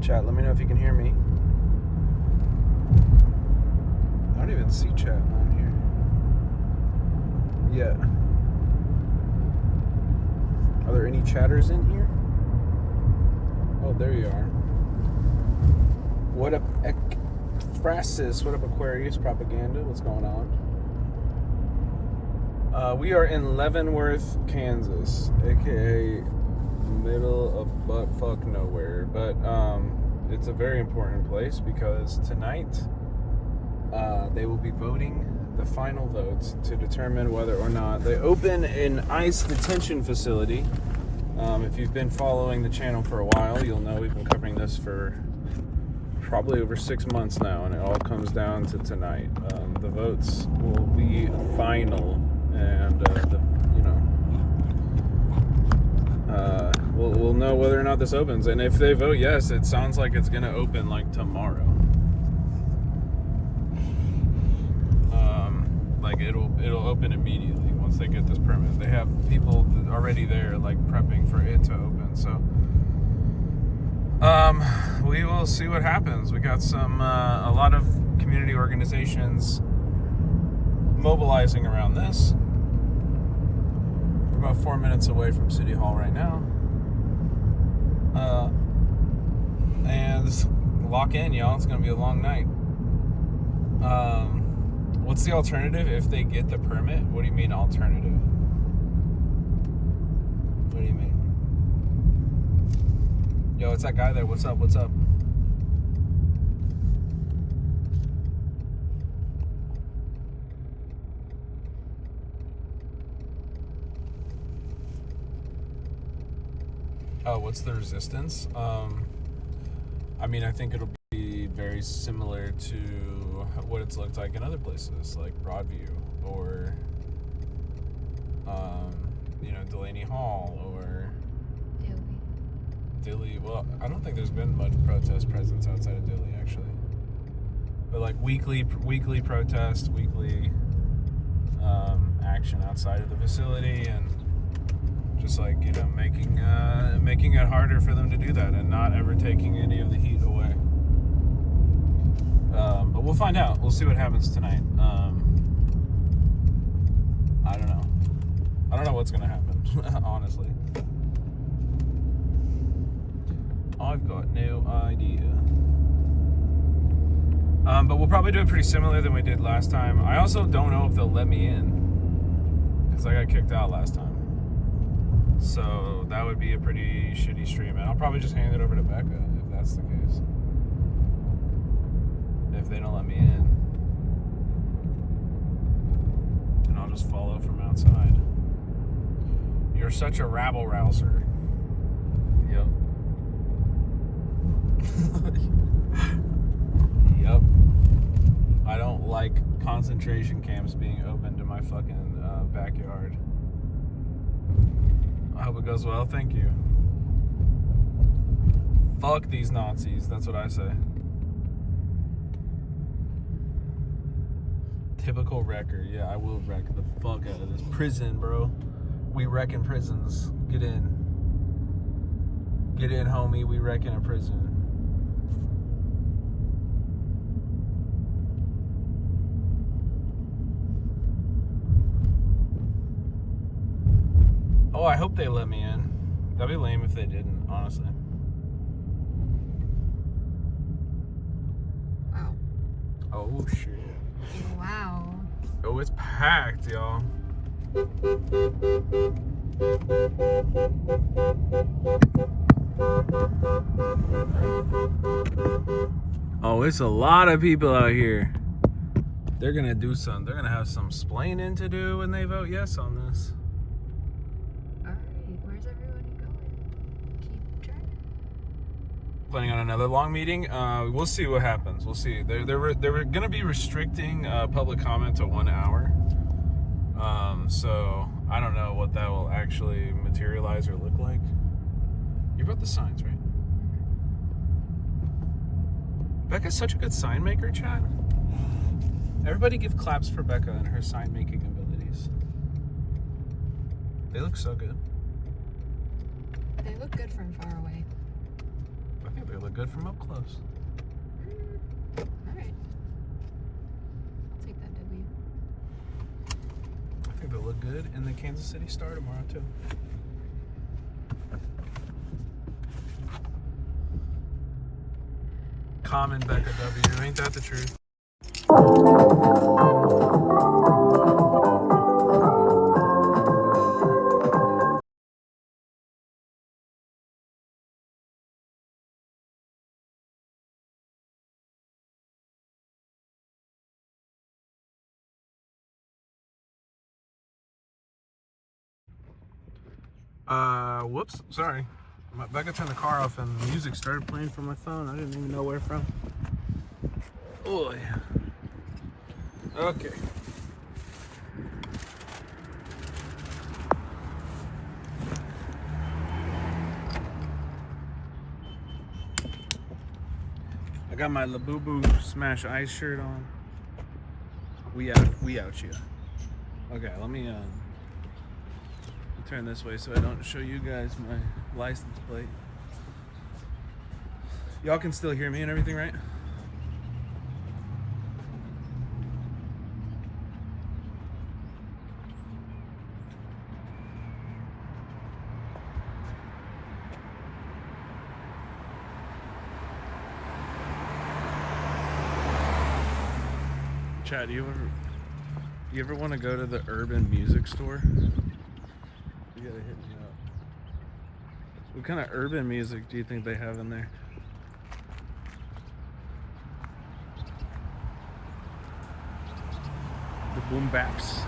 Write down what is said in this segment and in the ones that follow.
Chat, let me know if you can hear me. I don't even see chat on here yet. Are there any chatters in here? Oh, there you are. What up, Ekphrasis? What up, Aquarius Propaganda? What's going on? We are in Leavenworth, Kansas, aka middle of buttfuck nowhere. But it's a very important place because tonight they will be voting the final votes to determine whether or not they open an ICE detention facility. If you've been following the channel for a while, you'll know we've been covering this for probably over 6 months now, and it all comes down to tonight. The votes will be final, and we'll know whether or not this opens. And if they vote yes, it sounds like it's going to open like tomorrow. Like it'll open immediately once they get this permit. They have people already there, like prepping for it to open. So we will see what happens. We got a lot of community organizations mobilizing around this. We're about 4 minutes away from City Hall right now. And lock in, y'all. It's gonna be a long night. What's the alternative if they get the permit? What do you mean alternative? What do you mean? Yo, it's that guy there. What's up? What's up? Oh, what's the resistance? I mean, I think it'll be very similar to what it's looked like in other places, like Broadview or, Delaney Hall or Dilly. Well, I don't think there's been much protest presence outside of Dilly, actually. But like weekly protest, weekly action outside of the facility, and just like, making it harder for them to do that and not ever taking any of the heat away. But we'll find out. We'll see what happens tonight. I don't know. I don't know what's gonna happen, honestly. I've got no idea. But we'll probably do it pretty similar than we did last time. I also don't know if they'll let me in, because I got kicked out last time. So that would be a pretty shitty stream, and I'll probably just hand it over to Becca if that's the case. If they don't let me in, and I'll just follow from outside. You're such a rabble-rouser. Yep. Yep. I don't like concentration camps being open to my fucking backyard. I hope it goes well. Thank you. Fuck these Nazis. That's what I say. Typical wrecker. Yeah, I will wreck the fuck out of this prison, bro. We wrecking prisons. Get in. Get in, homie. We wrecking a prison. Oh, I hope they let me in. That'd be lame if they didn't, honestly. Wow. Oh, shit. Wow. Oh, it's packed, y'all. Oh, it's a lot of people out here. They're gonna do some. They're gonna have some splaining to do when they vote yes on this. Alright, where's everyone going? Keep driving. Planning on another long meeting. We'll see what happens. We'll see. They're gonna be restricting public comment to 1 hour. So I don't know what that will actually materialize or look like. You brought the signs, right? Becca's such a good sign maker, chat. Everybody give claps for Becca and her sign making abilities. They look so good. They look good from far away. I think They look good from up close. Alright. I'll take that W. I think they'll look good in the Kansas City Star tomorrow, too. Common Becca W. Ain't that the truth? Whoops, sorry. Becca turned the car off and the music started playing from my phone. I didn't even know where from. Oh, yeah. Okay. I got my Labubu Smash Ice shirt on. We out you. Okay, let me turn this way so I don't show you guys my license plate. Y'all can still hear me and everything, right? Chad, do you ever want to go to the urban music store? You gotta hit me up. What kind of urban music do you think they have in there? The boom baps.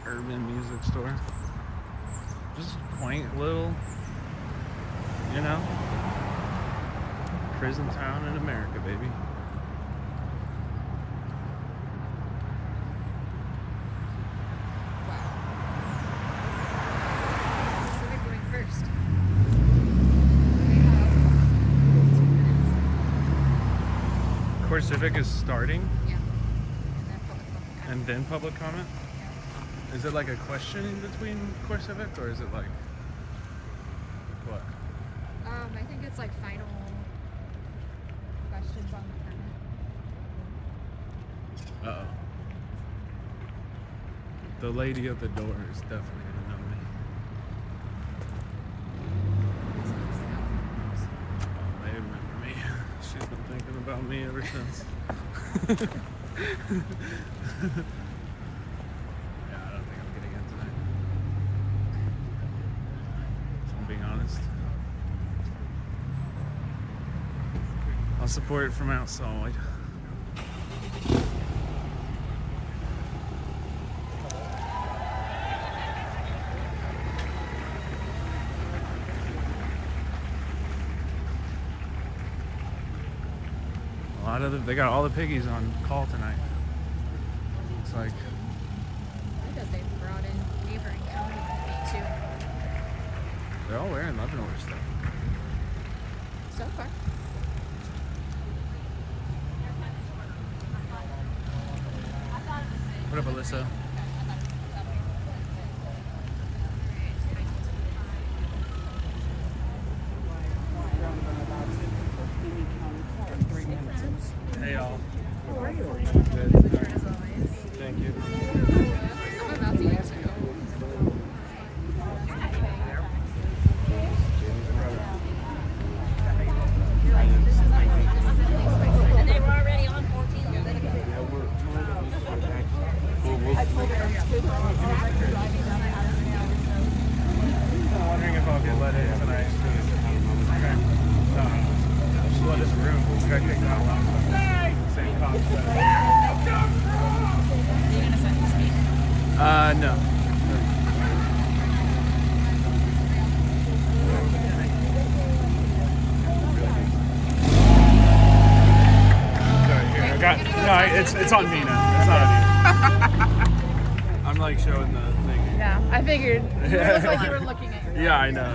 Urban music store. Just quaint little, you know, prison town in America, baby. Core Civic is starting? Yeah. And then public comment? Yeah. Is it like a question in between Core Civic, or is it like what? I think it's like final questions on the permit. Uh-oh. The lady at the door is definitely gonna know me. Oh, they remember me. She's been thinking about me ever since. Yeah, I don't think I'm getting in tonight. If I'm being honest. I'll support it from outside. They got all the piggies on call tonight. It's like I bet they brought in neighboring county too. they're all wearing Leavenworth stuff. So far. What up, Alyssa? Hey, y'all. How are you? Good. Thank you. I'm about to eat too. And they were already on 14. I'm wondering if I'll get let in tonight. Okay. Just let us room. We got kicked out last time. Same cops. Are you going to send this speak? No. Sorry, here, I got, no, it's on me now. It's not on you. I'm like showing the thing. Yeah, I figured. You looked like you were looking at your Yeah, I know.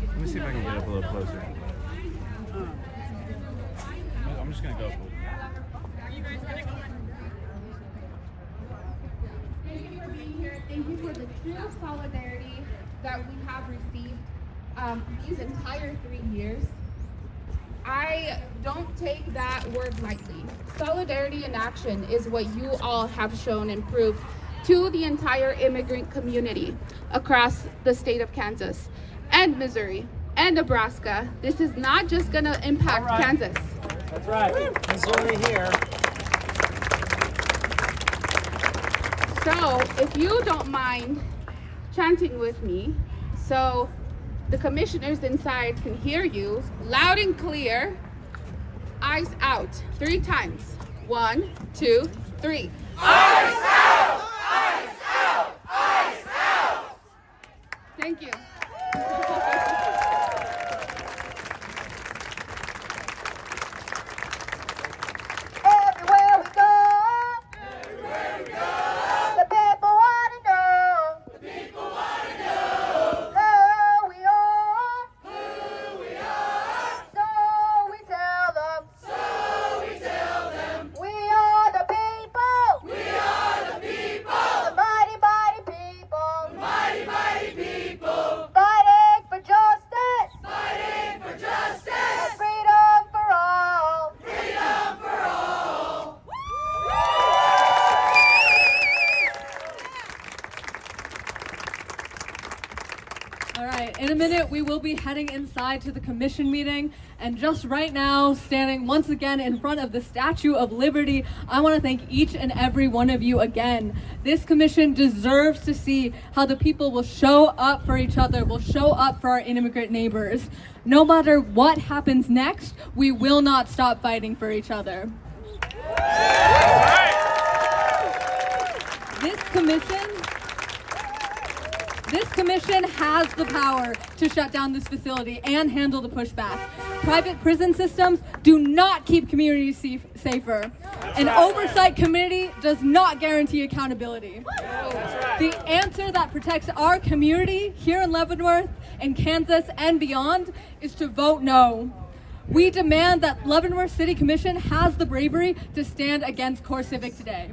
Let me see if I can get up a little closer. just gonna go for it. Thank you for being here. Thank you for the true solidarity that we have received these entire 3 years. I don't take that word lightly. Solidarity in action is what you all have shown and proved to the entire immigrant community across the state of Kansas and Missouri and Nebraska. This is not just going to impact Kansas. That's right. Missouri here. So if you don't mind chanting with me, so the commissioners inside can hear you loud and clear. Eyes out 3 times. 1, 2, 3. Eyes out! Eyes out! Eyes out! Thank you. Everywhere we go, the people want to know. Who we are. So we tell them. We are the people. The mighty, mighty people. Fighting for justice. And freedom for all. All right, in a minute, we will be heading inside to the commission meeting. And just right now, standing once again in front of the Statue of Liberty, I want to thank each and every one of you again. This commission deserves to see how the people will show up for each other, will show up for our immigrant neighbors. No matter what happens next, we will not stop fighting for each other. This commission has the power to shut down this facility and handle the pushback. Private prison systems do not keep communities safer. An oversight committee does not guarantee accountability. The answer that protects our community here in Leavenworth, in Kansas, and beyond is to vote no. We demand that Leavenworth City Commission has the bravery to stand against CoreCivic today.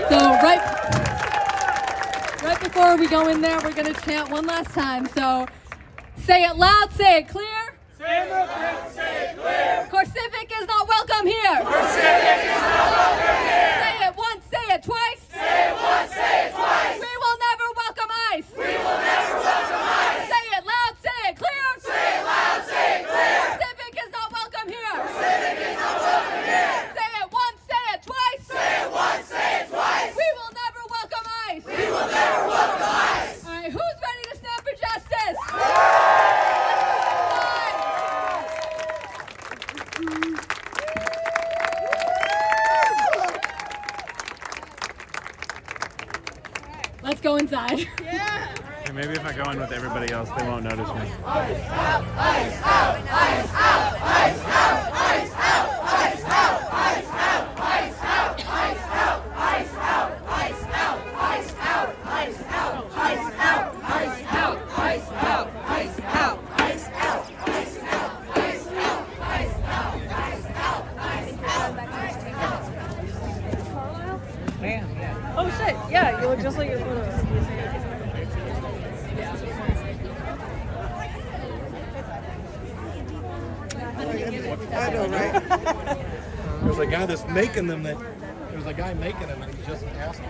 So right before we go in there, we're going to chant one last time. So say it loud, say it clear. Say it clear. CoreCivic is not welcome here. Say it once, say it twice. We will never welcome ICE. Say it loud, say it clear. CoreCivic is not welcome here. Say it once, say it twice. We will never welcome ICE. All right, who's ready to stand for justice? Let's go inside. Okay, maybe if I go in with everybody else, they won't notice me. Oh shit, yeah, you look just like your photos. I know, right? There's a guy that's making them that, there's a guy making them and he's just an asshole.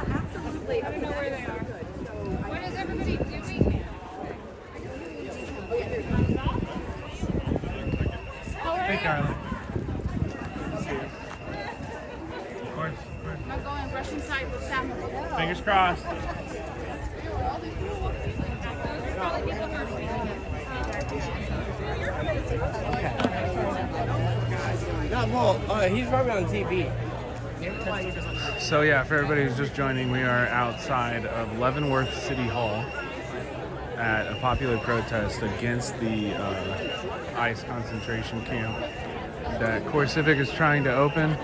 Absolutely. I don't know where they are. What is everybody doing? Hey, Carla. I'm going to brush inside with Sam. Fingers crossed. No, well, he's probably on TV. So yeah, for everybody who's just joining, we are outside of Leavenworth City Hall at a popular protest against the ICE concentration camp that CoreCivic is trying to open.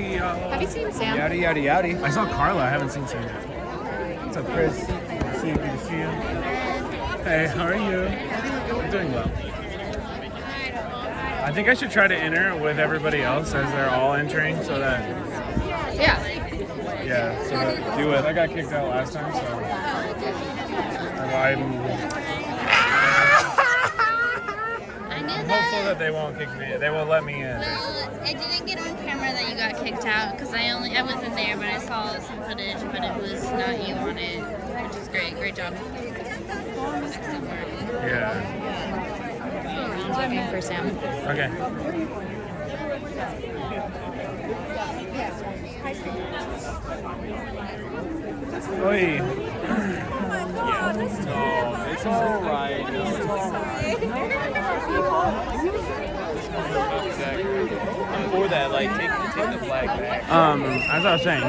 Have you seen Sam? Yowdy, yowdy, yowdy. I saw Carla. I haven't seen Sam yet. What's up, Chris? Good to see you. Hey, how are you? I'm doing well. I think I should try to enter with everybody else as they're all entering, so that Yeah. so that, do it. I got kicked out last time, so I'm hopeful that they won't kick me. They won't let me in. Well, it didn't get on camera that you got kicked out because I wasn't there, but I saw some footage, but it was not you on it, which is great. Great job. Excellent work. Yeah. Looking for Sam. Okay. Oi. It's all right. I'm for that. Like, take the flag back. As I was saying,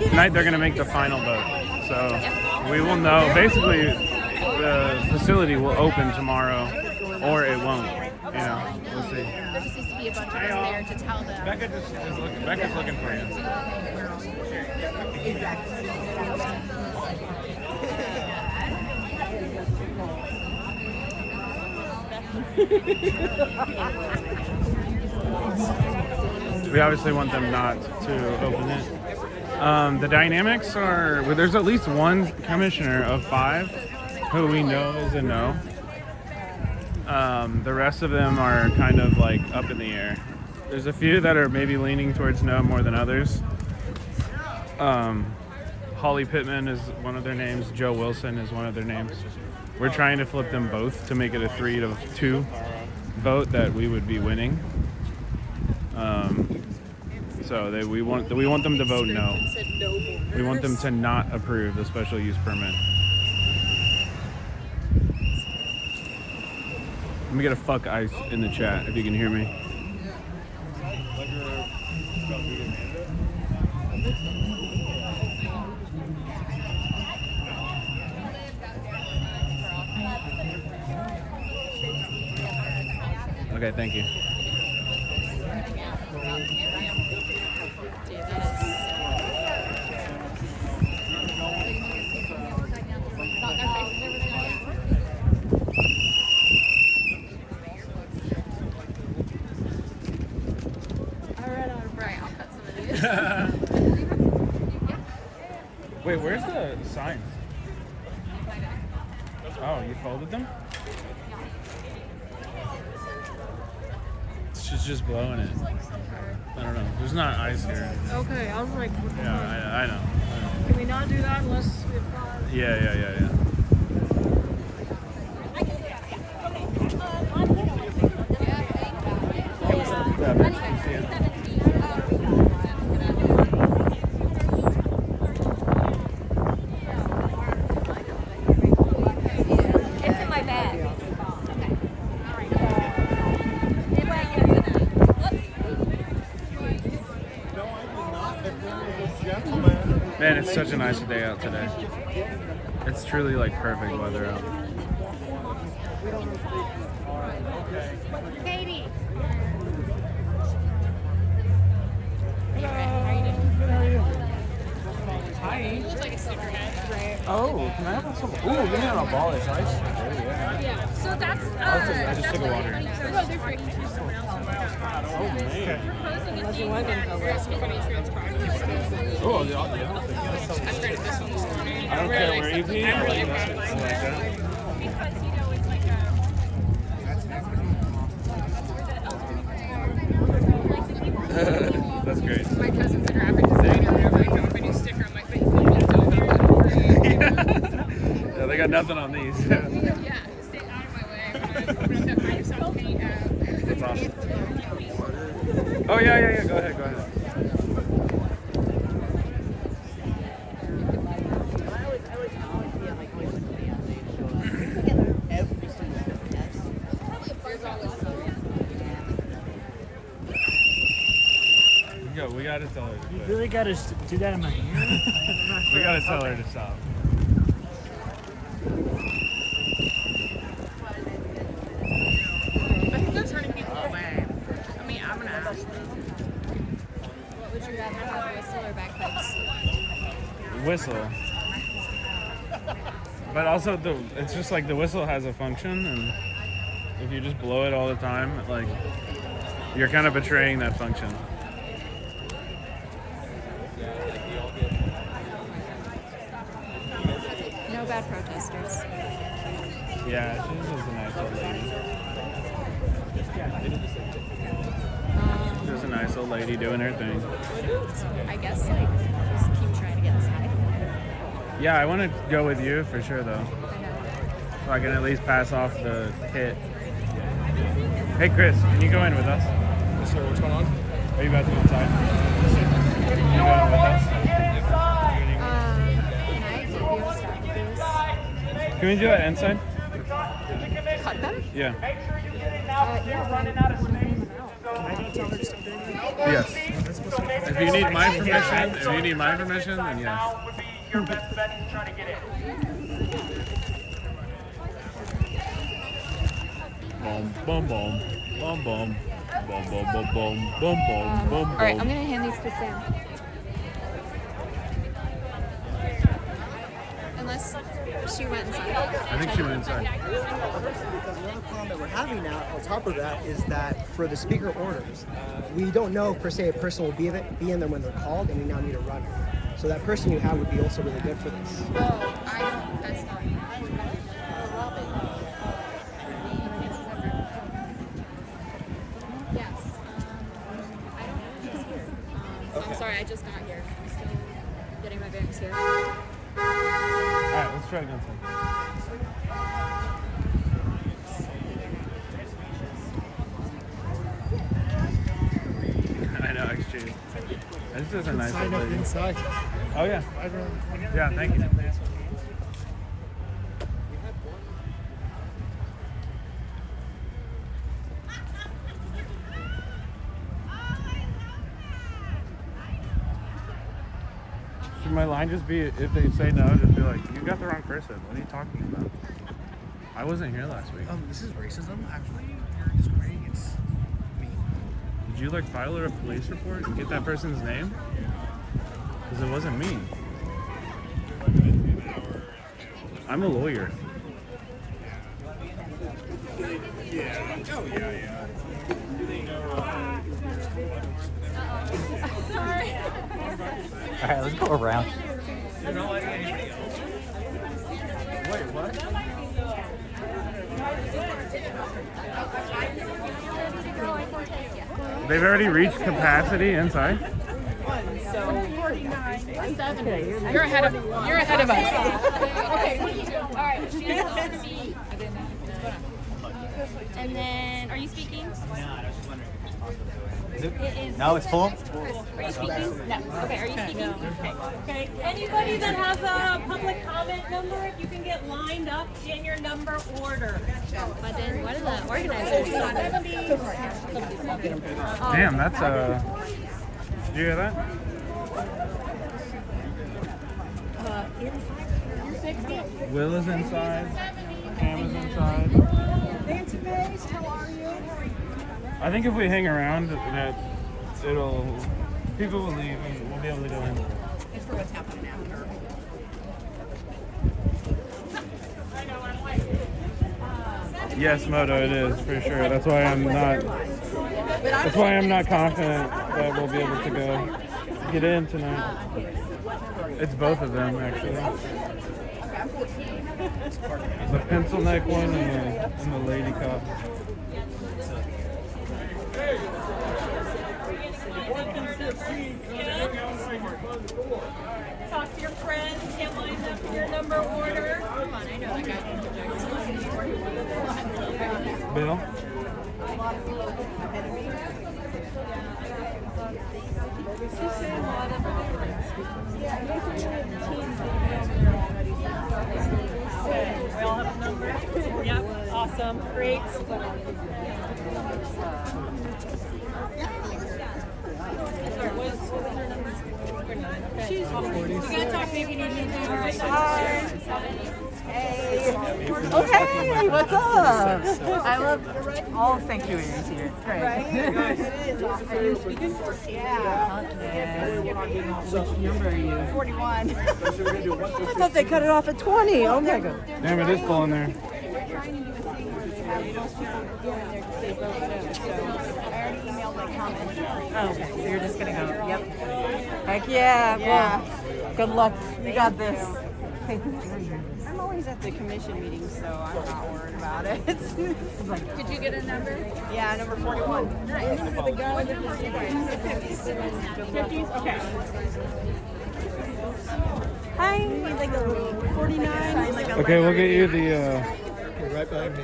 tonight they're gonna make the final vote, so we will know. Basically, the facility will open tomorrow, or it won't. You know, we'll see. There just needs to be a bunch of us there to tell them. Becca's looking for you. We obviously want them not to open it. The dynamics are, well, there's at least one commissioner of 5 who we know is a no. The rest of them are kind of like up in the air. There's a few that are maybe leaning towards no more than others. Holly Pittman is one of their names. Joe Wilson is one of their names. We're trying to flip them both to make it a 3-2 vote that we would be winning. So we want them to vote no. We want them to not approve the special use permit. Let me get a fuck ice in the chat if you can hear me. Okay, thank you. Right, I'll cut some of these. Wait, where's the signs? Oh, you folded them? She's just blowing it. I don't know. There's not ice here. Okay, I was like, what the fuck? Yeah, I know. Can we not do that unless we have Yeah. It's in my bag. Man, it's such a nice day out today. It's truly like perfect weather out. Katie. Oh, can I have some? Ooh, give me an abolish ice. Yeah, so that's, I just took a water. no, they're free. Oh, man. Proposing a theme that risk of any transcribing. Oh, yeah. I started this one this morning. I don't care where you pee. I like that. Because, you know, it's like a... That's great. My cousin's a graphic designer. Whenever I come up a new sticker, I'm like, but you Yeah, they got nothing on these. yeah, stay out of my way. Open up that Microsoft Paint app. That's awesome. Oh, yeah. Go ahead. Yo, we gotta tell her to You quit. really gotta do that in my hand? We gotta tell her to stop. I think they're turning people away. I mean, I'm gonna ask them. Would you rather have whistle or bagpipes? Whistle. But also it's just like the whistle has a function, and if you just blow it all the time, like you're kind of betraying that function. No bad protesters. Yeah, she's just a nice old lady. Just a nice old lady doing her thing. I guess like just keep trying to get inside. Yeah, I want to go with you for sure though. So I can at least pass off the hit. Hey Chris, can you go in with us? Yes, sir. What's going on? Are you about to go inside? Can you go in with us? Can I give you a stack of these? Can we do it inside? Cut them? Yeah. Yeah, Yes. If you need my permission, then yes. Boom, boom, boom, boom, boom, boom, boom, boom, boom, boom, boom, boom. All right, I'm gonna hand these to Sam. Unless she went inside. I think she went inside. Another problem that we're having now, on top of that, is that for the speaker orders, we don't know per se a person will be in there when they're called, and we now need a runner. So that person you have would be also really good for this. Well, I don't. That's not. Yes. I don't know if he's here. I'm sorry, I just got here. I'm still getting my bearings here. Alright, let's try to go inside. I know, exchange. This is a nice old lady. Inside. Oh yeah. Yeah, thank you. Should my line just be, if they say no, just be like, you got the wrong person. What are you talking about? I wasn't here last week. This is racism. Actually, you're discriminating against me. Did you like file a police report and get that person's name? Because it wasn't me. I'm a lawyer. Yeah. Oh, yeah. All right, let's go around. You're not letting anybody else. Wait, what? They've already reached capacity inside? You're ahead of us. Okay. All right. And then, are you speaking? No, it's full. Are you speaking? No. Okay, are you speaking? Okay, anybody that has a public comment number, if you can get lined up in your number order. But then, what are the organizers? Damn, that's did you hear that? Will is inside. Cam is inside. Nancy Bates, how are you? I think if we hang around, that people will leave and we'll be able to go in. It's for what's happening after. Yes, Moto, it is for sure. That's why I'm not confident that we'll be able to get in tonight. It's both of them actually. The pencil neck one and the lady cop. Talk to your friends, get lined up in your number order. Come on, I know that guy can project. Bill? We all have a number. Yep, awesome, great. Sorry, what was her number? We're 9. Okay. She's 40. You gotta talk maybe you need me to do your Hey, what's up? I love all sanctuaries here. It's great. Right? Are you speaking? Yeah. Which number are you? 41. I thought they cut it off at 20. Oh my god. Damn, it is full in there. We're trying to do a thing where they have most people go in there to say vote no. So I already emailed my comments. Oh, okay. So you're just gonna go. Yep. Heck yeah. Well, good luck. You got this. I'm always at the commission meetings, so I'm not worried about it. Did you get a number? Yeah, number 41. Nice. The guy with the 50s? Okay. Hi, like a 49. Like a Okay, we'll get you the. You're right behind me.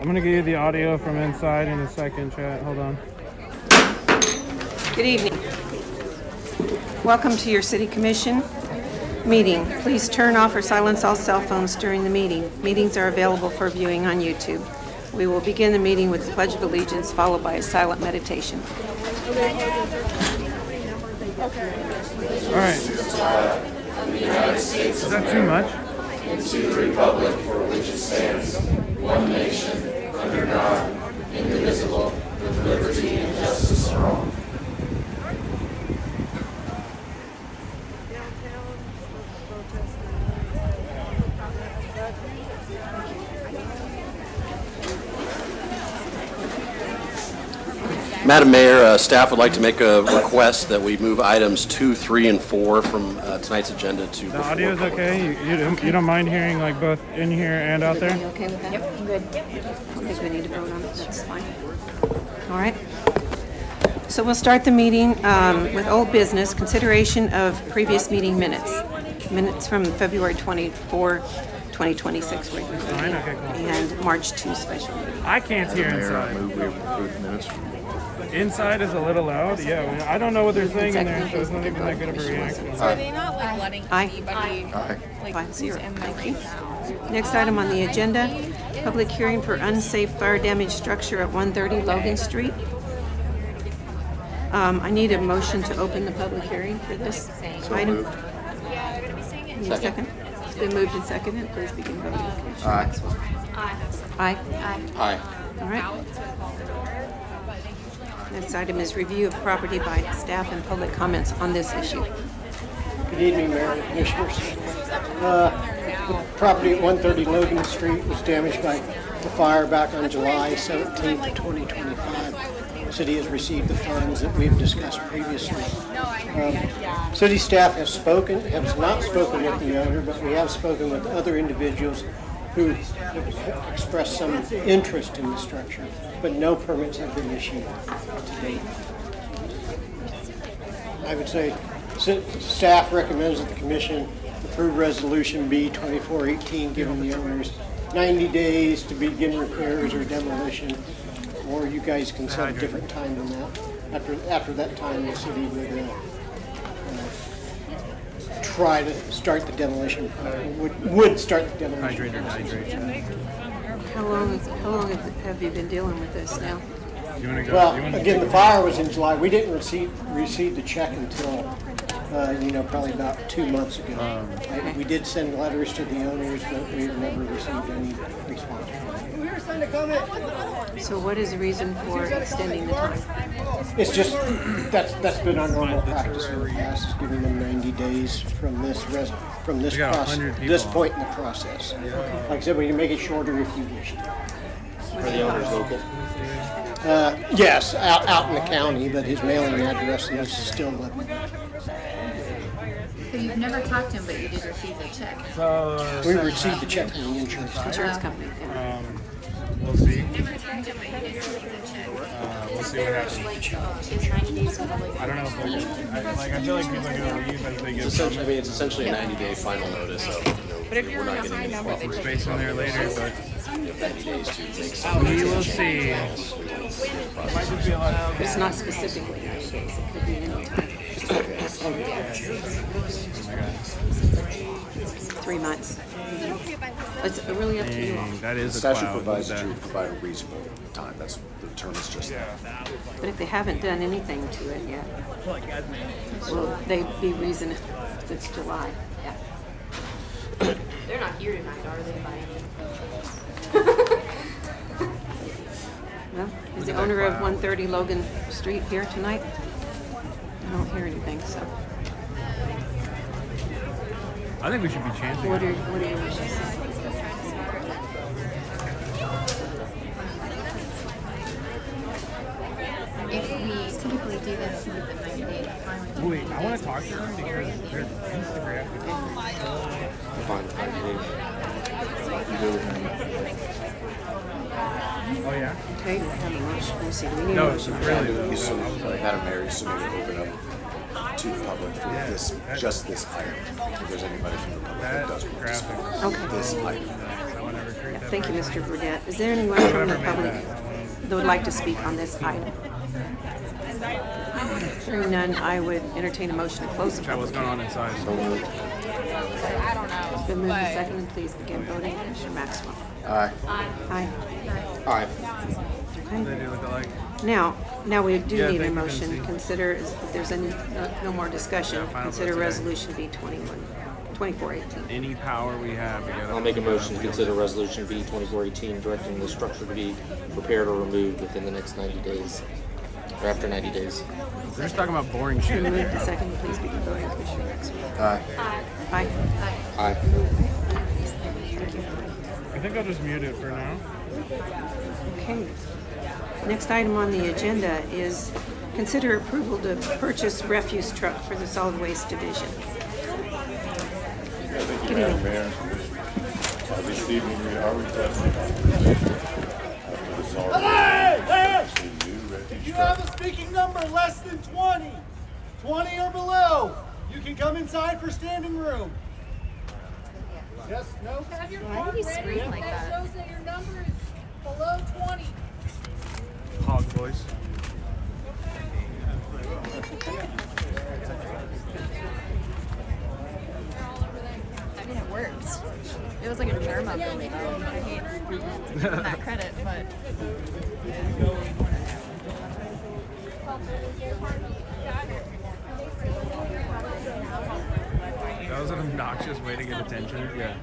I'm gonna get you the audio from inside in a second, chat. Hold on. Good evening. Welcome to your City Commission meeting. Please turn off or silence all cell phones during the meeting. Meetings are available for viewing on YouTube. We will begin the meeting with the Pledge of Allegiance, followed by a silent meditation. All right. Is that too much? To the republic for which it stands, one nation, under God, indivisible, with liberty and justice for all. Madam Mayor, staff would like to make a request that we move items 2, 3, and 4 from tonight's agenda to. The audio is okay. You don't mind hearing like both in here and out there? Are you okay with that? Yep, good. I don't think we need to vote on it. That's fine. All right. So we'll start the meeting with old business, consideration of previous meeting minutes. Minutes from February 24, 2026 regular meeting, and March 2 special meeting. I can't hear inside. Inside is a little loud. Yeah, I don't know what they're saying in there, so it's not even that good of a reaction. So are they not like letting anybody like 5-0. in there right now? Next item on the agenda, public hearing for unsafe fire damage structure at 130 Logan Street. I need a motion to open the public hearing for this item. Need a second? It's been moved and seconded. Please begin voting. Aye. Aye. Aye. All right. Next item is review of property by staff and public comments on this issue. Good evening, Mayor and Commissioners. The property at 130 Logan Street was damaged by the fire back on July 17th, 2025. The city has received the funds that we've discussed previously. City staff has not spoken with the owner, but we have spoken with other individuals who have expressed some interest in the structure, but no permits have been issued to date. I would say staff recommends that the commission approve resolution B 2418, giving the owners 90 days to begin repairs or demolition, or you guys can set a different time than that. After that time, the city would try to start the demolition. Would start the demolition. How long have you been dealing with this now? Well, again, the fire was in July. We didn't receive the check until probably about 2 months ago. We did send letters to the owners, but we've never received any response. So what is the reason for extending the time? It's just, that's been our normal practice in the past, is giving them 90 days from this point in the process. Like I said, we can make it shorter if you wish. Are the owners local? Yes, out in the county, but his mailing address is still Leavenworth. So you've never talked to him, but you did receive the check. We received the check from the insurance company. We'll see. We'll see what happens. I don't know if I feel like people are going to leave as they get. It's essentially a 90-day final notice of, But if you're we're not getting any some space in there later, but 90 days to make some. we will see. It's not specifically 90 days. It could be any time. 3 months. It's really up to you all. That is the statute provides that you provide a reasonable time. That's the term is just that. But if they haven't done anything to it yet, will they be reason it's July? Yeah. They're not here tonight, are they, by any? Well, is the owner of 130 Logan Street here tonight? I don't hear anything, so. I think we should be chanting. What are your wishes? If we typically do this with the 90-day filing. Wait, I want to talk to them because their Instagram. Fine, 90 days. You go with me. Oh yeah. Okay, we have a motion. Let me see. Do we need No, a motion? really. Madam Mayor, you still need to open up to the public for this, just this item. If there's anybody from the public that does want to speak. Okay. This item. Thank you, Mr. Burdette. Is there anyone from the public that would like to speak on this item? Hearing none, I would entertain a motion to close the Chat, what's public going on hearing. inside? So moved. I don't know. It's been moved and seconded. Please begin voting. Commissioner Maxwell. Aye. Aye. Aye. They do look alike. Now we do Yeah, need a thank you, motion. Vinci. Consider, if there's any, no more discussion, Yeah, final consider vote today. resolution B 2418. Any power we have, we gotta. I'll make a motion to consider Resolution B 2418, directing the structure to be repaired or removed within the next 90 days, or after 90 days. We're just talking about boring shit. Been moved and seconded. Please begin voting. Commissioner Maxwell. Aye. Aye. Aye. Thank you. I think I'll just mute it for now. Okay. Next item on the agenda is consider approval to purchase refuse truck for the solid waste division. Thank you, Good Madam evening. Mayor. This evening we are requesting for the solid waste new refuse You truck. have a speaking number less than 20. 20 or below. You can come inside for standing room. Yes, no? Have your Why do you scream like that? Shows that your number is below 20. Hog voice. I mean, it worked. It was like a germ up in me. I hate that credit, but. That was an obnoxious way to get attention. Yeah.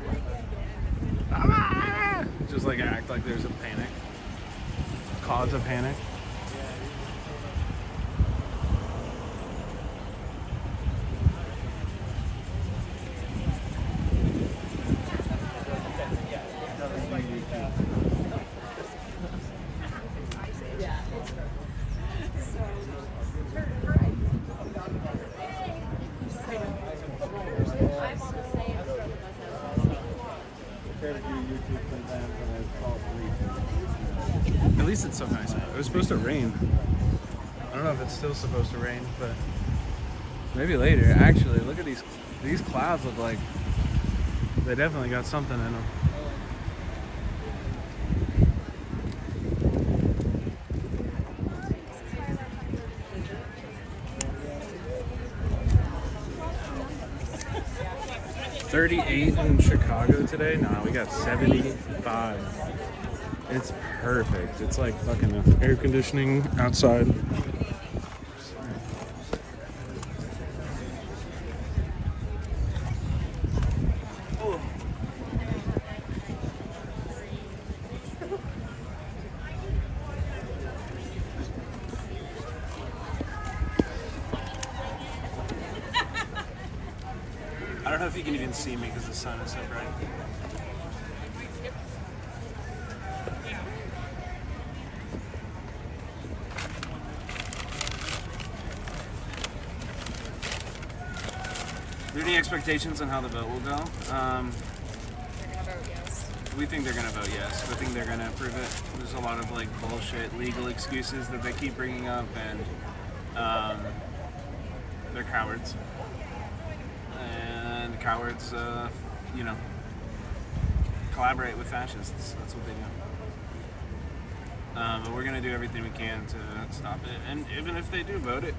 Ah! Just like act like there's a panic. Cause a panic. At least it's so nice out. It was supposed to rain. I don't know if it's still supposed to rain, but maybe later. Actually, look at these clouds look like they definitely got something in them. $38 in Chicago today? Nah, we got 75. It's perfect. It's like fucking air conditioning outside. I don't know if you can even see me because the sun is so bright. Are there any expectations on how the vote will go? We think they're gonna vote yes. We think they're gonna approve it. There's a lot of like bullshit legal excuses that they keep bringing up, and they're cowards. And cowards, collaborate with fascists. That's what they do. But we're gonna do everything we can to stop it. And even if they do vote it,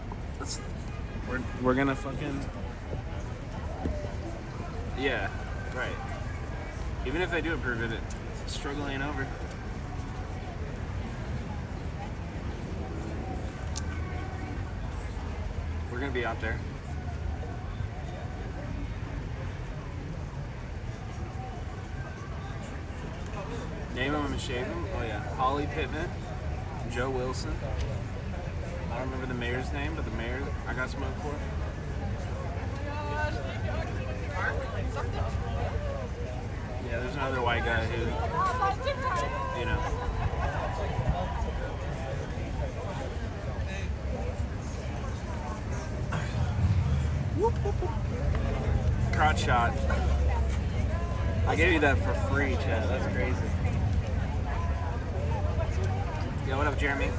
we're gonna fucking. Yeah, right. Even if they do approve it, the struggle ain't over. We're gonna be out there. Name them and shave them? Oh yeah. Holly Pittman, Joe Wilson. I don't remember the mayor's name, but the mayor I got smoked for. Yeah, there's another white guy who, you know. Crotch shot. I gave you that for free, Chad. That's crazy. Yeah, what up, Jeremy?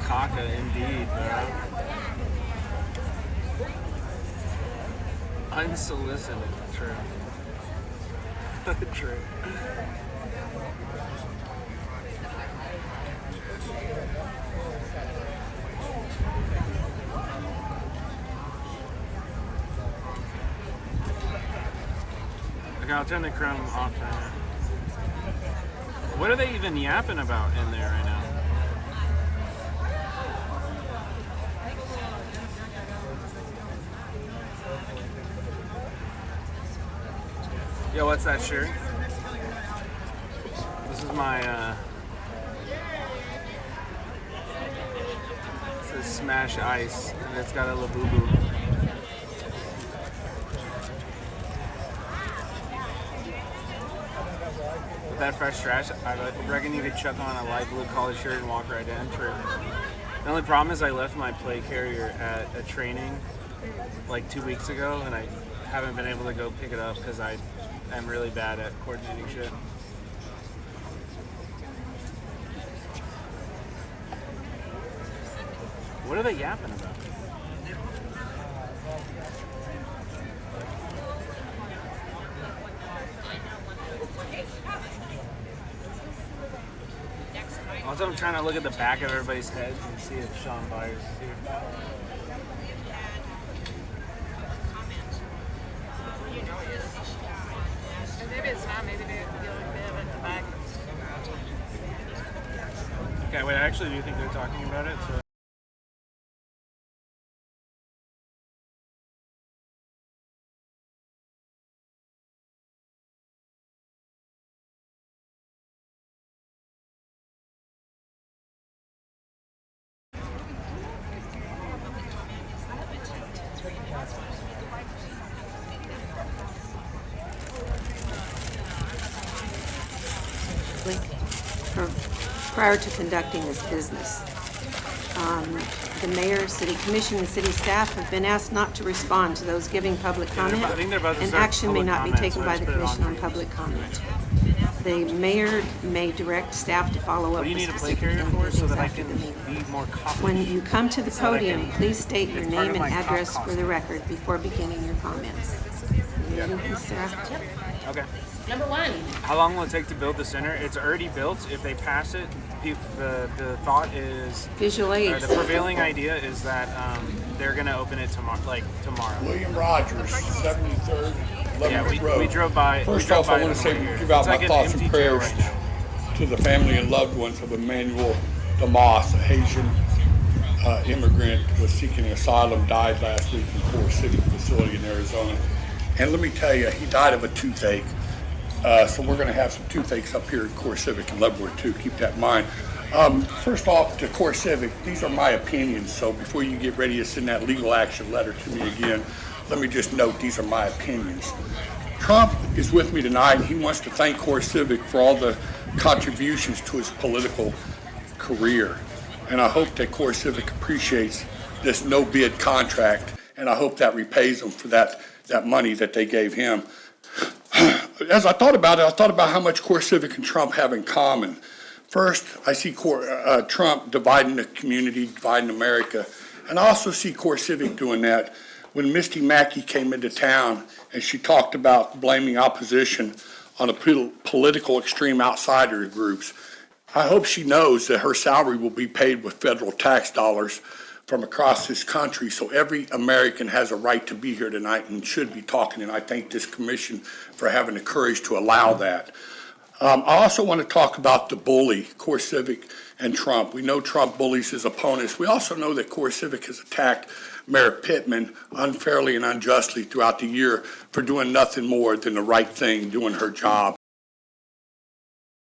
Kaka, indeed, bro. Unsolicited, true. True. Okay, I'll turn the chrome off right now. What are they even yapping about in there right now? Yo, what's that shirt? This is my, it says Smash Ice, and it's got a Labubu. With that fresh trash, I reckon you could chuck on a light blue collared shirt and walk right in. True. The only problem is I left my play carrier at a training like 2 weeks ago, and I haven't been able to go pick it up because I'm really bad at coordinating shit. What are they yapping about? Also, I'm trying to look at the back of everybody's heads and see if Sean Byers is here. Maybe it's not. Maybe they're feeling a bit of it at the back. Okay, wait, I actually do think they're talking about it, so... Prior to conducting this business, the mayor, city commission, and city staff have been asked not to respond to those giving public comment, and action may not be taken by the commission on public comment. The mayor may direct staff to follow up with specific individuals after the meeting. When you come to the podium, please state your name and address for the record before beginning your comments. Sarah? Okay. Number one. How long will it take to build the center? It's already built. If they pass it, the thought is... Visual aid. The prevailing idea is that they're going to open it tomorrow. William Rogers, 73rd Leavenworth Road. We drove by. First off, I want to give out my thoughts and prayers to the family and loved ones of Emmanuel DeMoss, a Haitian immigrant who was seeking asylum, died last week in Core Civic facility in Arizona. And let me tell you, he died of a toothache. So we're going to have some toothaches up here at Core Civic in Leavenworth too. Keep that in mind. First off, to Core Civic, these are my opinions. So before you get ready to send that legal action letter to me again, let me just note these are my opinions. Trump is with me tonight, and he wants to thank Core Civic for all the contributions to his political career. And I hope that Core Civic appreciates this no-bid contract, and I hope that repays them for that money that they gave him. As I thought about it, I thought about how much Core Civic and Trump have in common. First, I see Trump dividing the community, dividing America, and I also see Core Civic doing that. When Misty Mackey came into town and she talked about blaming opposition on the political extreme outsider groups, I hope she knows that her salary will be paid with federal tax dollars from across this country, so every American has a right to be here tonight and should be talking, and I thank this commission for having the courage to allow that. I also want to talk about the bully, Core Civic and Trump. We know Trump bullies his opponents. We also know that Core Civic has attacked Mayor Pittman unfairly and unjustly throughout the year for doing nothing more than the right thing, doing her job.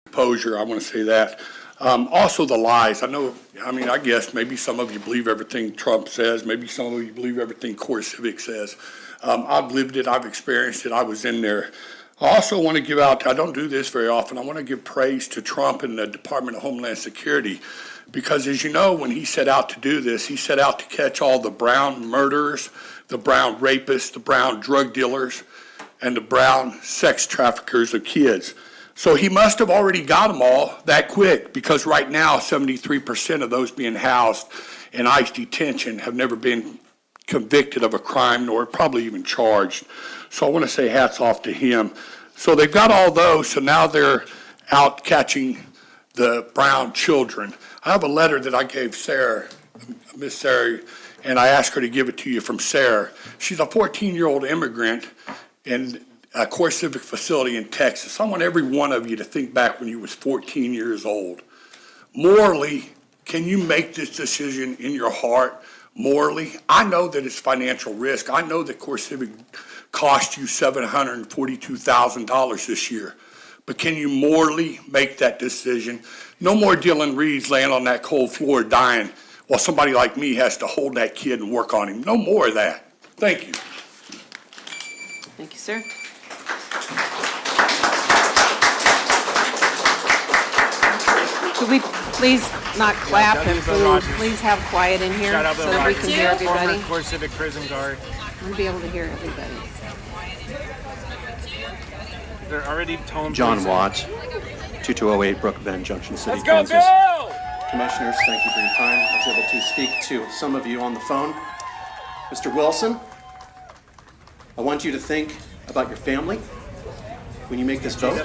Composure, I want to say that. Also the lies. I know I mean, I guess maybe some of you believe everything Trump says. Maybe some of you believe everything Core Civic says. I've lived it. I've experienced it. I was in there. I also want to give out, I don't do this very often, I want to give praise to Trump and the Department of Homeland Security because, as you know, when he set out to do this, he set out to catch all the brown murderers, the brown rapists, the brown drug dealers, and the brown sex traffickers of kids. So he must have already got them all that quick because right now 73% of those being housed in ICE detention have never been convicted of a crime nor probably even charged. So I want to say hats off to him. So they've got all those, so now they're out catching the brown children. I have a letter that I gave Sarah, Miss Sarah, and I asked her to give it to you from Sarah. She's a 14-year-old immigrant in a Core Civic facility in Texas. I want every one of you to think back when you was 14 years old. Morally, can you make this decision in your heart? Morally, I know that it's financial risk. I know that Core Civic cost you $742,000 this year. But can you morally make that decision? No more Dylan Reeves laying on that cold floor dying while somebody like me has to hold that kid and work on him. No more of that. Thank you. Thank you, sir. Could we please not clap and please have quiet in here so that we can hear everybody? Former Core Civic prison guard. We'll be able to hear everybody. They're already tone. John Watt, 2208 Brook Bend Junction City, Let's go, Kansas. Bill! Commissioners, thank you for your time. I was able to speak to some of you on the phone. Mr. Wilson, I want you to think about your family when you make this vote.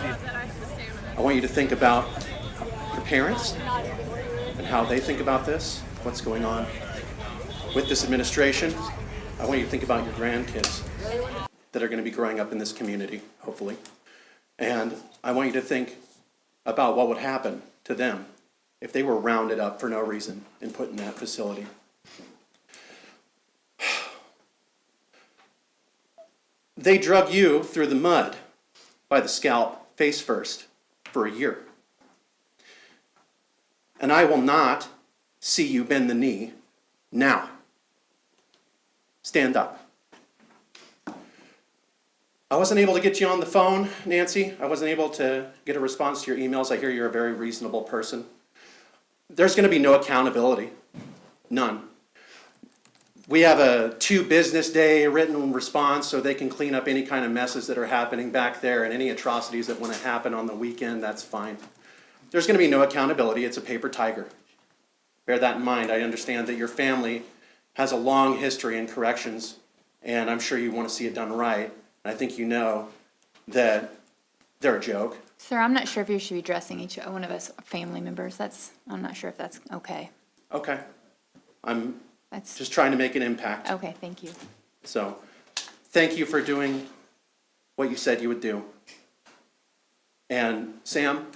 I want you to think about your parents and how they think about this, what's going on with this administration. I want you to think about your grandkids that are going to be growing up in this community, hopefully. And I want you to think about what would happen to them if they were rounded up for no reason and put in that facility. They drug you through the mud by the scalp, face first, for a year. And I will not see you bend the knee now. Stand up. I wasn't able to get you on the phone, Nancy. I wasn't able to get a response to your emails. I hear you're a very reasonable person. There's going to be no accountability. None. We have a 2 business day written response so they can clean up any kind of messes that are happening back there and any atrocities that want to happen on the weekend, that's fine. There's going to be no accountability. It's a paper tiger. Bear that in mind. I understand that your family has a long history in corrections, and I'm sure you want to see it done right. And I think you know that they're a joke. Sir, I'm not sure if you should be addressing one of us family members. I'm not sure if that's okay. Okay. I'm just trying to make an impact. Okay, thank you. So, thank you for doing what you said you would do. And Sam,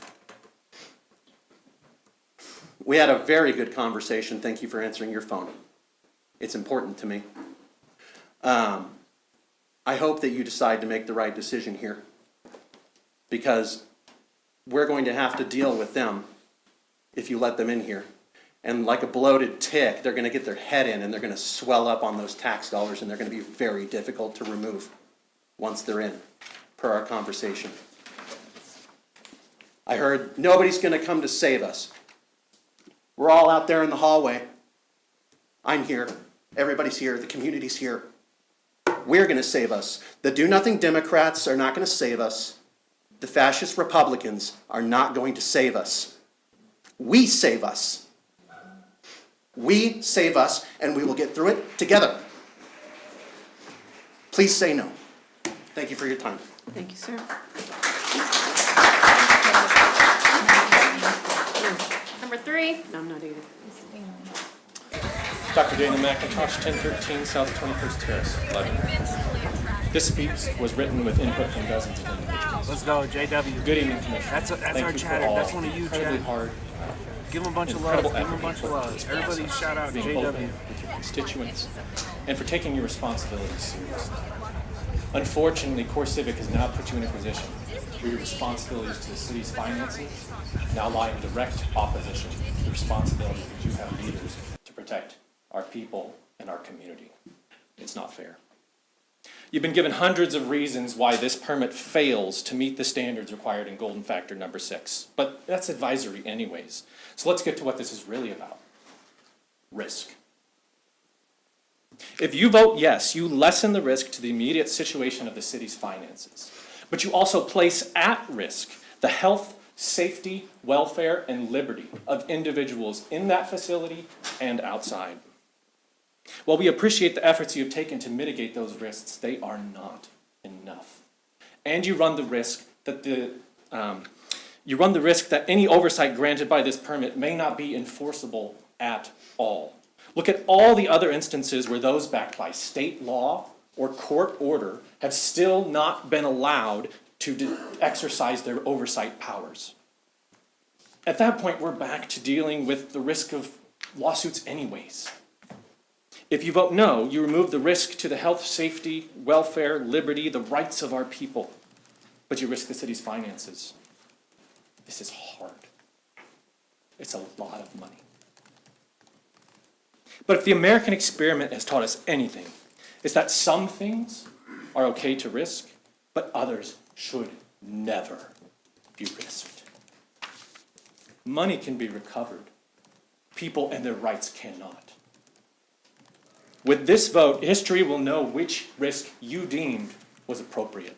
we had a very good conversation. Thank you for answering your phone. It's important to me. I hope that you decide to make the right decision here, because we're going to have to deal with them if you let them in here. And like a bloated tick, they're going to get their head in and they're going to swell up on those tax dollars, and they're going to be very difficult to remove once they're in, per our conversation. I heard nobody's going to come to save us. We're all out there in the hallway. I'm here. Everybody's here. The community's here. We're going to save us. The do-nothing Democrats are not going to save us. The fascist Republicans are not going to save us. We save us. We save us, and we will get through it together. Please say no. Thank you for your time. Thank you, sir. Number 3. No, I'm not either. Dr. Dana McIntosh, 1013 South 21st Terrace, Leavenworth. This speech was written with input from dozens of individuals. Let's go, JW. Good evening, Commissioner. That's Thank our you chatter. for all That's one of you, incredibly Chad. hard, Give him a bunch of love. incredible Give him a effort bunch of you put love. into this Everybody process, shout out being JW. open with your constituents, and for taking your responsibilities seriously. Unfortunately, Core Civic has now put you in a position where your responsibilities to the city's finances now lie in direct opposition to the responsibility that you have leaders to protect our people and our community. It's not fair. You've been given hundreds of reasons why this permit fails to meet the standards required in Golden Factor number 6, but that's advisory anyways. So let's get to what this is really about. Risk. If you vote yes, you lessen the risk to the immediate situation of the city's finances, but you also place at risk the health, safety, welfare, and liberty of individuals in that facility and outside. While we appreciate the efforts you have taken to mitigate those risks, they are not enough. And you run the risk that any oversight granted by this permit may not be enforceable at all. Look at all the other instances where those backed by state law or court order have still not been allowed to exercise their oversight powers. At that point, we're back to dealing with the risk of lawsuits anyways. If you vote no, you remove the risk to the health, safety, welfare, liberty, the rights of our people, but you risk the city's finances. This is hard. It's a lot of money. But if the American experiment has taught us anything, it's that some things are okay to risk, but others should never be risked. Money can be recovered. People and their rights cannot. With this vote, history will know which risk you deemed was appropriate.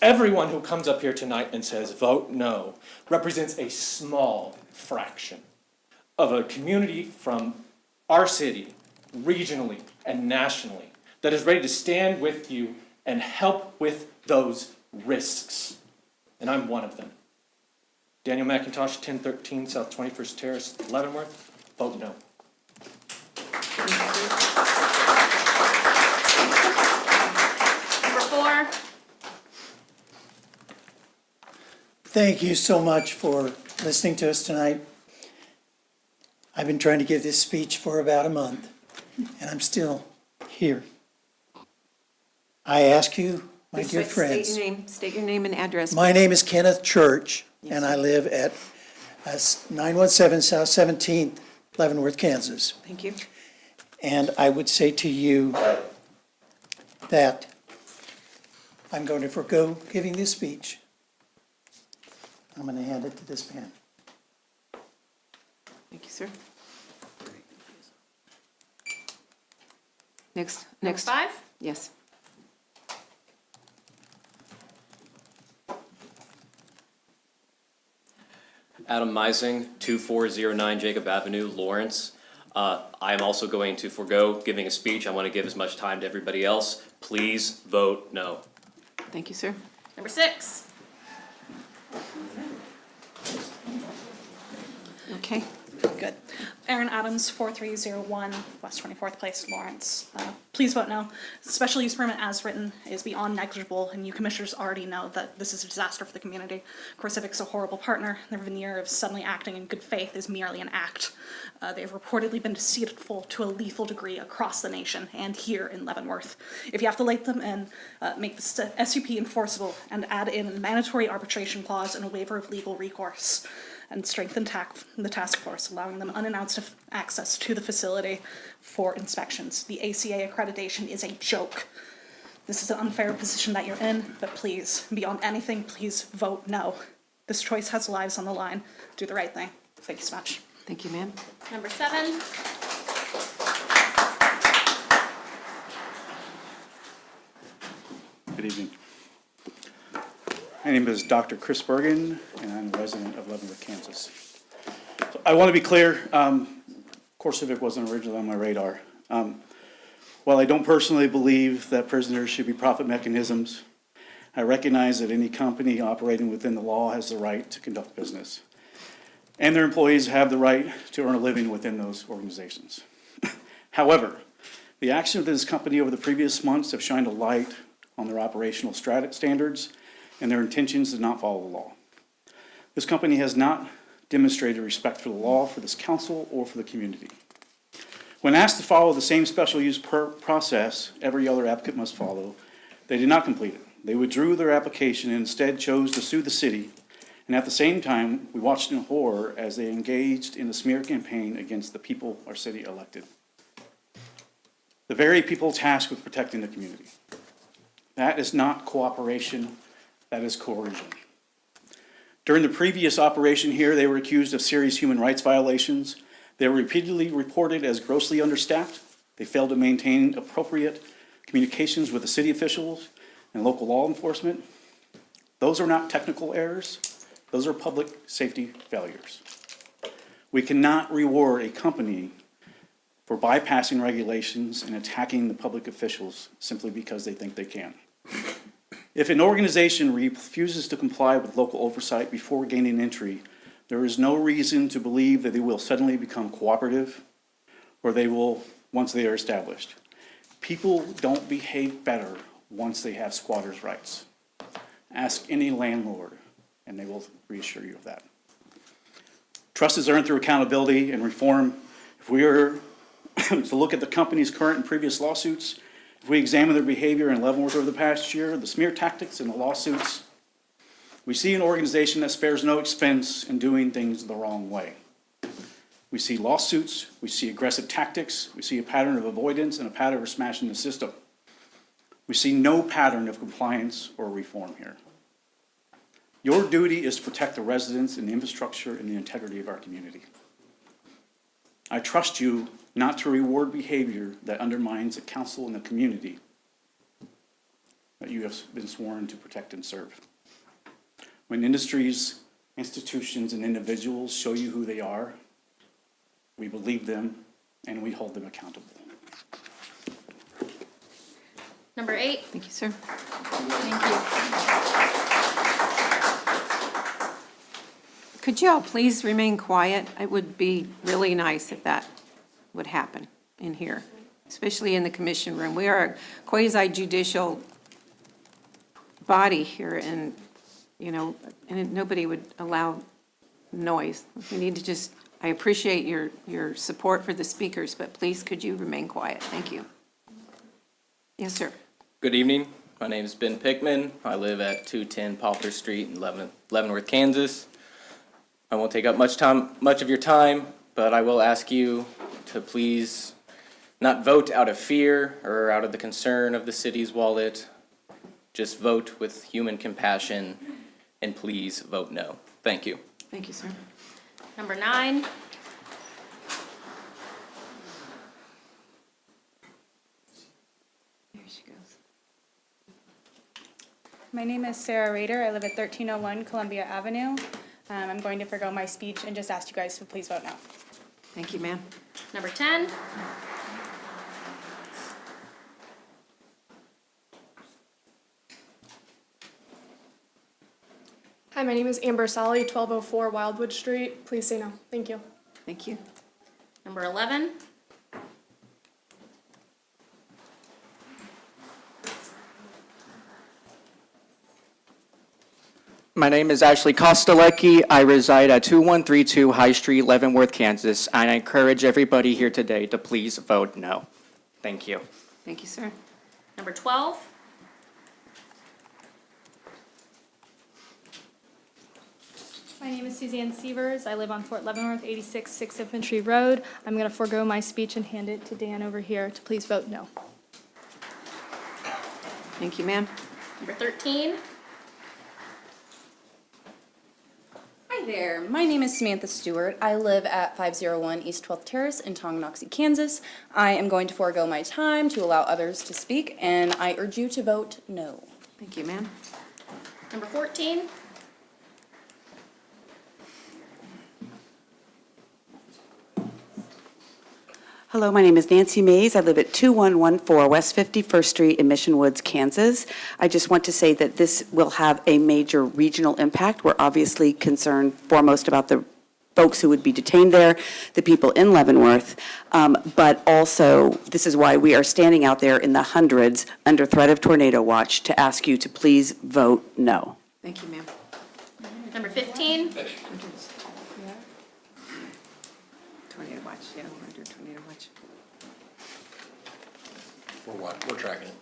Everyone who comes up here tonight and says vote no represents a small fraction of a community from our city, regionally and nationally, that is ready to stand with you and help with those risks. And I'm one of them. Daniel McIntosh, 1013 South 21st Terrace, Leavenworth. Vote no. Number 4. Thank you so much for listening to us tonight. I've been trying to give this speech for about a month, and I'm still here. I ask you, my dear friends. State your name and address. My name is Kenneth Church, and I live at 917 South 17th, Leavenworth, Kansas. Thank you. And I would say to you that I'm going to forego giving this speech. I'm going to hand it to this man. Thank you, sir. Next. 5? Yes. Adam Meising, 2409 Jacob Avenue, Lawrence. I am also going to forego giving a speech. I want to give as much time to everybody else. Please vote no. Thank you, sir. Number 6. Okay. Good. Aaron Adams, 4301 West 24th Place, Lawrence. Please vote no. Special use permit as written is beyond negligible, and you commissioners already know that this is a disaster for the community. CoreCivic's a horrible partner. Their veneer of suddenly acting in good faith is merely an act. They have reportedly been deceitful to a lethal degree across the nation and here in Leavenworth. If you have to let them in, make the SUP enforceable and add in a mandatory arbitration clause and a waiver of legal recourse, and strengthen the task force, allowing them unannounced access to the facility for inspections. The ACA accreditation is a joke. This is an unfair position that you're in, but please, beyond anything, please vote no. This choice has lives on the line. Do the right thing. Thank you so much. Thank you, ma'am. Number 7. Good evening. My name is Dr. Chris Bergen, and I'm a resident of Leavenworth, Kansas. So I want to be clear, CoreCivic wasn't originally on my radar. While I don't personally believe that prisoners should be profit mechanisms, I recognize that any company operating within the law has the right to conduct business. And their employees have the right to earn a living within those organizations. However, the action of this company over the previous months have shined a light on their operational standards and their intentions to not follow the law. This company has not demonstrated respect for the law, for this council, or for the community. When asked to follow the same special use process every other applicant must follow, they did not complete it. They withdrew their application and instead chose to sue the city. And at the same time, we watched in horror as they engaged in a smear campaign against the people our city elected. The very people tasked with protecting the community. That is not cooperation, that is coercion. During the previous operation here, they were accused of serious human rights violations. They were repeatedly reported as grossly understaffed. They failed to maintain appropriate communications with the city officials and local law enforcement. Those are not technical errors. Those are public safety failures. We cannot reward a company for bypassing regulations and attacking the public officials simply because they think they can. If an organization refuses to comply with local oversight before gaining entry, there is no reason to believe that they will suddenly become cooperative or they will once they are established. People don't behave better once they have squatters' rights. Ask any landlord and they will reassure you of that. Trust is earned through accountability and reform. If we are to look at the company's current and previous lawsuits, if we examine their behavior in Leavenworth over the past year, the smear tactics and the lawsuits, we see an organization that spares no expense in doing things the wrong way. We see lawsuits, we see aggressive tactics, we see a pattern of avoidance and a pattern of smashing the system. We see no pattern of compliance or reform here. Your duty is to protect the residents and the infrastructure and the integrity of our community. I trust you not to reward behavior that undermines the council and the community that you have been sworn to protect and serve. When industries, institutions, and individuals show you who they are, we believe them and we hold them accountable. Number 8. Thank you, sir. Thank you. Could you all please remain quiet? It would be really nice if that would happen in here, especially in the commission room. We are a quasi-judicial body here, and, you know, and nobody would allow noise. We need to just, I appreciate your support for the speakers, but please could you remain quiet? Thank you. Yes, sir. Good evening. My name is Ben Pickman. I live at 210 Poplar Street in Leavenworth, Kansas. I won't take up much of your time, but I will ask you to please not vote out of fear or out of the concern of the city's wallet. Just vote with human compassion, and please vote no. Thank you. Thank you, sir. Number 9. There she goes. My name is Sarah Rader. I live at 1301 Columbia Avenue. I'm going to forgo my speech and just ask you guys to please vote no. Thank you, ma'am. Number 10. Hi, my name is Amber Solly, 1204 Wildwood Street. Please say no. Thank you. Thank you. Number 11. My name is Ashley Kostelecki. I reside at 2132 High Street, Leavenworth, Kansas, and I encourage everybody here today to please vote no. Thank you. Thank you, sir. Number 12. My name is Suzanne Sievers. I live on Fort Leavenworth, 86 6th Infantry Road. I'm going to forego my speech and hand it to Dan over here to please vote no. Thank you, ma'am. Number 13. Hi there, my name is Samantha Stewart. I live at 501 East 12th Terrace in Tonganoxie, Kansas. I am going to forego my time to allow others to speak, and I urge you to vote no. Thank you, ma'am. Number 14. Hello, my name is Nancy Mays. I live at 2114 West 51st Street in Mission Woods, Kansas. I just want to say that this will have a major regional impact. We're obviously concerned foremost about the folks who would be detained there, the people in Leavenworth, but also this is why we are standing out there in the hundreds under threat of tornado watch to ask you to please vote no. Thank you, ma'am. Number 15. Tornado watch, yeah, we're under tornado watch. We're what? We're tracking it.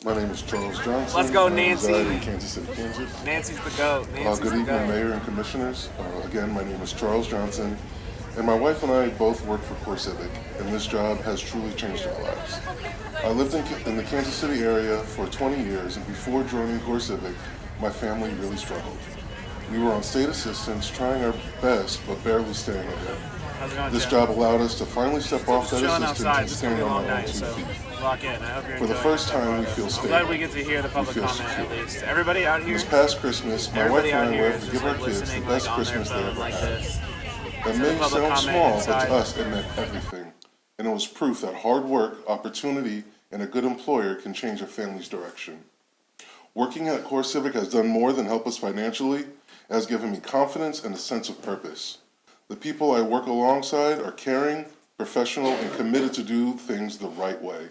My name is Charles Johnson. Let's go, I Nancy. reside in Kansas City, Kansas. Nancy's the GOAT. Nancy's Good the evening, GOAT. Mayor and Commissioners. Again, my name is Charles Johnson, and my wife and I both work for CoreCivic, and this job has truly changed our lives. I lived in the Kansas City area for 20 years, and before joining CoreCivic, my family really struggled. We were on state assistance, trying our best, but barely staying ahead. How's it going, This Jeff? job allowed us to finally step off that Chilling assistance outside. and Just gonna stand be a on long our own night, 2 so feet. lock in. I hope you're For the enjoying first yourself, time, we brother. feel I'm stable. glad we get to hear the public We feel comment secure. at least. Everybody out here. This past Christmas, my wife Everybody and out I here were is able to just give our like kids the listening, best like on their Christmas they phone ever like had. this. That So the may public sound comment small, but inside. to us it meant everything. And it was proof that hard work, opportunity, and a good employer can change a family's direction. Working at CoreCivic has done more than help us financially. It has given me confidence and a sense of purpose. The people I work alongside are caring, professional, and committed to do things the right way.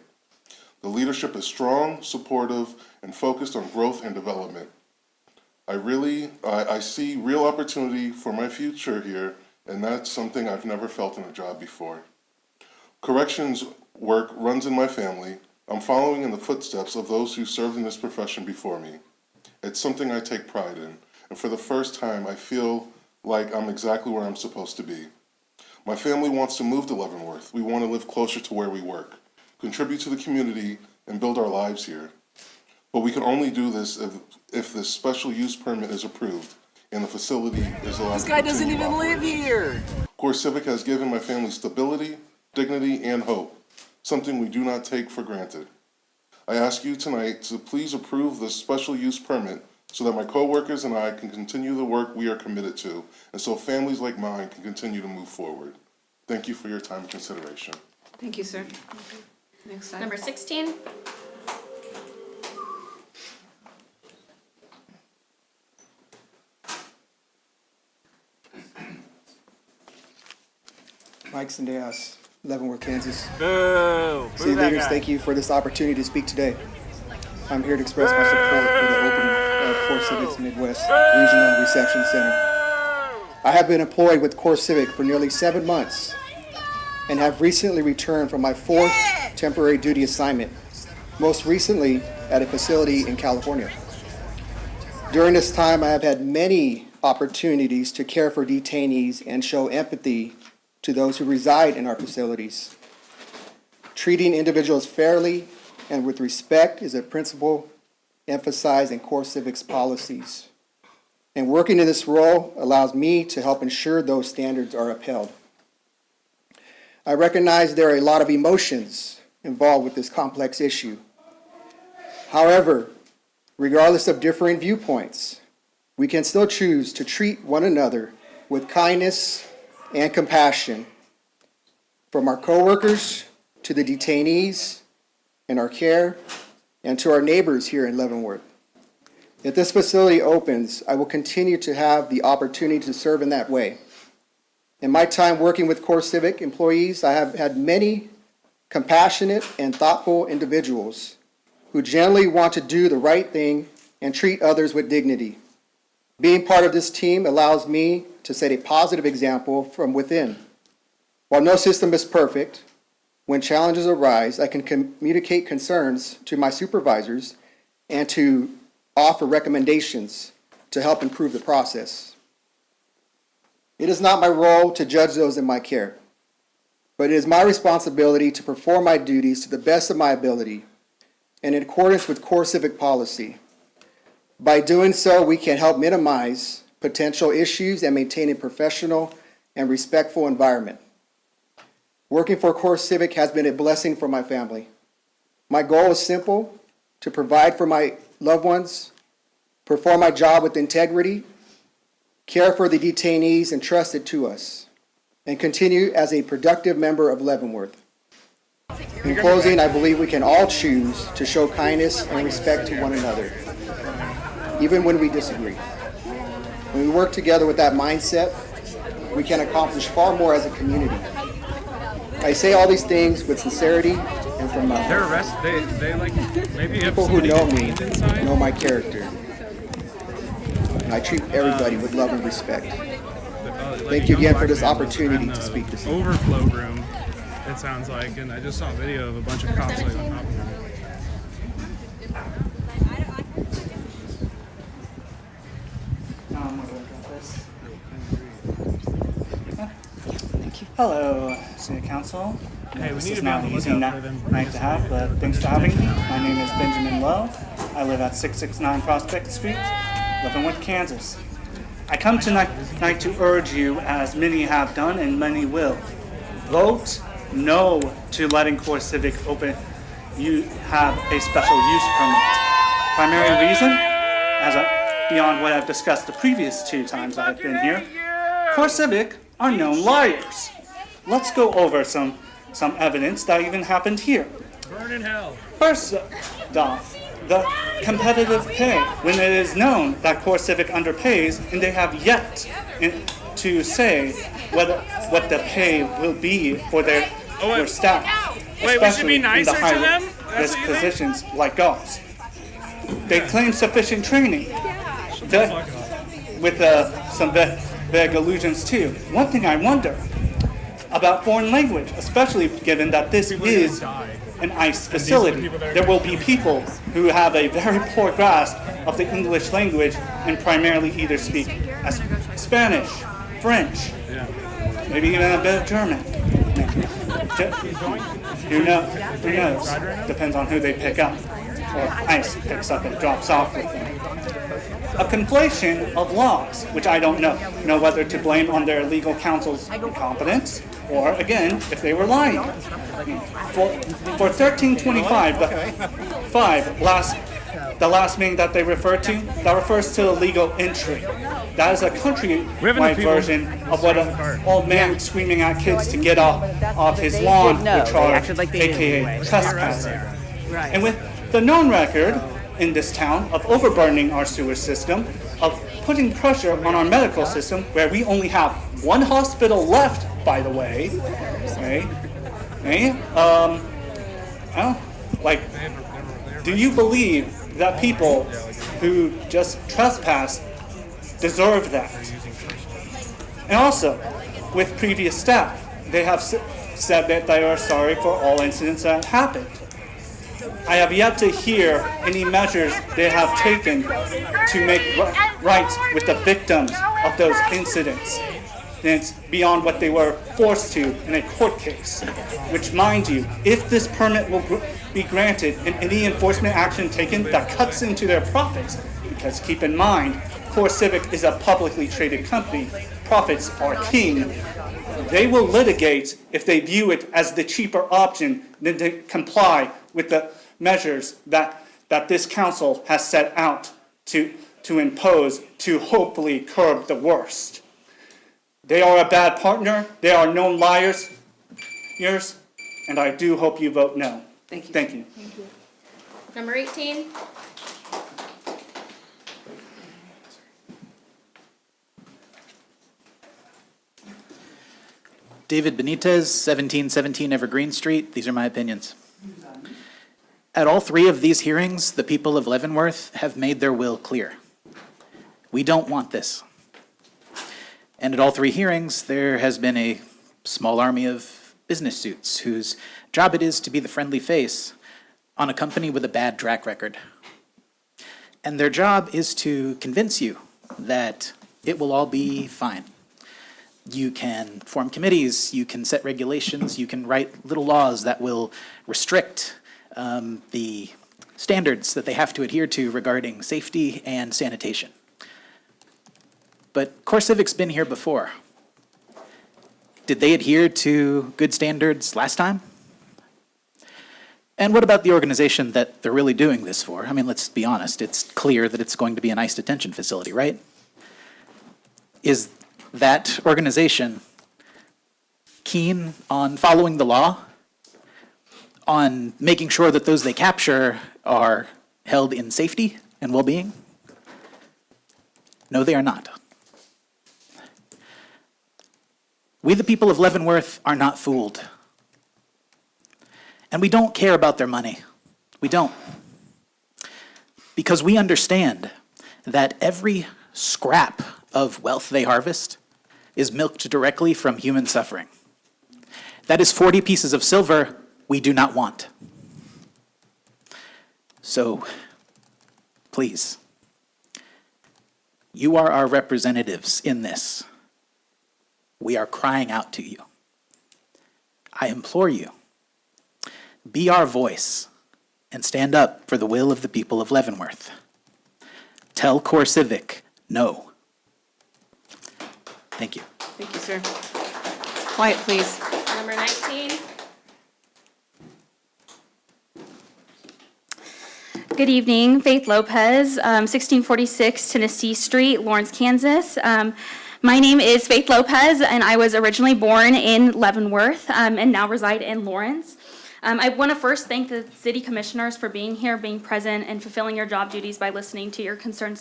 The leadership is strong, supportive, and focused on growth and development. I see real opportunity for my future here, and that's something I've never felt in a job before. Corrections work runs in my family. I'm following in the footsteps of those who served in this profession before me. It's something I take pride in, and for the first time, I feel like I'm exactly where I'm supposed to be. My family wants to move to Leavenworth. We want to live closer to where we work, contribute to the community, and build our lives here. But we can only do this if this special use permit is approved and the facility is allowed This to guy doesn't continue even live operating. here. CoreCivic has given my family stability, dignity, and hope, something we do not take for granted. I ask you tonight to please approve this special use permit so that my coworkers and I can continue the work we are committed to, and so families like mine can continue to move forward. Thank you for your time and consideration. Thank you, sir. Next slide. Number 16. Mike Sendejas, Leavenworth, Kansas. Boo! City Boo that leaders, guy. thank you for this opportunity to speak today. I'm here to express my support for the opening of CoreCivic's Midwest Regional Reception Center. I have been employed with CoreCivic for nearly 7 months and have recently returned from my 4th temporary duty assignment, most recently at a facility in California. During this time, I have had many opportunities to care for detainees and show empathy to those who reside in our facilities. Treating individuals fairly and with respect is a principle emphasized in CoreCivic's policies. And working in this role allows me to help ensure those standards are upheld. I recognize there are a lot of emotions involved with this complex issue. However, regardless of differing viewpoints, we can still choose to treat one another with kindness and compassion, from our coworkers to the detainees in our care and to our neighbors here in Leavenworth. If this facility opens, I will continue to have the opportunity to serve in that way. In my time working with CoreCivic employees, I have had many compassionate and thoughtful individuals who generally want to do the right thing and treat others with dignity. Being part of this team allows me to set a positive example from within. While no system is perfect, when challenges arise, I can communicate concerns to my supervisors and to offer recommendations to help improve the process. It is not my role to judge those in my care, but it is my responsibility to perform my duties to the best of my ability and in accordance with CoreCivic policy. By doing so, we can help minimize potential issues and maintain a professional and respectful environment. Working for CoreCivic has been a blessing for my family. My goal is simple: to provide for my loved ones, perform my job with integrity, care for the detainees entrusted to us, and continue as a productive member of Leavenworth. In closing, I believe we can all choose to show kindness and respect to one another, even when we disagree. When we work together with that mindset, we can accomplish far more as a community. I say all these things with sincerity and from my They're heart. arrested. They like maybe have People who somebody know detained me inside. know my character. And I treat everybody with love and respect. Thank you again for this opportunity to speak this evening. Overflow room, it sounds like, and I just saw a video of a bunch of cops like on top of it. Thank you. Hello, City Council. Hey, we This need is to be on not the an easy lookout for them. night to have, but thanks for having me. My name is Benjamin Lowe. I live at 669 Prospect Street, Leavenworth, Kansas. I come tonight to urge you, as many have done and many will, vote no to letting Core Civic open. You have a special use permit. Primary reason, beyond what I've discussed the previous 2 times I've been here, Core Civic are known liars. Let's go over some evidence that even happened here. Burn in hell. First off, the competitive pay. When it is known that Core Civic underpays, and they have yet to say what the pay will be for their staff, Wait, we should be especially in the nicer to them? high-risk positions like ours. They claim sufficient training, with some vague allusions too. One thing I wonder about foreign language, especially given that this is an ICE facility. There will be people who have a very poor grasp of the English language and primarily either speak Spanish, French, maybe even a bit of German. Who knows? Depends on who they pick up, or ICE picks up and drops off with them. A conflation of laws, which I don't know whether to blame on their legal counsel's incompetence, or again, if they were lying. For 1325, the last meaning that they refer to, that refers to illegal entry. That is a countrywide version of what an old man screaming at kids to get off his lawn would charge, aka trespassing. And with the known record in this town of overburdening our sewer system, of putting pressure on our medical system, where we only have 1 hospital left, by the way. Do you believe that people who just trespass deserve that? And also, with previous staff, they have said that they are sorry for all incidents that happened. I have yet to hear any measures they have taken to make right with the victims of those incidents. And it's beyond what they were forced to in a court case. Which, mind you, if this permit will be granted and any enforcement action taken that cuts into their profits, because keep in mind, Core Civic is a publicly traded company, profits are king, they will litigate if they view it as the cheaper option than to comply with the measures that this council has set out to impose to hopefully curb the worst. They are a bad partner, they are known liars, and I do hope you vote no. Thank you. Thank you. Number 18. David Benitez, 1717 Evergreen Street. These are my opinions. At all 3 of these hearings, the people of Leavenworth have made their will clear. We don't want this. And at all 3 hearings, there has been a small army of business suits whose job it is to be the friendly face on a company with a bad track record. And their job is to convince you that it will all be fine. You can form committees, you can set regulations, you can write little laws that will restrict the standards that they have to adhere to regarding safety and sanitation. But Core Civic's been here before. Did they adhere to good standards last time? And what about the organization that they're really doing this for? I mean, let's be honest, it's clear that it's going to be an ICE detention facility, right? Is that organization keen on following the law? On making sure that those they capture are held in safety and well-being? No, they are not. We, the people of Leavenworth, are not fooled. And we don't care about their money. We don't. Because we understand that every scrap of wealth they harvest is milked directly from human suffering. That is 40 pieces of silver we do not want. So, please, you are our representatives in this. We are crying out to you. I implore you, be our voice and stand up for the will of the people of Leavenworth. Tell Core Civic no. Thank you. Thank you, sir. Quiet, please. Number 19. Good evening, Faith Lopez, 1646 Tennessee Street, Lawrence, Kansas. My name is Faith Lopez, and I was originally born in Leavenworth and now reside in Lawrence. I want to first thank the city commissioners for being here, being present, and fulfilling your job duties by listening to your concerned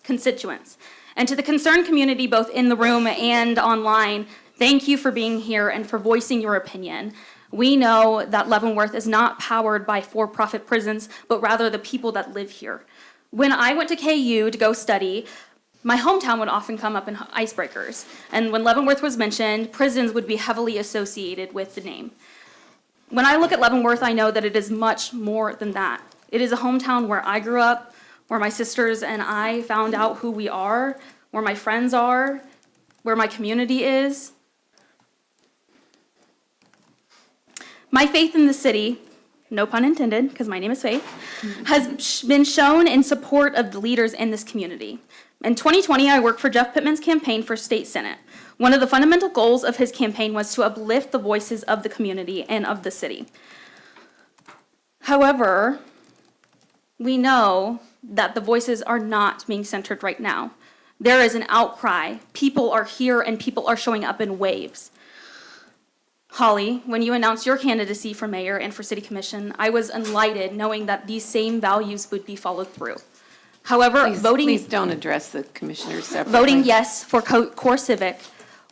constituents. And to the concerned community, both in the room and online, thank you for being here and for voicing your opinion. We know that Leavenworth is not powered by for-profit prisons, but rather the people that live here. When I went to KU to go study, my hometown would often come up in icebreakers. And when Leavenworth was mentioned, prisons would be heavily associated with the name. When I look at Leavenworth, I know that it is much more than that. It is a hometown where I grew up, where my sisters and I found out who we are, where my friends are, where my community is. My faith in the city, no pun intended, because my name is Faith, has been shown in support of the leaders in this community. In 2020, I worked for Jeff Pittman's campaign for state senate. One of the fundamental goals of his campaign was to uplift the voices of the community and of the city. However, we know that the voices are not being centered right now. There is an outcry. People are here and people are showing up in waves. Holly, when you announced your candidacy for mayor and for city commission, I was enlightened knowing that these same values would be followed through. However, Please don't address the commissioners separately. voting yes for Core Civic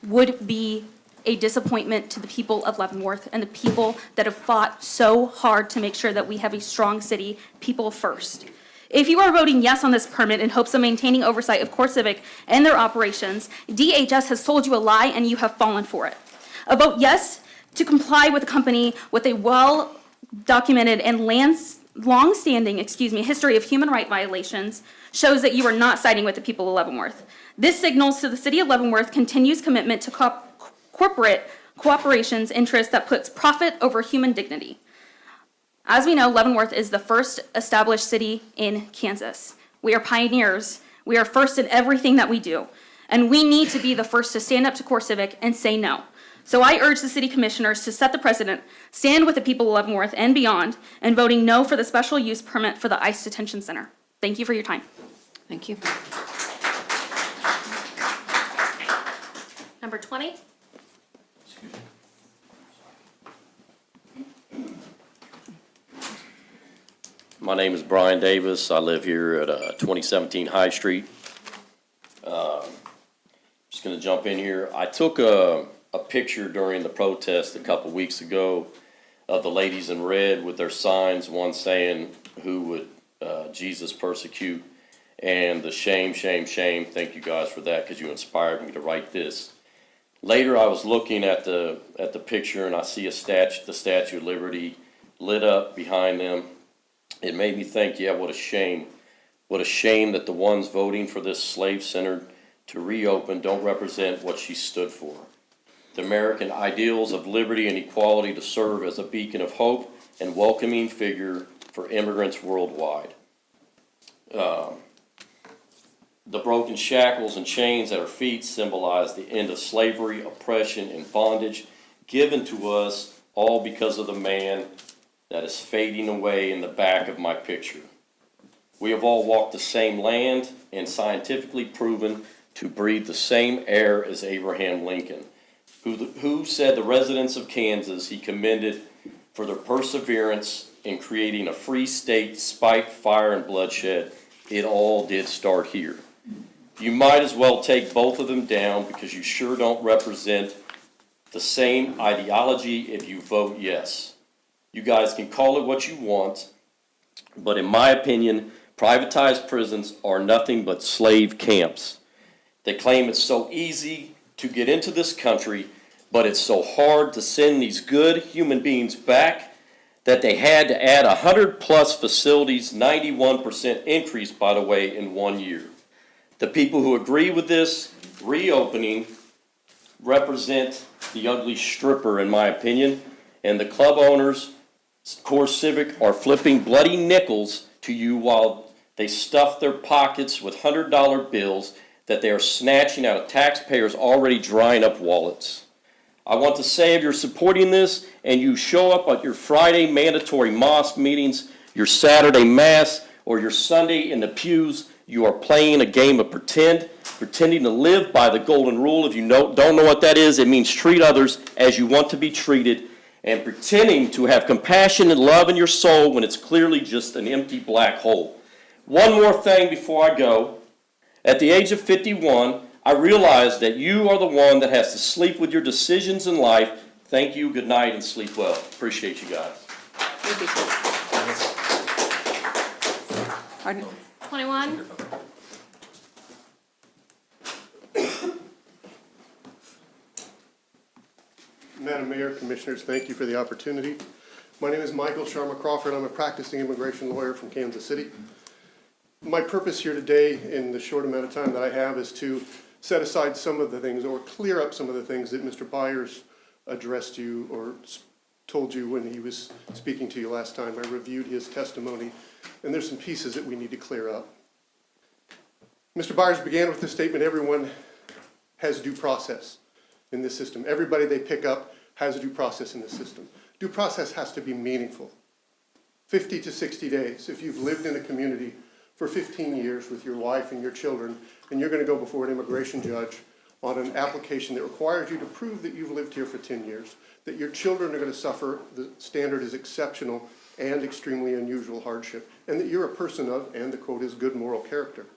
would be a disappointment to the people of Leavenworth and the people that have fought so hard to make sure that we have a strong city, people first. If you are voting yes on this permit in hopes of maintaining oversight of Core Civic and their operations, DHS has told you a lie and you have fallen for it. A vote yes to comply with a company with a well-documented and long-standing history of human rights violations shows that you are not siding with the people of Leavenworth. This signals to the city of Leavenworth continues commitment to corporate cooperation's interest that puts profit over human dignity. As we know, Leavenworth is the first established city in Kansas. We are pioneers. We are first in everything that we do. And we need to be the first to stand up to Core Civic and say no. So I urge the city commissioners to set the precedent, stand with the people of Leavenworth and beyond, and voting no for the special use permit for the ICE Detention Center. Thank you for your time. Thank you. Number 20. My name is Brian Davis. I live here at 2017 High Street. Just going to jump in here. I took a picture during the protest a couple weeks ago of the ladies in red with their signs, one saying, "Who would Jesus persecute?" and the shame, shame, shame. Thank you guys for that because you inspired me to write this. Later, I was looking at the picture and I see the Statue of Liberty lit up behind them. It made me think, yeah, what a shame. What a shame that the ones voting for this slave-centered to reopen don't represent what she stood for. The American ideals of liberty and equality to serve as a beacon of hope and welcoming figure for immigrants worldwide. The broken shackles and chains at her feet symbolize the end of slavery, oppression, and bondage given to us all because of the man that is fading away in the back of my picture. We have all walked the same land and scientifically proven to breathe the same air as Abraham Lincoln, who said the residents of Kansas he commended for their perseverance in creating a free state despite fire and bloodshed. It all did start here. You might as well take both of them down because you sure don't represent the same ideology if you vote yes. You guys can call it what you want, but in my opinion, privatized prisons are nothing but slave camps. They claim it's so easy to get into this country, but it's so hard to send these good human beings back that they had to add 100+ facilities, 91% increase, by the way, in 1 year. The people who agree with this reopening represent the ugly stripper, in my opinion, and the club owners, Core Civic, are flipping bloody nickels to you while they stuff their pockets with $100 bills that they are snatching out of taxpayers' already drying up wallets. I want to say if you're supporting this and you show up at your Friday mandatory mosque meetings, your Saturday mass, or your Sunday in the pews, you are playing a game of pretending to live by the golden rule. If you don't know what that is, it means treat others as you want to be treated, and pretending to have compassion and love in your soul when it's clearly just an empty black hole. One more thing before I go. At the age of 51, I realize that you are the one that has to sleep with your decisions in life. Thank you, good night, and sleep well. Appreciate you guys. Thank you, sir. Pardon? 21. Madam Mayor, Commissioners, thank you for the opportunity. My name is Michael Sharma Crawford. I'm a practicing immigration lawyer from Kansas City. My purpose here today, in the short amount of time that I have, is to set aside some of the things or clear up some of the things that Mr. Byers addressed you or told you when he was speaking to you last time. I reviewed his testimony, and there's some pieces that we need to clear up. Mr. Byers began with the statement, everyone has due process in this system. Everybody they pick up has a due process in the system. Due process has to be meaningful. 50 to 60 days. If you've lived in a community for 15 years with your wife and your children, and you're going to go before an immigration judge on an application that requires you to prove that you've lived here for 10 years, that your children are going to suffer, the standard is exceptional and extremely unusual hardship, and that you're a person of, and the quote is, good moral character.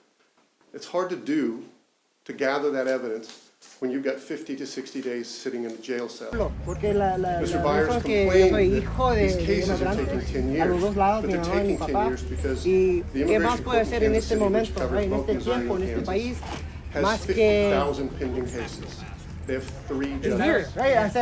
It's hard to do, to gather that evidence, when you've got 50 to 60 days sitting in a jail cell. Mr. Byers complained that these cases are taking 10 years, but they're taking 10 years because the immigration court in Kansas City, which covers both Missouri and Kansas, has 50,000 pending cases. They have 3 judges.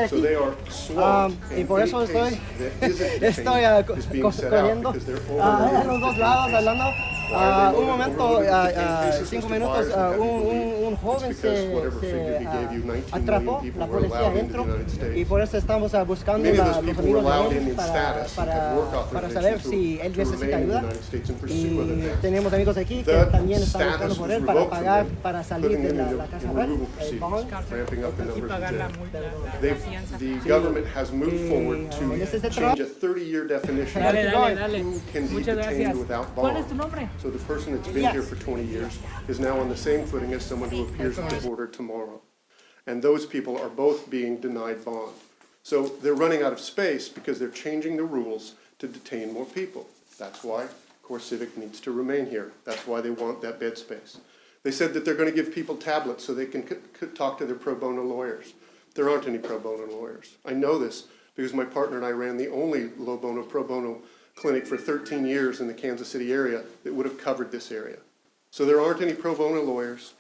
So they are slow, and any case that isn't detained is being set out because they're overloaded. Un momento, 5 minutos, un joven se atrapó, la policía adentro, y por eso estamos buscando los amigos de él para saber si él necesita ayuda. Y tenemos amigos aquí que también están buscando por él para pagar, para salir de la casa red. The government has moved forward to change a 30-year definition of who can be detained without bond. So the person that's been here for 20 years is now on the same footing as someone who appears at the border tomorrow. And those people are both being denied bond. So they're running out of space because they're changing the rules to detain more people. That's why Core Civic needs to remain here. That's why they want that bed space. They said that they're going to give people tablets so they can talk to their pro bono lawyers. There aren't any pro bono lawyers. I know this because my partner and I ran the only pro bono clinic for 13 years in the Kansas City area that would have covered this area. So there aren't any pro bono lawyers.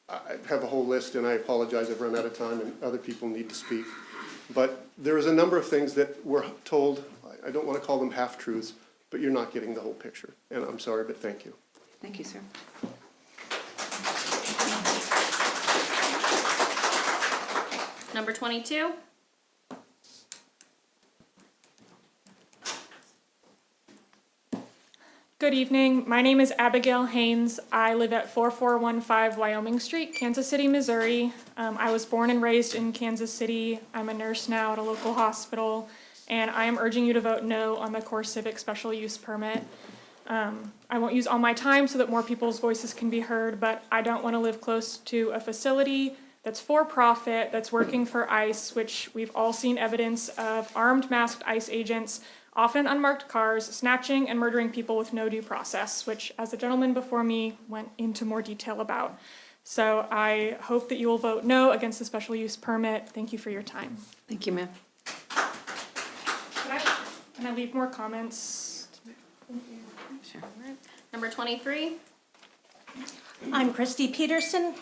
I have a whole list, and I apologize, I've run out of time and other people need to speak. But there is a number of things that we're told, I don't want to call them half-truths, but you're not getting the whole picture. And I'm sorry, but thank you. Thank you, sir. Number 22. Good evening. My name is Abigail Haynes. I live at 4415 Wyoming Street, Kansas City, Missouri. I was born and raised in Kansas City. I'm a nurse now at a local hospital, and I am urging you to vote no on the Core Civic special use permit. I won't use all my time so that more people's voices can be heard, but I don't want to live close to a facility that's for profit, that's working for ICE, which we've all seen evidence of armed, masked ICE agents, often in unmarked cars, snatching and murdering people with no due process, which, as the gentleman before me went into more detail about. So I hope that you will vote no against the special use permit. Thank you for your time. Thank you, ma'am. Can I leave more comments? Sure. Number 23. I'm Christy Peterson,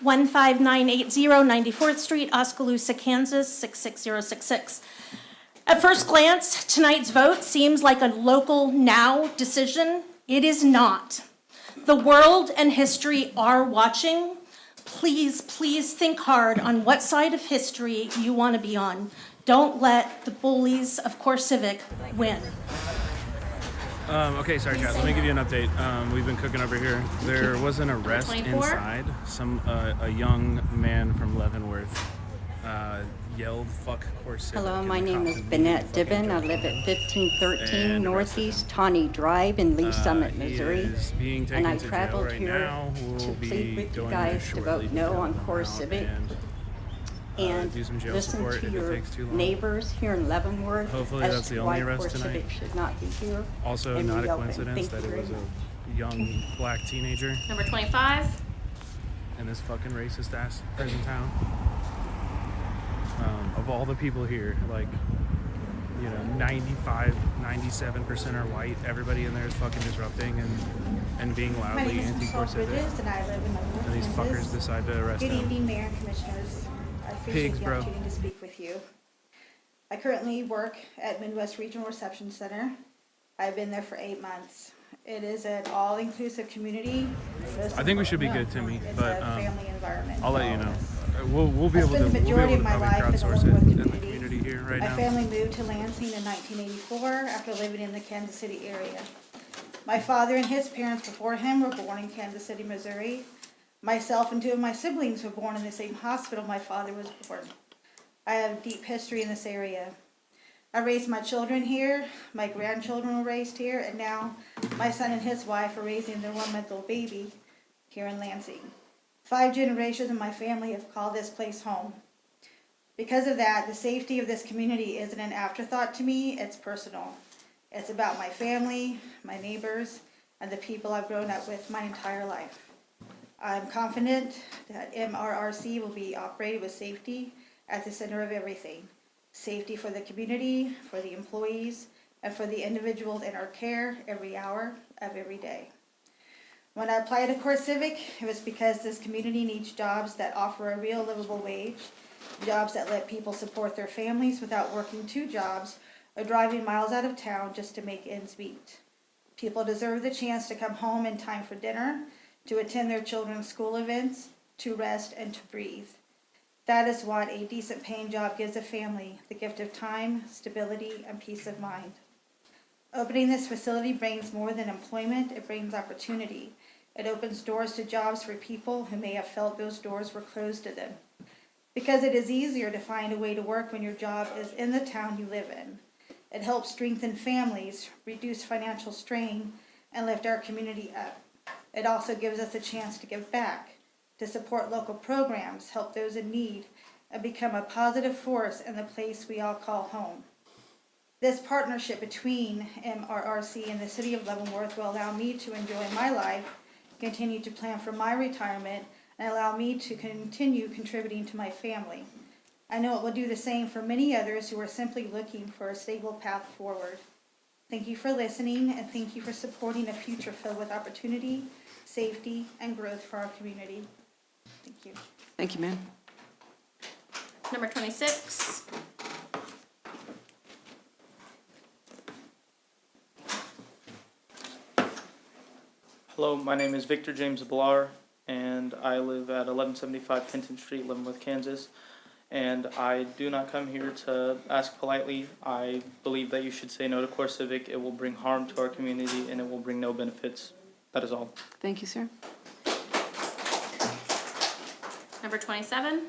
15980 94th Street, Oskaloosa, Kansas, 66066. At first glance, tonight's vote seems like a local now decision. It is not. The world and history are watching. please, please think hard on what side of history you want to be on. Don't let the bullies of Core Civic win. Okay, sorry, chat. Let me give you an update. We've been cooking over here. There was an arrest 24? inside. A young man from Leavenworth yelled "fuck Core Civic." Hello, and my the name cops is immediately Bennett fucking Dibben. I jumped live at him 1513 and Northeast Tawny Drive in Lee Summit, He Missouri. is being taken And I to jail traveled right here now. We'll to be plead with you going guys to shortly vote no bail on him Core out Civic. and do some jail Listen support to if it your takes too long. neighbors here in Leavenworth Hopefully as that's to the why only arrest Core tonight. Civic should not be here. Also, and not a reopen. coincidence Thank that you it was very a young black teenager Number 25. in this fucking racist ass prison town. Of all the people here, like, 95, 97% are white. Everybody in there is fucking disrupting and being My loudly name is anti-Core Michelle Civic. Bridges, and I live in Leavenworth, And these Kansas. fuckers decide to arrest Good him. evening, Mayor and Commissioners. I appreciate Pigs, the bro. opportunity to speak with you. I currently work at Midwest Regional Reception Center. I've been there for 8 months. It is an all-inclusive community. I think we should be good, Timmy, It's but a family environment. I'll for let you all know. of us. We'll be I able spent to the majority of my probably life in the crowdsource it Leavenworth in the community. community here right My now. family moved to Lansing in 1984 after living in the Kansas City area. My father and his parents before him were born in Kansas City, Missouri. Myself and two of my siblings were born in the same hospital my father was born. I have deep history in this area. I raised my children here, my grandchildren were raised here, and now my son and his wife are raising their 1-month-old baby here in Lansing. 5 generations of my family have called this place home. Because of that, the safety of this community isn't an afterthought to me, it's personal. It's about my family, my neighbors, and the people I've grown up with my entire life. I'm confident that MRRC will be operated with safety at the center of everything. Safety for the community, for the employees, and for the individuals in our care every hour of every day. When I applied to Core Civic, it was because this community needs jobs that offer a real livable wage, jobs that let people support their families without working 2 jobs or driving miles out of town just to make ends meet. People deserve the chance to come home in time for dinner, to attend their children's school events, to rest and to breathe. That is what a decent paying job gives a family, the gift of time, stability, and peace of mind. Opening this facility brings more than employment, it brings opportunity. It opens doors to jobs for people who may have felt those doors were closed to them. Because it is easier to find a way to work when your job is in the town you live in. It helps strengthen families, reduce financial strain, and lift our community up. It also gives us a chance to give back, to support local programs, help those in need, and become a positive force in the place we all call home. This partnership between MRRC and the City of Leavenworth will allow me to enjoy my life, continue to plan for my retirement, and allow me to continue contributing to my family. I know it will do the same for many others who are simply looking for a stable path forward. Thank you for listening, and thank you for supporting a future filled with opportunity, safety, and growth for our community. Thank you. Thank you, ma'am. Number 26. Hello, my name is Victor James Blar, and I live at 1175 Hinton Street, Leavenworth, Kansas. And I do not come here to ask politely. I believe that you should say no to Core Civic. It will bring harm to our community, and it will bring no benefits. That is all. Thank you, sir. Number 27.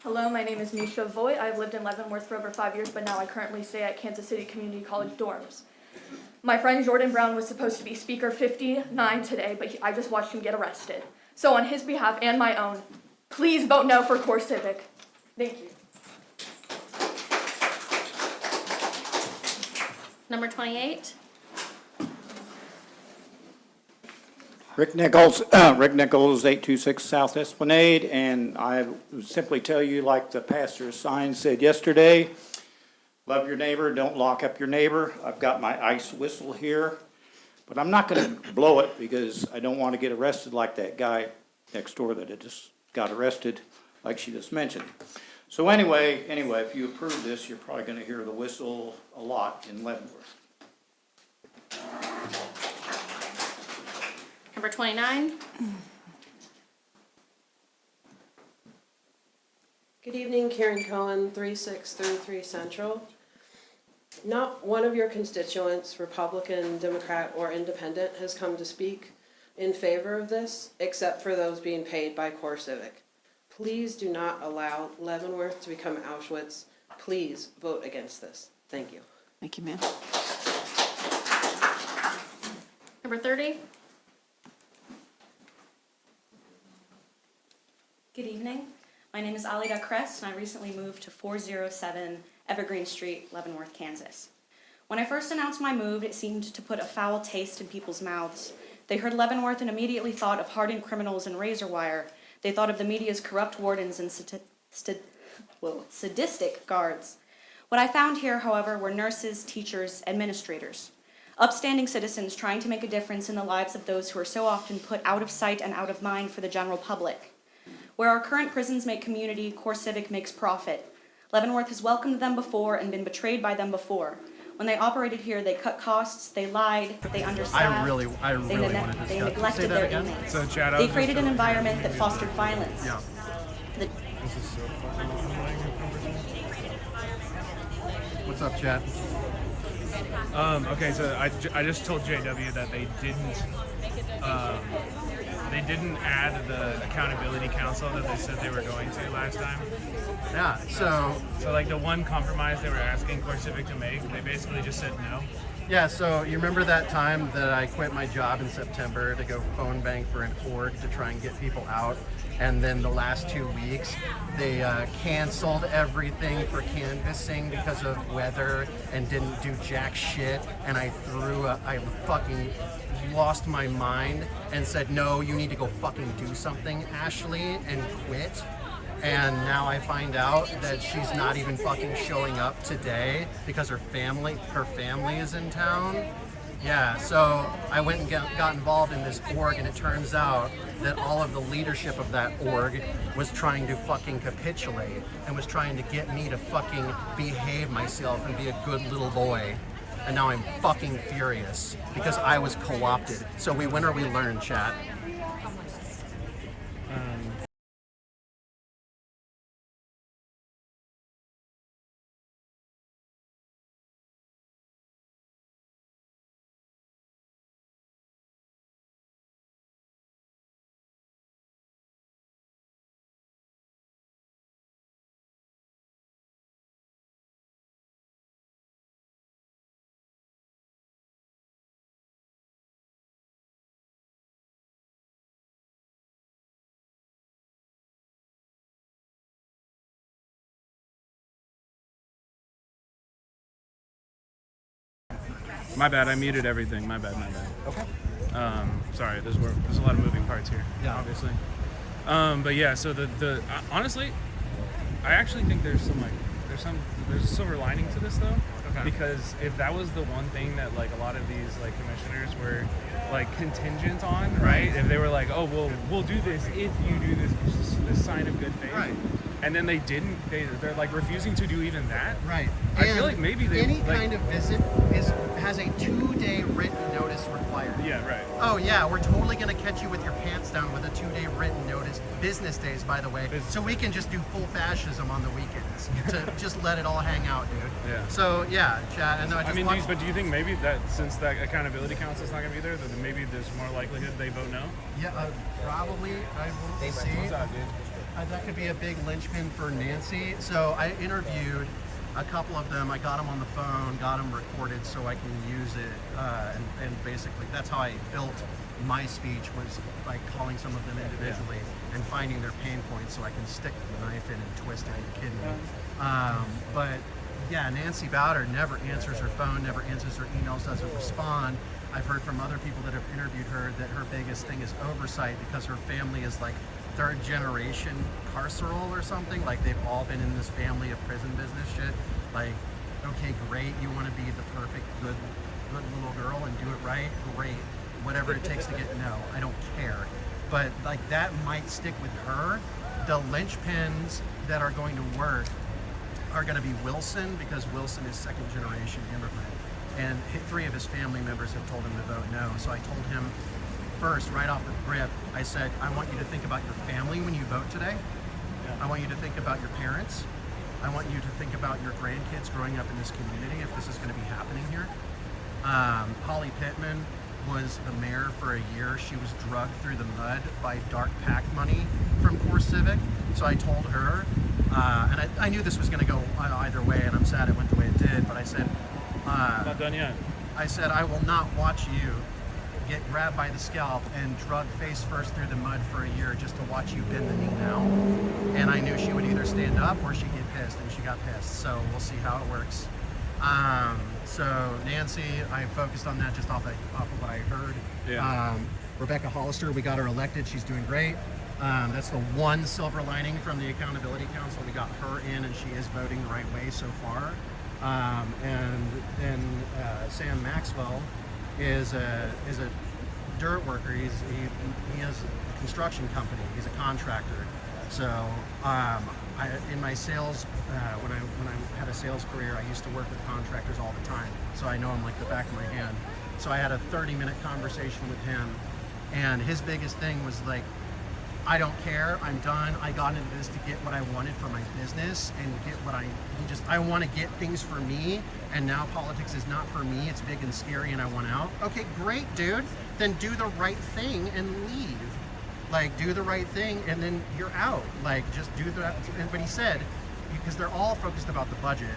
Hello, my name is Nisha Voigt. I've lived in Leavenworth for over 5 years, but now I currently stay at Kansas City Community College dorms. My friend Jordan Brown was supposed to be speaker 59 today, but I just watched him get arrested. So on his behalf and my own, please vote no for Core Civic. Thank you. Number 28. Rick Nichols, 826 South Esplanade, and I would simply tell you, like the pastor's sign said yesterday, love your neighbor, don't lock up your neighbor. I've got my ice whistle here, but I'm not gonna blow it because I don't want to get arrested like that guy next door that had just got arrested, like she just mentioned. So anyway, if you approve this, you're probably gonna hear the whistle a lot in Leavenworth. Number 29. Good evening, Karen Cohen, 3633 Central. Not one of your constituents, Republican, Democrat, or Independent, has come to speak in favor of this, except for those being paid by Core Civic. Please do not allow Leavenworth to become Auschwitz. Please vote against this. Thank you. Thank you, ma'am. Number 30. Good evening. My name is Alida Kress, and I recently moved to 407 Evergreen Street, Leavenworth, Kansas. When I first announced my move, it seemed to put a foul taste in people's mouths. They heard Leavenworth and immediately thought of hardened criminals and razor wire. They thought of the media's corrupt wardens and sadistic guards. What I found here, however, were nurses, teachers, administrators, upstanding citizens trying to make a difference in the lives of those who are so often put out of sight and out of mind for the general public. Where our current prisons make community, Core Civic makes profit. Leavenworth has welcomed them before and been betrayed by them before. When they operated here, they cut costs, they lied, they understaffed, I really wanted to they discuss. neglected Say that their again? inmates. So, Chad, They created an environment that fostered violence. Yeah. The- This is so fucking annoying. What's up, Chad? Okay, so I just told JW that they didn't add the accountability council that they said they were going to last time. Yeah, so like the one compromise they were asking Core Civic to make, they basically just said no. Yeah, so you remember that time that I quit my job in September to go phone bank for an org to try and get people out, and then the last 2 weeks they canceled everything for canvassing because of weather and didn't do jack shit, and I fucking lost my mind and said, no, you need to go fucking do something, Ashley, and quit. And now I find out that she's not even fucking showing up today because her family is in town. Yeah, so I went and got involved in this org, and it turns out that all of the leadership of that org was trying to fucking capitulate and was trying to get me to fucking behave myself and be a good little boy. And now I'm fucking furious because I was co-opted. So we win or we learn, chat. My bad, I muted everything. My bad. Okay. Sorry, there's a lot of moving parts here, Yeah. obviously. But yeah, so honestly, I actually think there's a silver lining to this though. Okay. Because if that was the one thing that like a lot of these like commissioners were like contingent on, right? If they were like, oh well, we'll do this if you do this sign of good faith. Right. And then they didn't. They're like refusing to do even that. Right. I feel like maybe they any like, kind of visit has a 2-day written notice required. Yeah, right. Oh yeah, we're totally gonna catch you with your pants down with a 2-day written notice. Business days, by the way, so we can just do full fascism on the weekends to just let it all hang out, dude. Yeah. So yeah, chat. And I mean, do you think maybe that since that accountability council is not going to be there, that maybe there's more likelihood they vote no? Yeah, probably. I will see. What's up, dude? That could be a big linchpin for Nancy. So I interviewed a couple of them. I got them on the phone, got them recorded so I can use it. And basically, that's how I built my speech, was by calling some of them individually and finding their pain points so I can stick the knife in and twist it. Are you kidding me? But yeah, Nancy Bowder never answers her phone, never answers her emails, doesn't respond. I've heard from other people that have interviewed her that her biggest thing is oversight because her family is like third generation carceral or something. Like they've all been in this family of prison business shit. Like, okay, great, you want to be the perfect good little girl and do it right? Great. Whatever it takes to get no, I don't care. But like that might stick with her. The linchpins that are going to work are going to be Wilson, because Wilson is second generation immigrant. And 3 of his family members have told him to vote no. So I told him first, right off the rip, I said, I want you to think about your family when you vote today. I want you to think about your parents. I want you to think about your grandkids growing up in this community if this is going to be happening here. Holly Pittman was the mayor for a year. She was drugged through the mud by dark PAC money from Core Civic. So I told her, and I knew this was going to go either way, and I'm sad it went the way it did, but I said, Not done yet. I said, I will not watch you get grabbed by the scalp and drugged face first through the mud for a year just to watch you bend the knee now. And I knew she would either stand up or she'd get pissed, and she got pissed. So we'll see how it works. So Nancy, I focused on that just off of what I heard. Yeah. Rebecca Hollister, we got her elected. She's doing great. That's the one silver lining from the Accountability Council. We got her in, and she is voting the right way so far. And then Sam Maxwell is a dirt worker. He has a construction company. He's a contractor. So in my sales, when I had a sales career, I used to work with contractors all the time. So I know him like the back of my hand. So I had a 30-minute conversation with him, and his biggest thing was like, I don't care, I'm done. I got into this to get what I wanted for my business and get what I want to get things for me, and now politics is not for me, it's big and scary and I want out. Okay, great, dude. Then do the right thing and leave. Like, do the right thing and then you're out. Like, just do that. But he said, because they're all focused about the budget,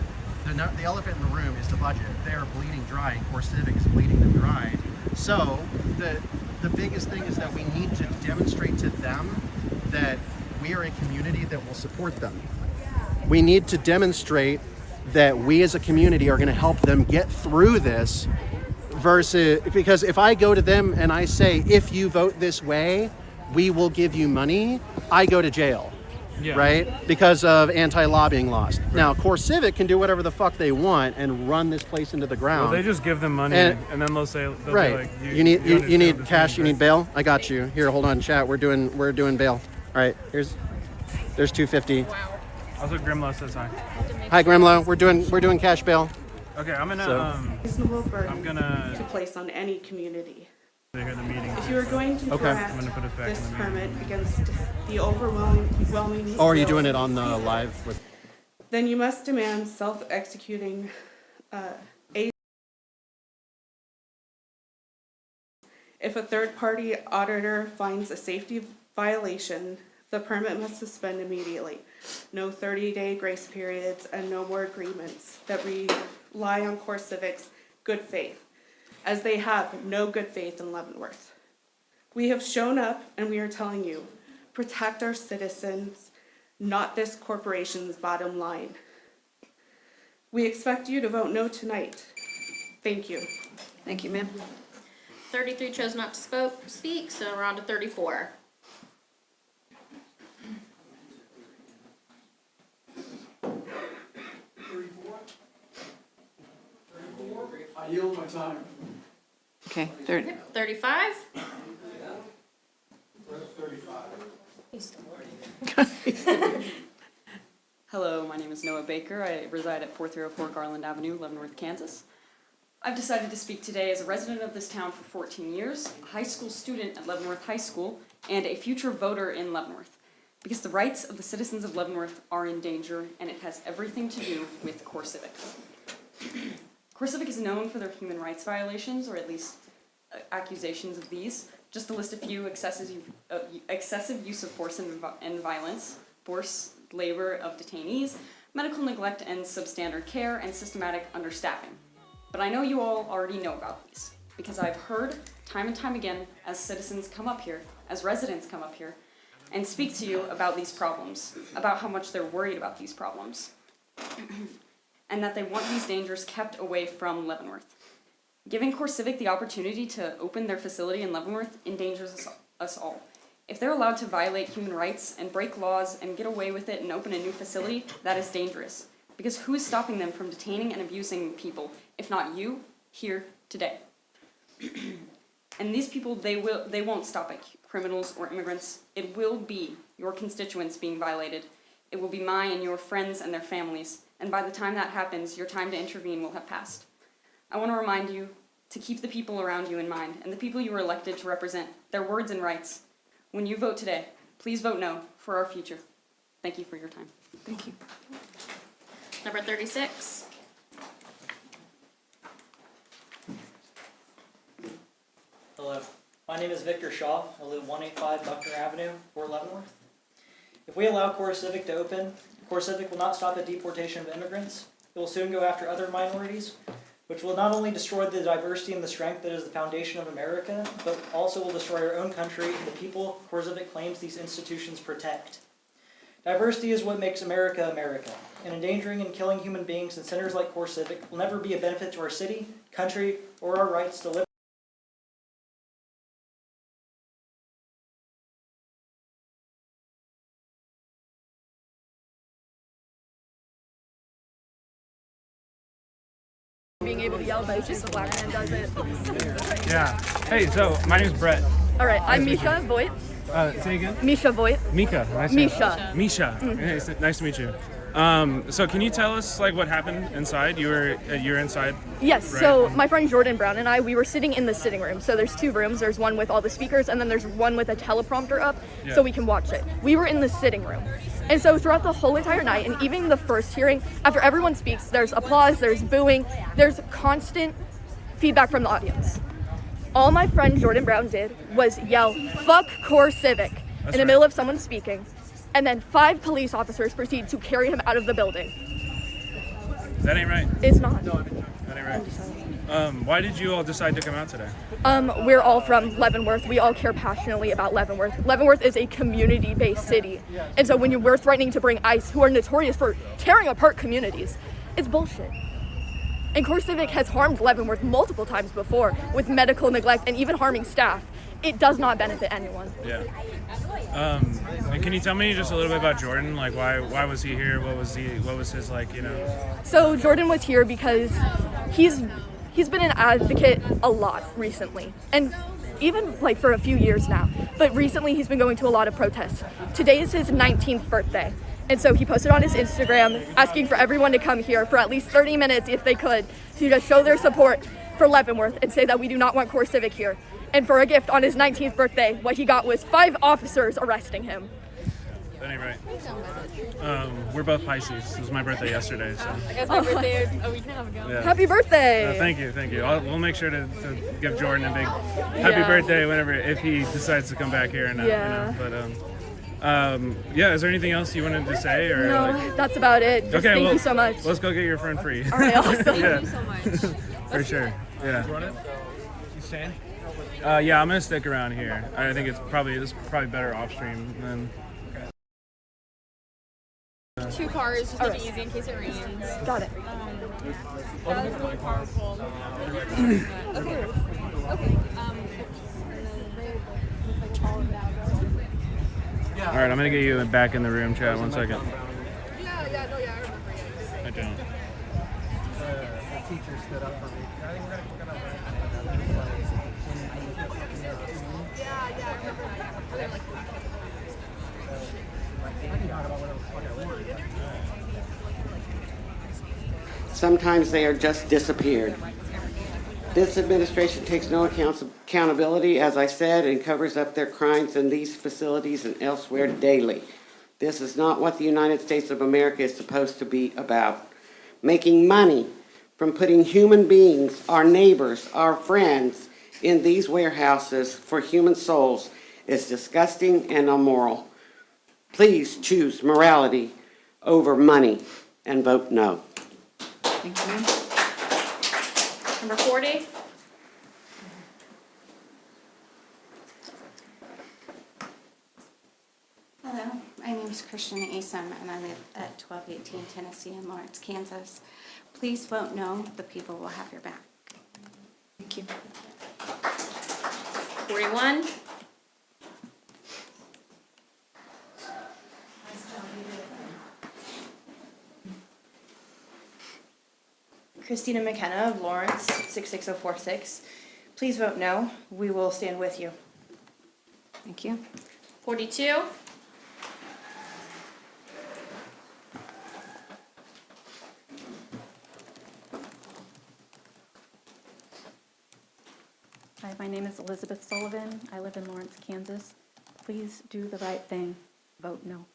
the elephant in the room is the budget. They're bleeding dry, and Core Civic is bleeding them dry. So the biggest thing is that we need to demonstrate to them that we are a community that will support them. We need to demonstrate that we as a community are going to help them get through this, versus, because if I go to them and I say, if you vote this way, we will give you money, I go to jail. Yeah. Right? Because of anti-lobbying laws. Right. Now, Core Civic can do whatever the fuck they want and run this place into the ground. Well, they just give them money, and then they'll say, right. Be like, you need cash, you need bail? I got you. Here, hold on, chat. We're doing bail. All right, there's $250. Wow. Also, Grimlow says hi. Hi, Grimlow. We're doing cash bail. Okay, I'm gonna to place on any community. They hear the meeting. If you are going to correct I'm gonna put it back this in the permit against the overwhelming Oh, are you doing it on the live with? then you must demand self-executing If a third-party auditor finds a safety violation, the permit must suspend immediately. No 30-day grace periods and no more agreements that rely on Core Civic's good faith, as they have no good faith in Leavenworth. We have shown up and we are telling you, protect our citizens, not this corporation's bottom line. We expect you to vote no tonight. Thank you. Thank you, ma'am. 33 chose not to speak, so we're on to 34. I yield my time. Okay, 35? Hello, my name is Noah Baker. I reside at 4304 Garland Avenue, Leavenworth, Kansas. I've decided to speak today as a resident of this town for 14 years, a high school student at Leavenworth High School, and a future voter in Leavenworth, because the rights of the citizens of Leavenworth are in danger, and it has everything to do with Core Civic. Core Civic is known for their human rights violations, or at least accusations of these. Just to list a few: excessive use of force and violence, forced labor of detainees, medical neglect and substandard care, and systematic understaffing. But I know you all already know about these, because I've heard time and time again as citizens come up here, as residents come up here, and speak to you about these problems, about how much they're worried about these problems, and that they want these dangers kept away from Leavenworth. Giving Core Civic the opportunity to open their facility in Leavenworth endangers us all. If they're allowed to violate human rights and break laws and get away with it and open a new facility, that is dangerous. Because who is stopping them from detaining and abusing people, if not you, here today? And these people, they won't stop at criminals or immigrants. It will be your constituents being violated. It will be mine and your friends and their families. And by the time that happens, your time to intervene will have passed. I want to remind you to keep the people around you in mind and the people you were elected to represent, their words and rights. When you vote today, please vote no for our future. Thank you for your time. Thank you. Number 36. Hello, my name is Victor Shaw. I live 185 Buckner Avenue, Fort Leavenworth. If we allow CoreCivic to open, CoreCivic will not stop the deportation of immigrants. It will soon go after other minorities, which will not only destroy the diversity and the strength that is the foundation of America, but also will destroy our own country and the people CoreCivic claims these institutions protect. Diversity is what makes America America, and endangering and killing human beings in centers like CoreCivic will never be a benefit to our city, country, or our rights to live. Being able to yell, but it's just a black man does it. Yeah. Hey, so my name's Brett. All right, I'm Misha Voigt. Say again? Misha Voigt. Mika. Nice to Misha. Misha. Mhm. Nice to meet you. So can you tell us like what happened inside? You're inside. Yes, right? so my friend Jordan Brown and I, we were sitting in the sitting room. So there's two rooms. There's one with all the speakers, and then there's one with a teleprompter up, Yeah. so we can watch it. We were in the sitting room. And so throughout the whole entire night, and even the first hearing, after everyone speaks, there's applause, there's booing, there's constant feedback from the audience. All my friend Jordan Brown did was yell, "Fuck CoreCivic," in the middle of someone speaking, and then 5 police officers proceed to carry him out of the building. That ain't right. It's not. That ain't right. Why did you all decide to come out today? We're all from Leavenworth. We all care passionately about Leavenworth. Leavenworth is a community-based city. And so when we're threatening to bring ICE, who are notorious for tearing apart communities, it's bullshit. And CoreCivic has harmed Leavenworth multiple times before with medical neglect and even harming staff. It does not benefit anyone. Yeah. And can you tell me just a little bit about Jordan? Like why was he here? What was his like, you know? So Jordan was here because he's been an advocate a lot recently, and even like for a few years now. But recently he's been going to a lot of protests. Today is his 19th birthday. And so he posted on his Instagram asking for everyone to come here for at least 30 minutes if they could to just show their support for Leavenworth and say that we do not want CoreCivic here. And for a gift on his 19th birthday, what he got was 5 officers arresting him. That ain't right. We're both Pisces. It was my birthday yesterday, so. I guess my birthday a week and a half ago. Yeah. Happy birthday! Thank you. We'll make sure to give Jordan a big happy Yeah. birthday if he decides to come back here or not. Yeah. You know? But yeah, is there anything else you wanted to say? Or No, like... that's about it. Just thank you so much. Let's go get your friend free. All right, awesome. Yeah. Thank you so much. For sure. Yeah. You staying? Yeah, I'm gonna stick around here. I think it's probably better off stream than. 2 cars, just make it easy in case it rains. Got it. That was really powerful. Okay. All right, I'm gonna get you back in the room, chat. 1 second. I remember you. I don't. The teacher stood up for me. I think we're gonna cook it up. Yeah, I remember that. I can talk about whatever the fuck I want. Sometimes they are just disappeared. This administration takes no accountability, as I said, and covers up their crimes in these facilities and elsewhere daily. This is not what the United States of America is supposed to be about. Making money from putting human beings, our neighbors, our friends, in these warehouses for human souls is disgusting and immoral. Please choose morality over money and vote no. Thank you. Number 40. Hello, my name is Christian Asom, and I live at 1218 Tennessee in Lawrence, Kansas. Please vote no. The people will have your back. Thank you. 41. Christina McKenna of Lawrence, 66046. Please vote no. We will stand with you. Thank you. 42. My name is Elizabeth Sullivan. I live in Lawrence, Kansas. Please do the right thing. Vote no.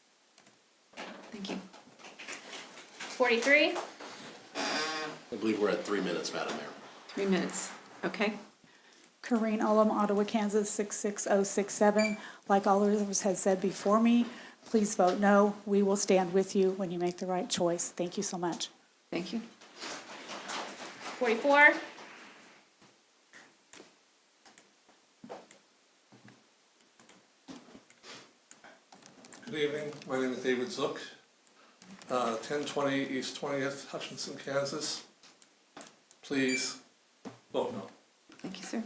Thank you. 43. I believe we're at 3 minutes, Madam Mayor. 3 minutes, okay. Corrine Ullum, Ottawa, Kansas, 66067. Like all others have said before me, please vote no. We will stand with you when you make the right choice. Thank you so much. Thank you. 44. Good evening. My name is David Zook. 1020 East 20th, Hutchinson, Kansas. Please vote no. Thank you, sir.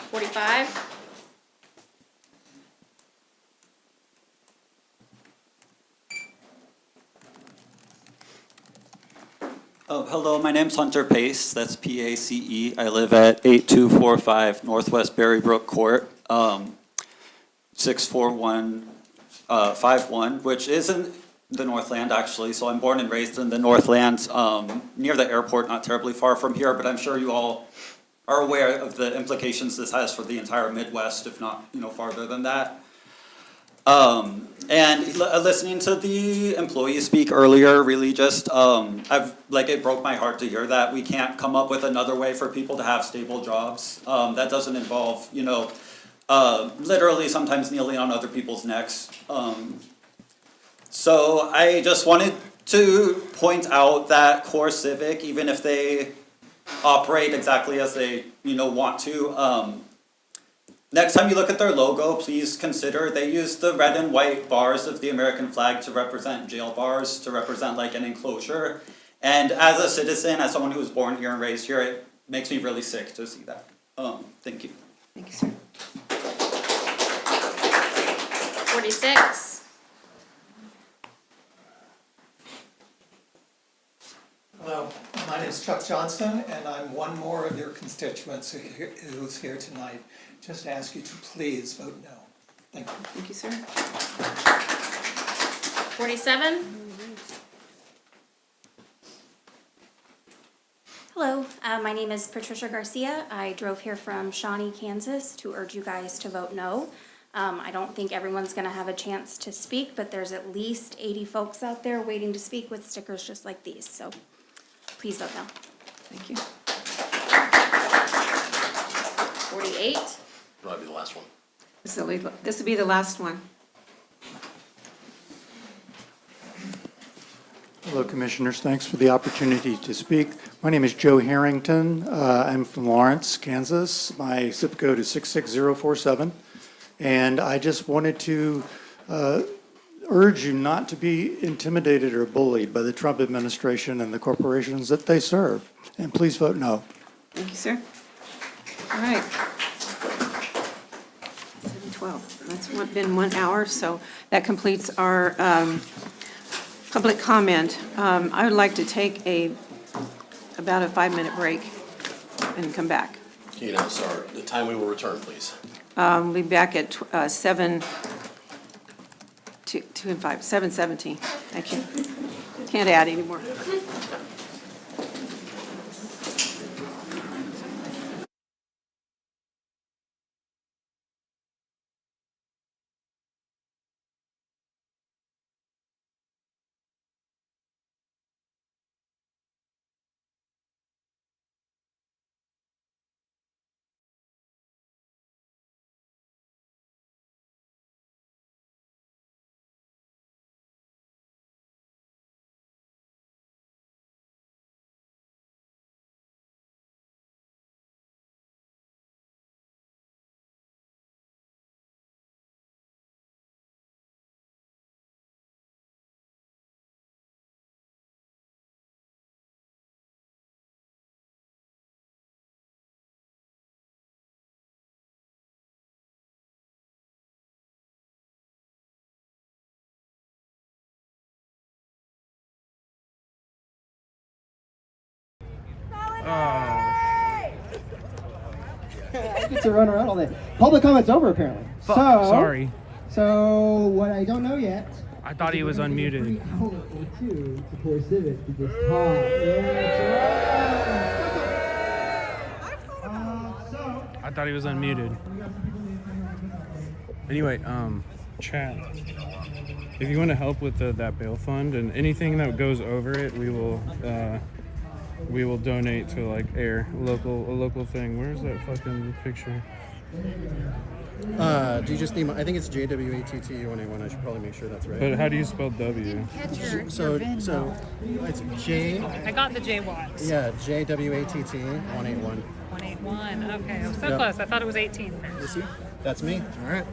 45. Hello, my name's Hunter Pace. That's P-A-C-E. I live at 8245 Northwest Berrybrook Court, 64151, which is in the Northland, actually. So I'm born and raised in the Northland, near the airport, not terribly far from here. But I'm sure you all are aware of the implications this has for the entire Midwest, if not, farther than that. Listening to the employee speak earlier really just, it broke my heart to hear that we can't come up with another way for people to have stable jobs. That doesn't involve, literally sometimes kneeling on other people's necks. So I just wanted to point out that Core Civic, even if they operate exactly as they, want to, next time you look at their logo, please consider they use the red and white bars of the American flag to represent jail bars, to represent like an enclosure. And as a citizen, as someone who was born here and raised here, it makes me really sick to see that. Thank you. Thank you, sir. 46. Hello, my name is Chuck Johnson, and I'm one more of your constituents who's here tonight. Just ask you to please vote no. Thank you. Thank you, sir. 47. Hello, my name is Patricia Garcia. I drove here from Shawnee, Kansas to urge you guys to vote no. I don't think everyone's going to have a chance to speak, but there's at least 80 folks out there waiting to speak with stickers just like these, so please vote no. Thank you. 48. That'll be the last one. This will be the last one. Hello, Commissioners. Thanks for the opportunity to speak. My name is Joe Harrington. I'm from Lawrence, Kansas. My zip code is 66047. And I just wanted to urge you not to be intimidated or bullied by the Trump administration and the corporations that they serve. And please vote no. Thank you, sir. All right. 7:12. That's been 1 hour, so that completes our public comment. I would like to take about a 5-minute break and come back. Sorry, the time we will return, please. We'll be back at 7:17. Thank you. Can't add anymore. I get to run around all day. Public comment's over, apparently. Sorry. So, what I don't know yet. I thought he was unmuted. Hour or two to Core Civic to just talk. Yeah, that's right. I thought he was unmuted. Anyway, chat. If you want to help with that bail fund and anything that goes over it, we will donate to like a local thing. Where's that fucking picture? Do you just need I think it's JWATT181. I should probably make sure that's right. But how do you spell W? So it's J. I got the J Watts. Yeah, JWATT181. 181. Okay, I was so Yep. close. I thought it was 18. You see? That's me. All right.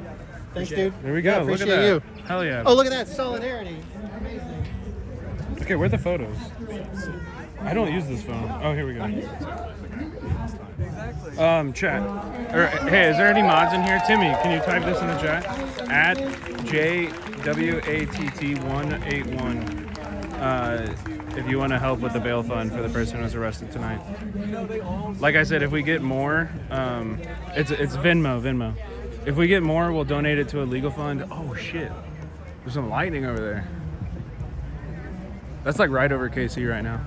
Thanks, Appreciate dude. it. There we go. Yeah, Look at appreciate that. you. Hell yeah. Oh, look at that solidarity. Amazing. Okay, where are the photos? I don't use this phone. Oh, here we go. Chat. Hey, is there any mods in here? Timmy, can you type this in the chat? At JWATT181. If you want to help with the bail fund for the person who was arrested tonight. Like I said, if we get more, it's Venmo. If we get more, we'll donate it to a legal fund. Oh shit, there's some lightning over there. That's like right over KC right now.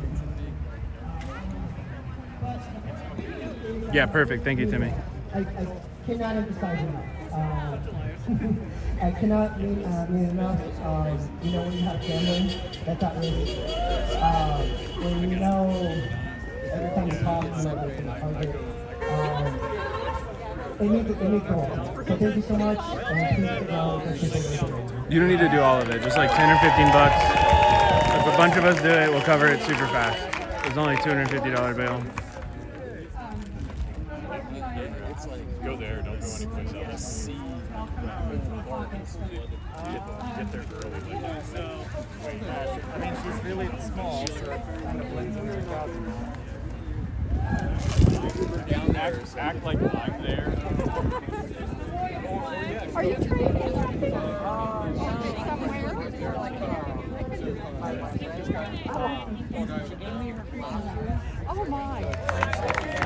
Yeah, perfect. Thank you, Timmy. I cannot emphasize enough. I cannot mean enough. You know, when you have family that's at risk, when you know every time you talk, you know there's some hunger. It needs to work. So thank you so much, and please acknowledge You don't need to do all of it. Just like 10 or 15 bucks. If a bunch of us do it, we'll cover it super fast. It's only $250 bail. Go there, don't go anyplace else. Get there early. I mean, she's really small, so it kind of blends into the crowd. Act like I'm there. Are you trying to somewhere? Oh my.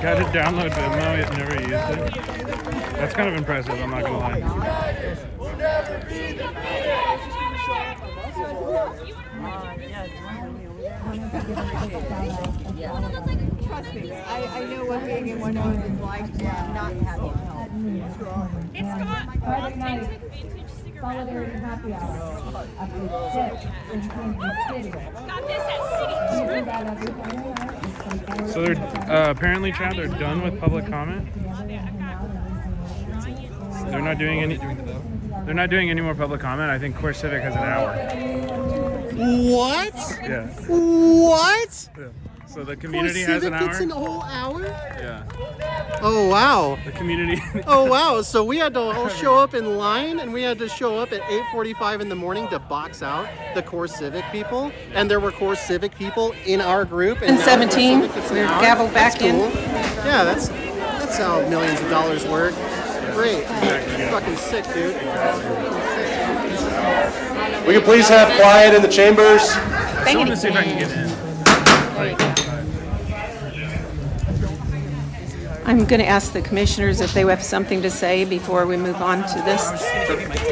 Got to download Venmo, yet never used it. That's kind of impressive, I'm not gonna lie. Trust me, I know what being in one is like to not having help. It's got Friday night, Solidarity Happy Hour after 6 in Kansas City. got this at City. So they're apparently, Chad, they're done with public comment. They're not doing any. They're not doing any more public comment. I think Core Civic has an hour. What? Yeah. What? Yeah. So the community Core has an Civic hour. gets an whole hour? Yeah. Oh, wow. The community. Oh, wow. So we had to all show up in line, and we had to show up at 8:45 in the morning to box out the Core Civic people. And there were Core Civic people in our group. And now 17, Core Civic gets an we're hour. gaveled back That's cool. in. Yeah, that's how millions of dollars work. Great. Fucking sick, dude. We can please have quiet in the chambers. I still want to see if I can get in. I'm going to ask the commissioners if they have something to say before we move on to this.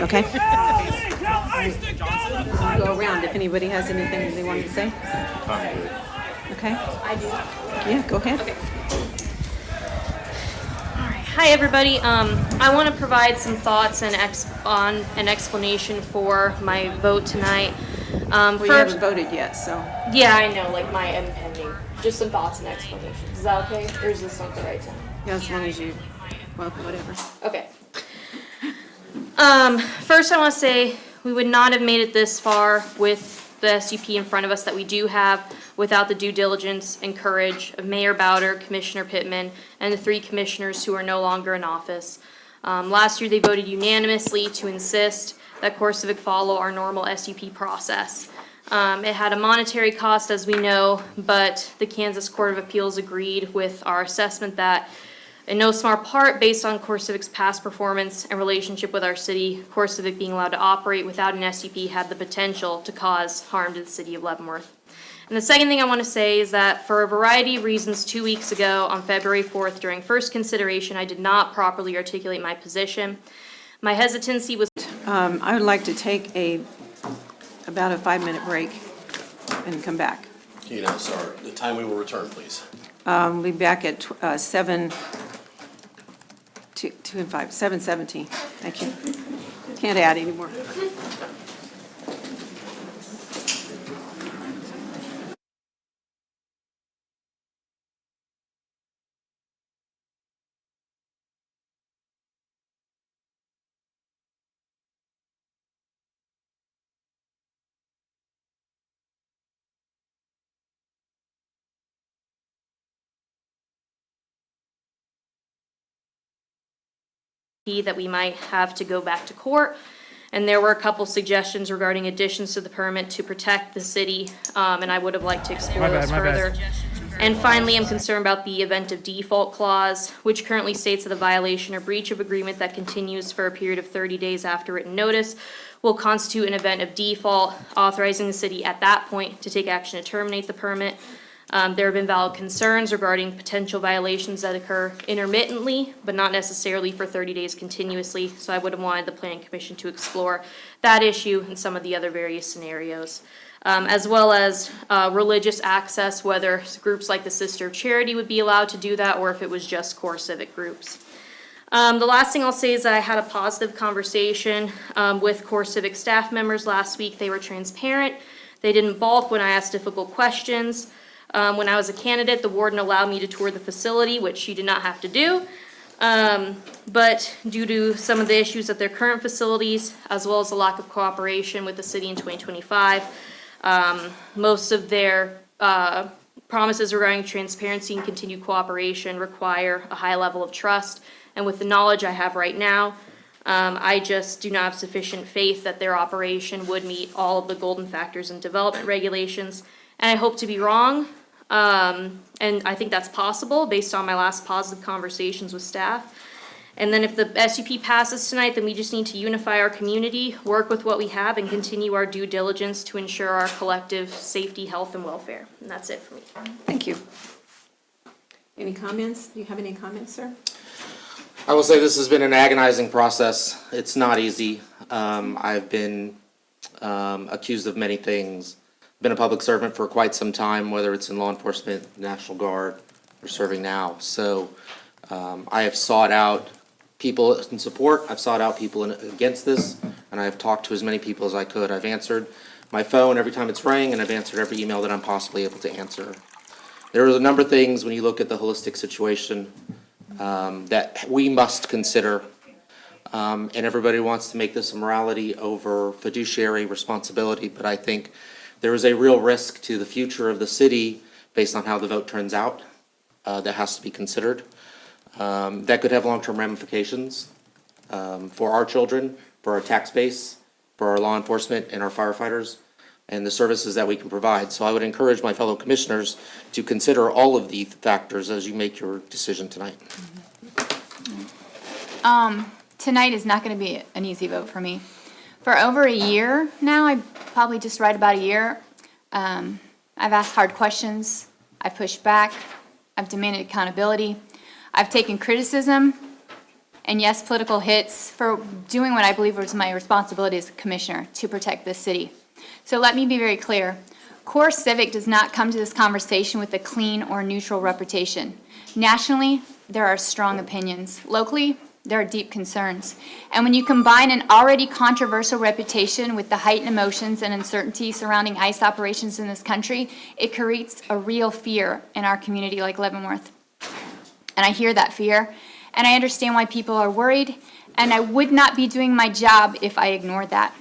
Okay? I'll go around if anybody has anything they want to say. Okay? I do. Yeah, go ahead. Okay. Hi, everybody. I want to provide some thoughts and on an explanation for my vote tonight. Well, you haven't voted yet, so. Yeah, I know, like my impending. Just some thoughts and explanations. Is that okay? Or is this not the right time? Yeah, as long as you, well, whatever. Okay. First I want to say we would not have made it this far with the SUP in front of us that we do have without the due diligence and courage of Mayor Bowder, Commissioner Pittman, and the 3 commissioners who are no longer in office. Last year they voted unanimously to insist that Core Civic follow our normal SUP process. It had a monetary cost, as we know, but the Kansas Court of Appeals agreed with our assessment that in no small part, based on Core Civic's past performance and relationship with our city, Core Civic being allowed to operate without an SUP had the potential to cause harm to the city of Leavenworth. And the second thing I want to say is that for a variety of reasons, 2 weeks ago on February 4th, during first consideration, I did not properly articulate my position. My hesitancy was... I would like to take about a 5-minute break and come back. Can you announce the time we will return, please? We'll be back at 7. 2 and 5, 717. Thank you. Can't add anymore. That we might have to go back to court. And there were a couple suggestions regarding additions to the permit to protect the city, and I would have liked to explore those further. And finally, I'm concerned about the event of default clause, which currently states that a violation or breach of agreement that continues for a period of 30 days after written notice will constitute an event of default, authorizing the city at that point to take action to terminate the permit. There have been valid concerns regarding potential violations that occur intermittently, but not necessarily for 30 days continuously. So I would have wanted the Planning Commission to explore that issue and some of the other various scenarios. As well as religious access, whether groups like the Sister of Charity would be allowed to do that, or if it was just core civic groups. The last thing I'll say is that I had a positive conversation with core civic staff members last week. They were transparent. They didn't balk when I asked difficult questions. When I was a candidate, the warden allowed me to tour the facility, which she did not have to do. But due to some of the issues at their current facilities, as well as the lack of cooperation with the city in 2025, most of their promises regarding transparency and continued cooperation require a high level of trust. And with the knowledge I have right now, I just do not have sufficient faith that their operation would meet all of the golden factors and development regulations. And I hope to be wrong. And I think that's possible based on my last positive conversations with staff. And then if the SUP passes tonight, then we just need to unify our community, work with what we have, and continue our due diligence to ensure our collective safety, health, and welfare. And that's it for me. Thank you. Any comments? Do you have any comments, sir? I will say this has been an agonizing process. It's not easy. I've been accused of many things. Been a public servant for quite some time, whether it's in law enforcement, National Guard, or serving now. So I have sought out people in support. I've sought out people against this, and I've talked to as many people as I could. I've answered my phone every time it's rang, and I've answered every email that I'm possibly able to answer. There are a number of things when you look at the holistic situation that we must consider. And everybody wants to make this a morality over fiduciary responsibility, but I think there is a real risk to the future of the city based on how the vote turns out that has to be considered. That could have long-term ramifications for our children, for our tax base, for our law enforcement and our firefighters, and the services that we can provide. So I would encourage my fellow commissioners to consider all of these factors as you make your decision tonight. Tonight is not going to be an easy vote for me. For over a year now, probably just right about a year, I've asked hard questions, I've pushed back, I've demanded accountability, I've taken criticism, and yes, political hits for doing what I believe was my responsibility as a commissioner to protect this city. So let me be very clear. Core Civic does not come to this conversation with a clean or neutral reputation. Nationally, there are strong opinions. Locally, there are deep concerns. And when you combine an already controversial reputation with the heightened emotions and uncertainty surrounding ICE operations in this country, it creates a real fear in our community like Leavenworth. And I hear that fear, and I understand why people are worried, and I would not be doing my job if I ignored that.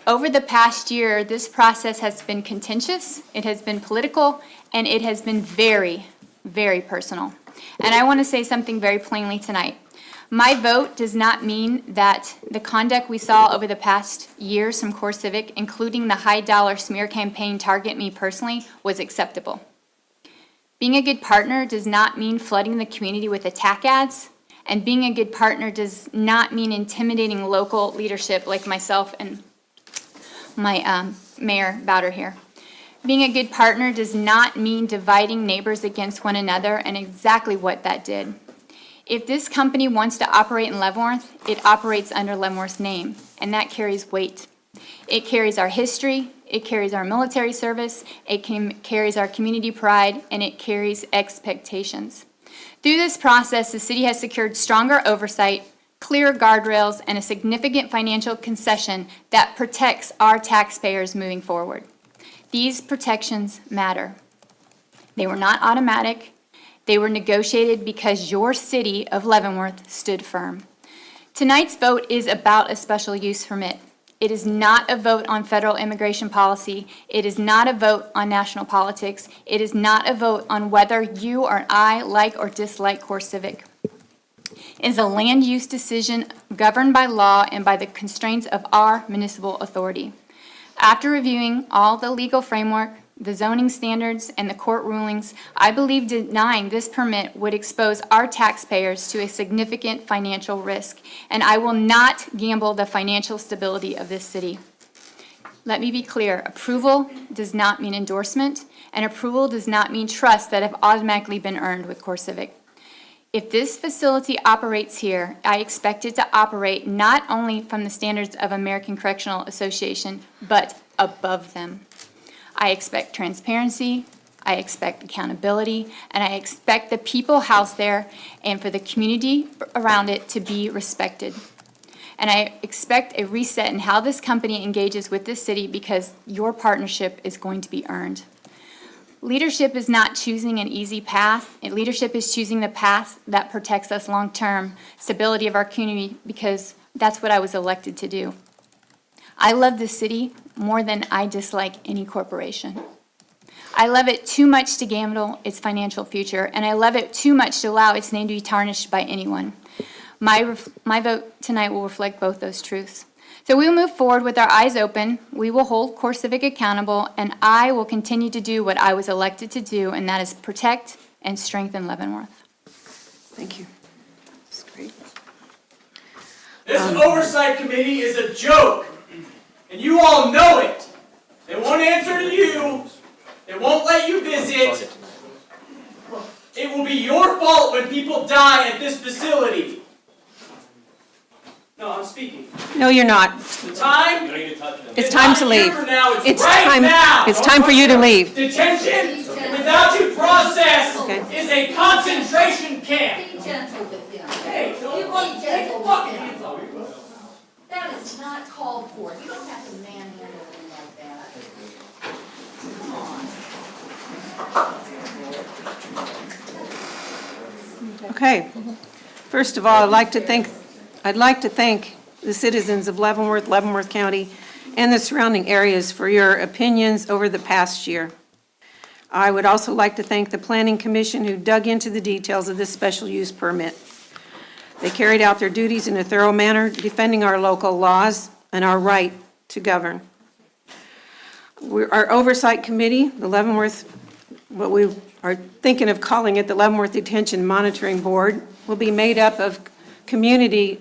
Over the past year, this process has been contentious, it has been political, and it has been very, very personal. And I want to say something very plainly tonight. My vote does not mean that the conduct we saw over the past years from Core Civic, including the high-dollar smear campaign target me personally, was acceptable. Being a good partner does not mean flooding the community with attack ads, and being a good partner does not mean intimidating local leadership like myself and my Mayor Bowder here. Being a good partner does not mean dividing neighbors against one another, and exactly what that did. If this company wants to operate in Leavenworth, it operates under Leavenworth's name, and that carries weight. It carries our history, it carries our military service, it carries our community pride, and it carries expectations. Through this process, the city has secured stronger oversight, clear guardrails, and a significant financial concession that protects our taxpayers moving forward. These protections matter. They were not automatic. They were negotiated because your city of Leavenworth stood firm. Tonight's vote is about a special use permit. It is not a vote on federal immigration policy. It is not a vote on national politics. It is not a vote on whether you or I like or dislike CoreCivic. It is a land use decision governed by law and by the constraints of our municipal authority. After reviewing all the legal framework, the zoning standards, and the court rulings, I believe denying this permit would expose our taxpayers to a significant financial risk, and I will not gamble the financial stability of this city. Let me be clear, approval does not mean endorsement, and approval does not mean trust that have automatically been earned with CoreCivic. If this facility operates here, I expect it to operate not only from the standards of American Correctional Association, but above them. I expect transparency, I expect accountability, and I expect the people housed there and for the community around it to be respected. And I expect a reset in how this company engages with this city because your partnership is going to be earned. Leadership is not choosing an easy path. Leadership is choosing the path that protects us long-term, stability of our community, because that's what I was elected to do. I love this city more than I dislike any corporation. I love it too much to gamble its financial future, and I love it too much to allow its name to be tarnished by anyone. My vote tonight will reflect both those truths. So we will move forward with our eyes open. We will hold CoreCivic accountable, and I will continue to do what I was elected to do, and that is protect and strengthen Leavenworth. Thank you. That's great. This oversight committee is a joke, and you all know it. They won't answer to you. They won't let you visit. It will be your fault when people die at this facility. No, I'm speaking. No, you're not. The time? It's time to leave. It's right now. It's time for you to leave. Detention without due process is a concentration camp. Be gentle with them. Hey, You want to be gentle with them. That is not called for. You don't have to manhandle them like that. Come on. Okay. First of all, I'd like to thank the citizens of Leavenworth, Leavenworth County, and the surrounding areas for your opinions over the past year. I would also like to thank the Planning Commission who dug into the details of this special use permit. They carried out their duties in a thorough manner, defending our local laws and our right to govern. Our Oversight Committee, the Leavenworth, what we are thinking of calling it the Leavenworth Detention Monitoring Board, will be made up of community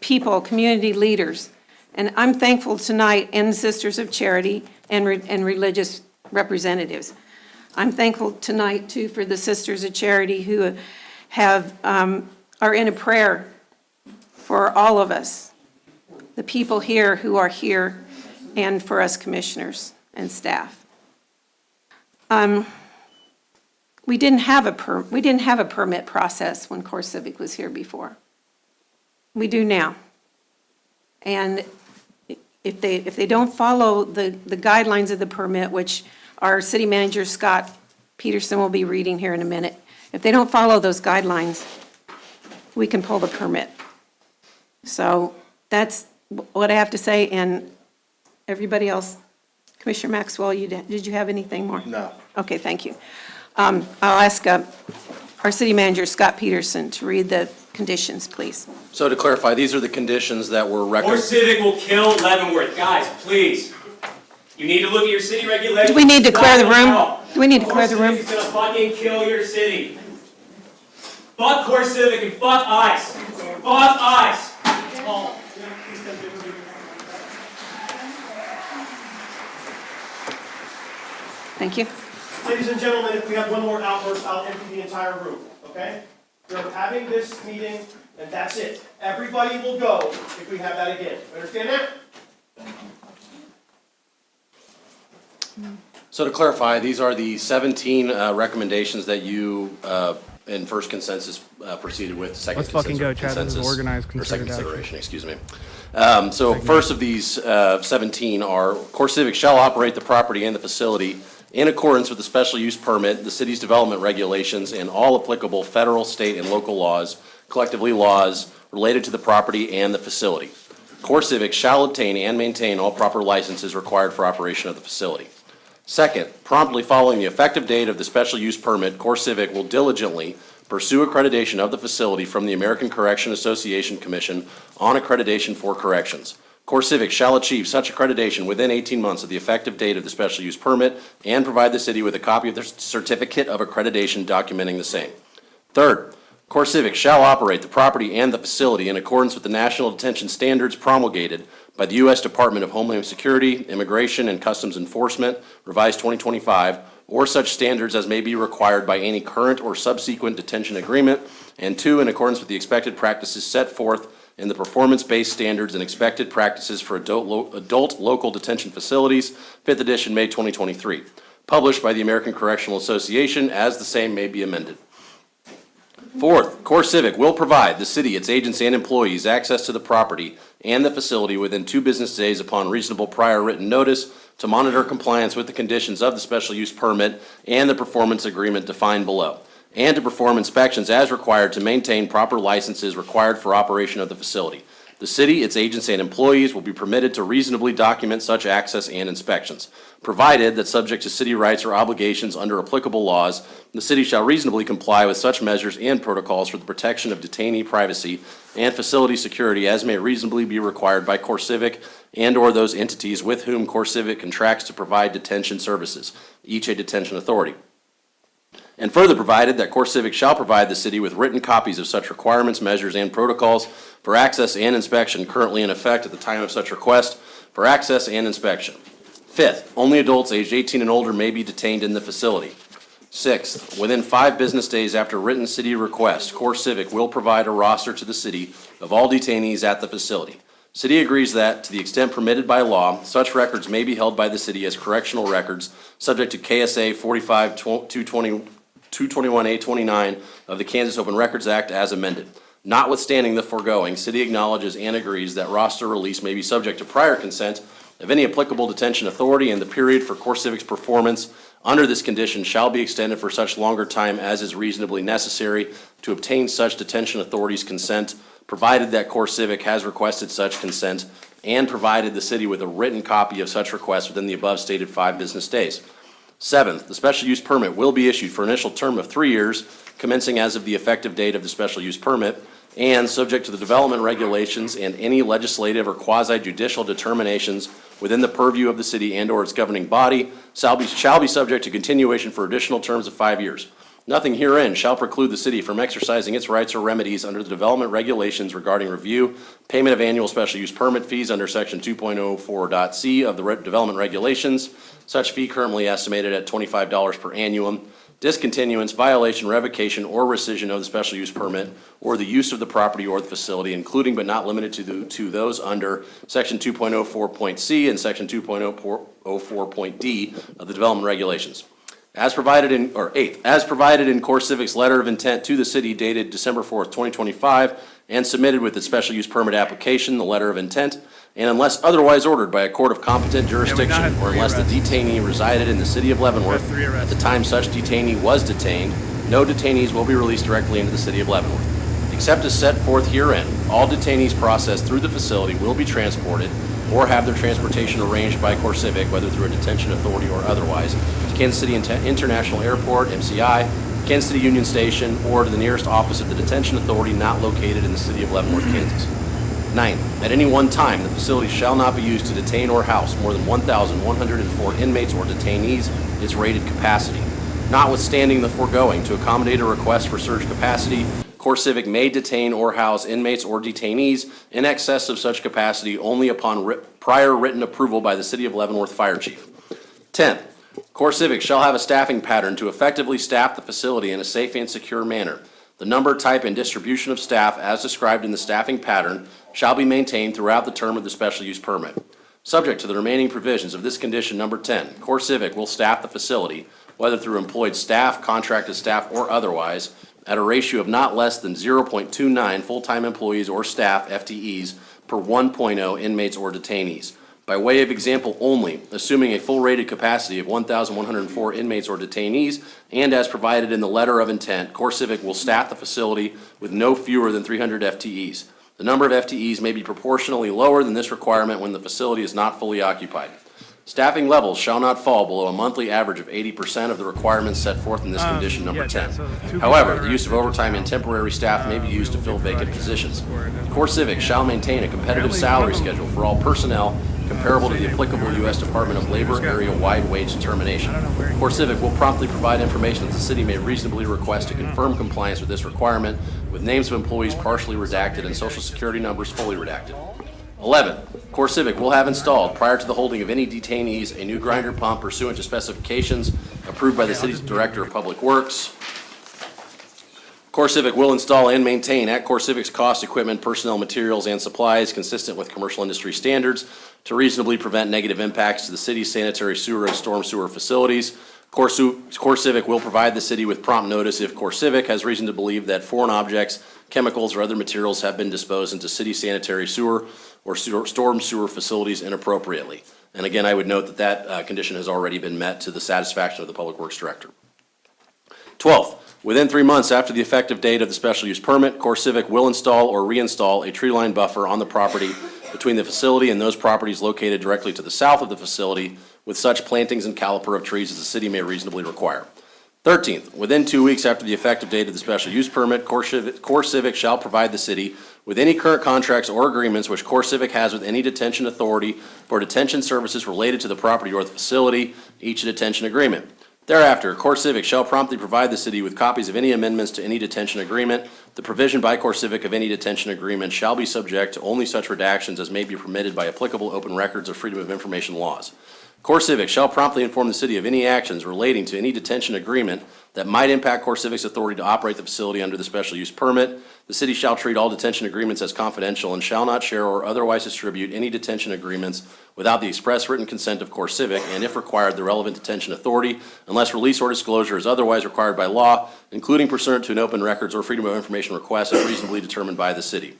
people, community leaders. And I'm thankful tonight, and Sisters of Charity and religious representatives. I'm thankful tonight, too, for the Sisters of Charity who are in a prayer for all of us, the people here who are here, and for us commissioners and staff. We didn't have a permit process when CoreCivic was here before. We do now. And if they don't follow the guidelines of the permit, which our city manager, Scott Peterson, will be reading here in a minute, if they don't follow those guidelines, we can pull the permit. So that's what I have to say, and everybody else. Commissioner Maxwell, did you have anything more? No. Okay, thank you. I'll ask our city manager, Scott Peterson, to read the conditions, please. So to clarify, these are the conditions that were recommended. CoreCivic will kill Leavenworth. Guys, please. You need to look at your city regulations. Do we need to clear the room? Do we need to clear the room? CoreCivic's gonna fucking kill your city. Fuck CoreCivic and fuck ICE. Fuck ICE. Thank you. Ladies and gentlemen, if we have one more outburst, I'll empty the entire room, okay? We're having this meeting, and that's it. Everybody will go if we have that again. Understand that? So to clarify, these are the 17 recommendations that you And first consensus proceeded with, second Let's fucking go, Chad. This is consensus, organized, or second considered action. consideration, excuse me. So first of these 17 are, CoreCivic shall operate the property and the facility in accordance with the special use permit, the city's development regulations, and all applicable federal, state, and local laws, collectively laws related to the property and the facility. CoreCivic shall obtain and maintain all proper licenses required for operation of the facility. Second, promptly following the effective date of the special use permit, CoreCivic will diligently pursue accreditation of the facility from the American Correction Association Commission on Accreditation for Corrections. CoreCivic shall achieve such accreditation within 18 months of the effective date of the special use permit and provide the city with a copy of the certificate of accreditation documenting the same. Third, CoreCivic shall operate the property and the facility in accordance with the national detention standards promulgated by the U.S. Department of Homeland Security, Immigration, and Customs Enforcement, revised 2025, or such standards as may be required by any current or subsequent detention agreement. And two, in accordance with the expected practices set forth in the performance-based standards and expected practices for adult local detention facilities, 5th edition, May 2023, published by the American Correctional Association as the same may be amended. Fourth, CoreCivic will provide the city, its agents, and employees access to the property and the facility within 2 business days upon reasonable prior written notice to monitor compliance with the conditions of the special use permit and the performance agreement defined below, and to perform inspections as required to maintain proper licenses required for operation of the facility. The city, its agents, and employees will be permitted to reasonably document such access and inspections, provided that subject to city rights or obligations under applicable laws, the city shall reasonably comply with such measures and protocols for the protection of detainee privacy and facility security as may reasonably be required by CoreCivic and/or those entities with whom CoreCivic contracts to provide detention services, each a detention authority. And further provided that CoreCivic shall provide the city with written copies of such requirements, measures, and protocols for access and inspection currently in effect at the time of such request for access and inspection. Fifth, only adults aged 18 and older may be detained in the facility. Sixth, within 5 business days after written city request, CoreCivic will provide a roster to the city of all detainees at the facility. City agrees that, to the extent permitted by law, such records may be held by the city as correctional records, subject to KSA 45-221A29 of the Kansas Open Records Act as amended. Notwithstanding the foregoing, city acknowledges and agrees that roster release may be subject to prior consent of any applicable detention authority, and the period for CoreCivic's performance under this condition shall be extended for such longer time as is reasonably necessary to obtain such detention authority's consent, provided that CoreCivic has requested such consent and provided the city with a written copy of such request within the above stated 5 business days. Seventh, the special use permit will be issued for an initial term of 3 years, commencing as of the effective date of the special use permit, and subject to the development regulations and any legislative or quasi-judicial determinations within the purview of the city and/or its governing body, shall be subject to continuation for additional terms of 5 years. Nothing herein shall preclude the city from exercising its rights or remedies under the development regulations regarding review, payment of annual special use permit fees under section 2.04.c of the development regulations, such fee currently estimated at $25 per annum, discontinuance, violation, revocation, or rescission of the special use permit or the use of the property or the facility, including but not limited to those under section 2.04.c and section 2.04.d of the development regulations. As provided in, or eighth, as provided in CoreCivic's letter of intent to the city dated December 4th, 2025, and submitted with the special use permit application, the letter of intent, and unless otherwise ordered by a court of competent jurisdiction, or unless the detainee resided in the city of Leavenworth at the time such detainee was detained, no detainees will be released directly into the city of Leavenworth. Except as set forth herein, all detainees processed through the facility will be transported or have their transportation arranged by CoreCivic, whether through a detention authority or otherwise, to Kansas City International Airport, MCI, Kansas City Union Station, or to the nearest office of the detention authority not located in the city of Leavenworth, Kansas. Ninth, at any one time, the facility shall not be used to detain or house more than 1,104 inmates or detainees, its rated capacity. Notwithstanding the foregoing, to accommodate a request for surge capacity, CoreCivic may detain or house inmates or detainees in excess of such capacity only upon prior written approval by the City of Leavenworth Fire Chief. 10th, CoreCivic shall have a staffing pattern to effectively staff the facility in a safe and secure manner. The number, type, and distribution of staff as described in the staffing pattern shall be maintained throughout the term of the special use permit. Subject to the remaining provisions of this condition number 10, CoreCivic will staff the facility, whether through employed staff, contracted staff, or otherwise, at a ratio of not less than 0.29 full-time employees or staff FTEs per 1.0 inmates or detainees. By way of example only, assuming a full rated capacity of 1,104 inmates or detainees, and as provided in the letter of intent, CoreCivic will staff the facility with no fewer than 300 FTEs. The number of FTEs may be proportionally lower than this requirement when the facility is not fully occupied. Staffing levels shall not fall below a monthly average of 80% of the requirements set forth in this condition number 10. However, the use of overtime and temporary staff may be used to fill vacant positions. CoreCivic shall maintain a competitive salary schedule for all personnel comparable to the applicable U.S. Department of Labor area-wide wage determination. CoreCivic will promptly provide information that the city may reasonably request to confirm compliance with this requirement, with names of employees partially redacted and social security numbers fully redacted. 11, CoreCivic will have installed, prior to the holding of any detainees, a new grinder pump pursuant to specifications approved by the city's Director of Public Works. CoreCivic will install and maintain at CoreCivic's cost equipment, personnel, materials, and supplies consistent with commercial industry standards to reasonably prevent negative impacts to the city's sanitary sewer and storm sewer facilities. CoreCivic will provide the city with prompt notice if CoreCivic has reason to believe that foreign objects, chemicals, or other materials have been disposed into city sanitary sewer or storm sewer facilities inappropriately. And again, I would note that that condition has already been met to the satisfaction of the Public Works Director. 12th, within 3 months after the effective date of the special use permit, CoreCivic will install or reinstall a tree line buffer on the property between the facility and those properties located directly to the south of the facility with such plantings and caliper of trees as the city may reasonably require. 13th, within 2 weeks after the effective date of the special use permit, CoreCivic shall provide the city with any current contracts or agreements which CoreCivic has with any detention authority for detention services related to the property or the facility, each detention agreement. Thereafter, CoreCivic shall promptly provide the city with copies of any amendments to any detention agreement. The provision by CoreCivic of any detention agreement shall be subject to only such redactions as may be permitted by applicable open records or freedom of information laws. CoreCivic shall promptly inform the city of any actions relating to any detention agreement that might impact CoreCivic's authority to operate the facility under the special use permit. The city shall treat all detention agreements as confidential and shall not share or otherwise distribute any detention agreements without the express written consent of CoreCivic and, if required, the relevant detention authority, unless release or disclosure is otherwise required by law, including pursuant to an open records or freedom of information request as reasonably determined by the city.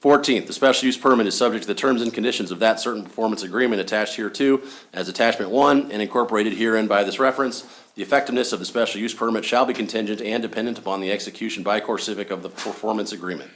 14th, the special use permit is subject to the terms and conditions of that certain performance agreement attached hereto as attachment 1 and incorporated herein by this reference. The effectiveness of the special use permit shall be contingent and dependent upon the execution by CoreCivic of the performance agreement.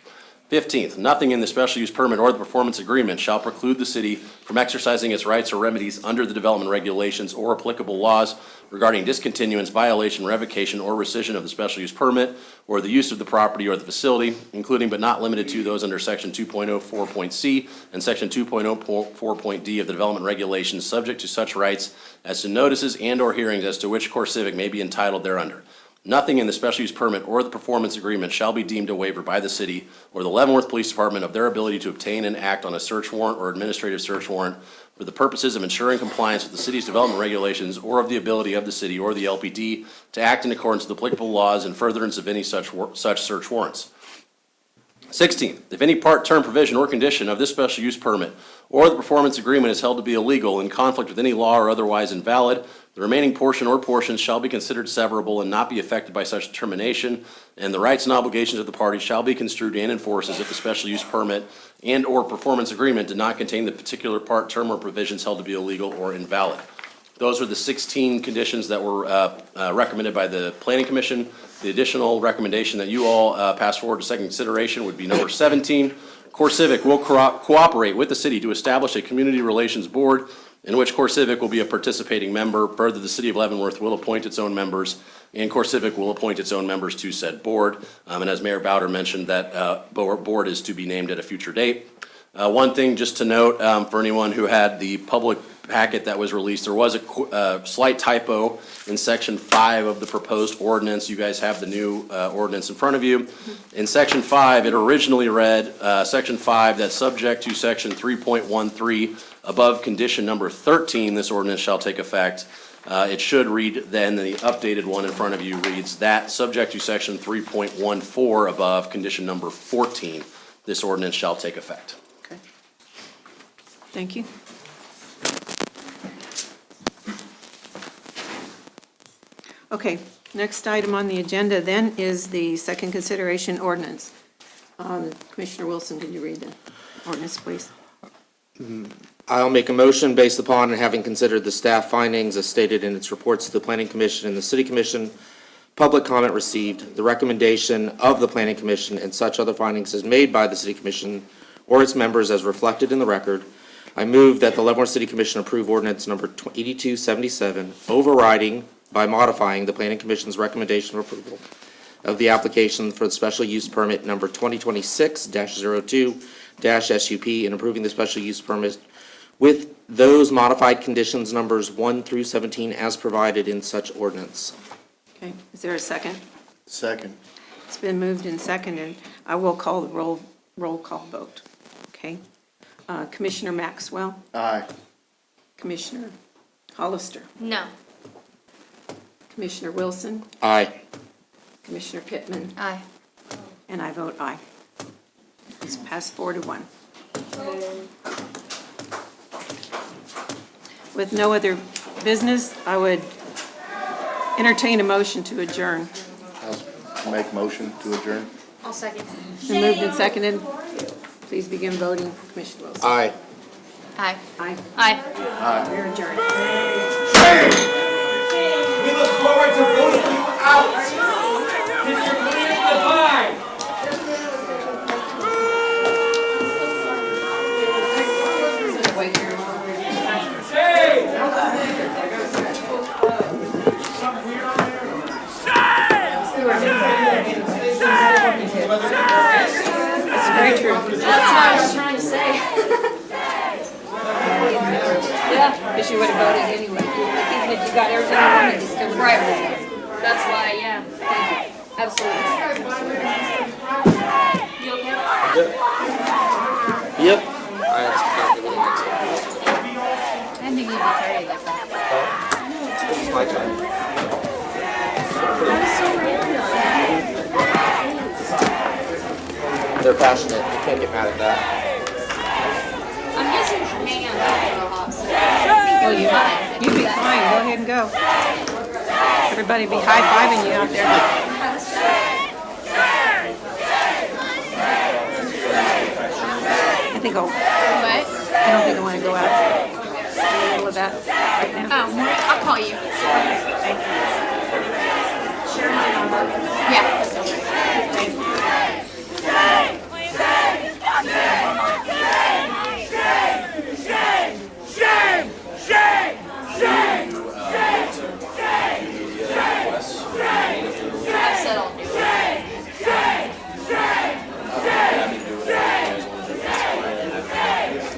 15th, nothing in the special use permit or the performance agreement shall preclude the city from exercising its rights or remedies under the development regulations or applicable laws regarding discontinuance, violation, revocation, or rescission of the special use permit or the use of the property or the facility, including but not limited to those under Section 2.04.c and Section 2.04.d of the development regulations, subject to such rights as to notices and/or hearings as to which CoreCivic may be entitled thereunder. Nothing in the special use permit or the performance agreement shall be deemed a waiver by the city or the Leavenworth Police Department of their ability to obtain and act on a search warrant or administrative search warrant for the purposes of ensuring compliance with the city's development regulations or of the ability of the city or the LPD to act in accordance with applicable laws in furtherance of any such search warrants. 16th, if any part-term provision or condition of this special use permit or the performance agreement is held to be illegal, in conflict with any law or otherwise invalid, the remaining portion or portions shall be considered severable and not be affected by such determination, and the rights and obligations of the parties shall be construed and enforced as if the special use permit and/or performance agreement did not contain the particular part, term, or provisions held to be illegal or invalid. Those are the 16 conditions that were recommended by the Planning Commission. The additional recommendation that you all pass forward to second consideration would be number 17. CoreCivic will cooperate with the city to establish a community relations board in which CoreCivic will be a participating member. Further, the city of Leavenworth will appoint its own members, and CoreCivic will appoint its own members to said board. And as Mayor Bowder mentioned, that board is to be named at a future date. One thing just to note for anyone who had the public packet that was released, there was a slight typo in section 5 of the proposed ordinance. You guys have the new ordinance in front of you. In section 5, it originally read section 5 that subject to section 3.13 above condition number 13, this ordinance shall take effect. It should read then, the updated one in front of you reads that subject to section 3.14 above condition number 14, this ordinance shall take effect. Okay. Thank you. Okay, Next item on the agenda then is the second consideration ordinance. Commissioner Wilson, can you read the ordinance, please? I'll make a motion based upon having considered the staff findings as stated in its reports to the Planning Commission and the City Commission, public comment received, the recommendation of the Planning Commission, and such other findings as made by the City Commission or its members as reflected in the record. I move that the Leavenworth City Commission approve ordinance number 8277, overriding by modifying the Planning Commission's recommendation of approval of the application for the special use permit number 2026-02-SUP and approving the special use permit with those modified conditions numbers 1 through 17 as provided in such ordinance. Okay, is there a second? Second. It's been moved and seconded. I will call the roll call vote. Okay. Commissioner Maxwell? Aye. Commissioner Hollister? No. Commissioner Wilson? Aye. Commissioner Pittman? Aye. And I vote aye. It's passed 4-1. With no other business, I would entertain a motion to adjourn. I'll make motion to adjourn. I'll second. Been moved and seconded. Please begin voting. Commissioner Wilson. Aye. Aye. Aye. Aye. We're adjourned. We look forward to voting you out. Mr. Police, goodbye. It's very true. That's what I was trying to say. Yeah, because you would have voted anyway. Even if you got everything you wanted, you still would have voted. That's why, yeah. Absolutely. You okay? Yep. I didn't think you'd be tired like that. It's my turn. They're passionate. You can't get mad at that. I'm guessing hang on to the hops. Well, you'd be fine. Go ahead and go. Everybody be high-fiving you out there. I think What? I don't think I want to go out in the middle of that right now. Oh, I'll call you. Yeah. I've said I'll do it.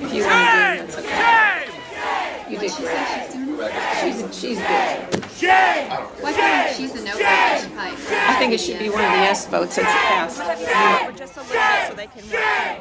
If you want to do it, that's okay. You did great. She's good. Why can't she's the no vote? I should probably. I think it should be one of the yes votes since it passed. Just a little bit so they can work.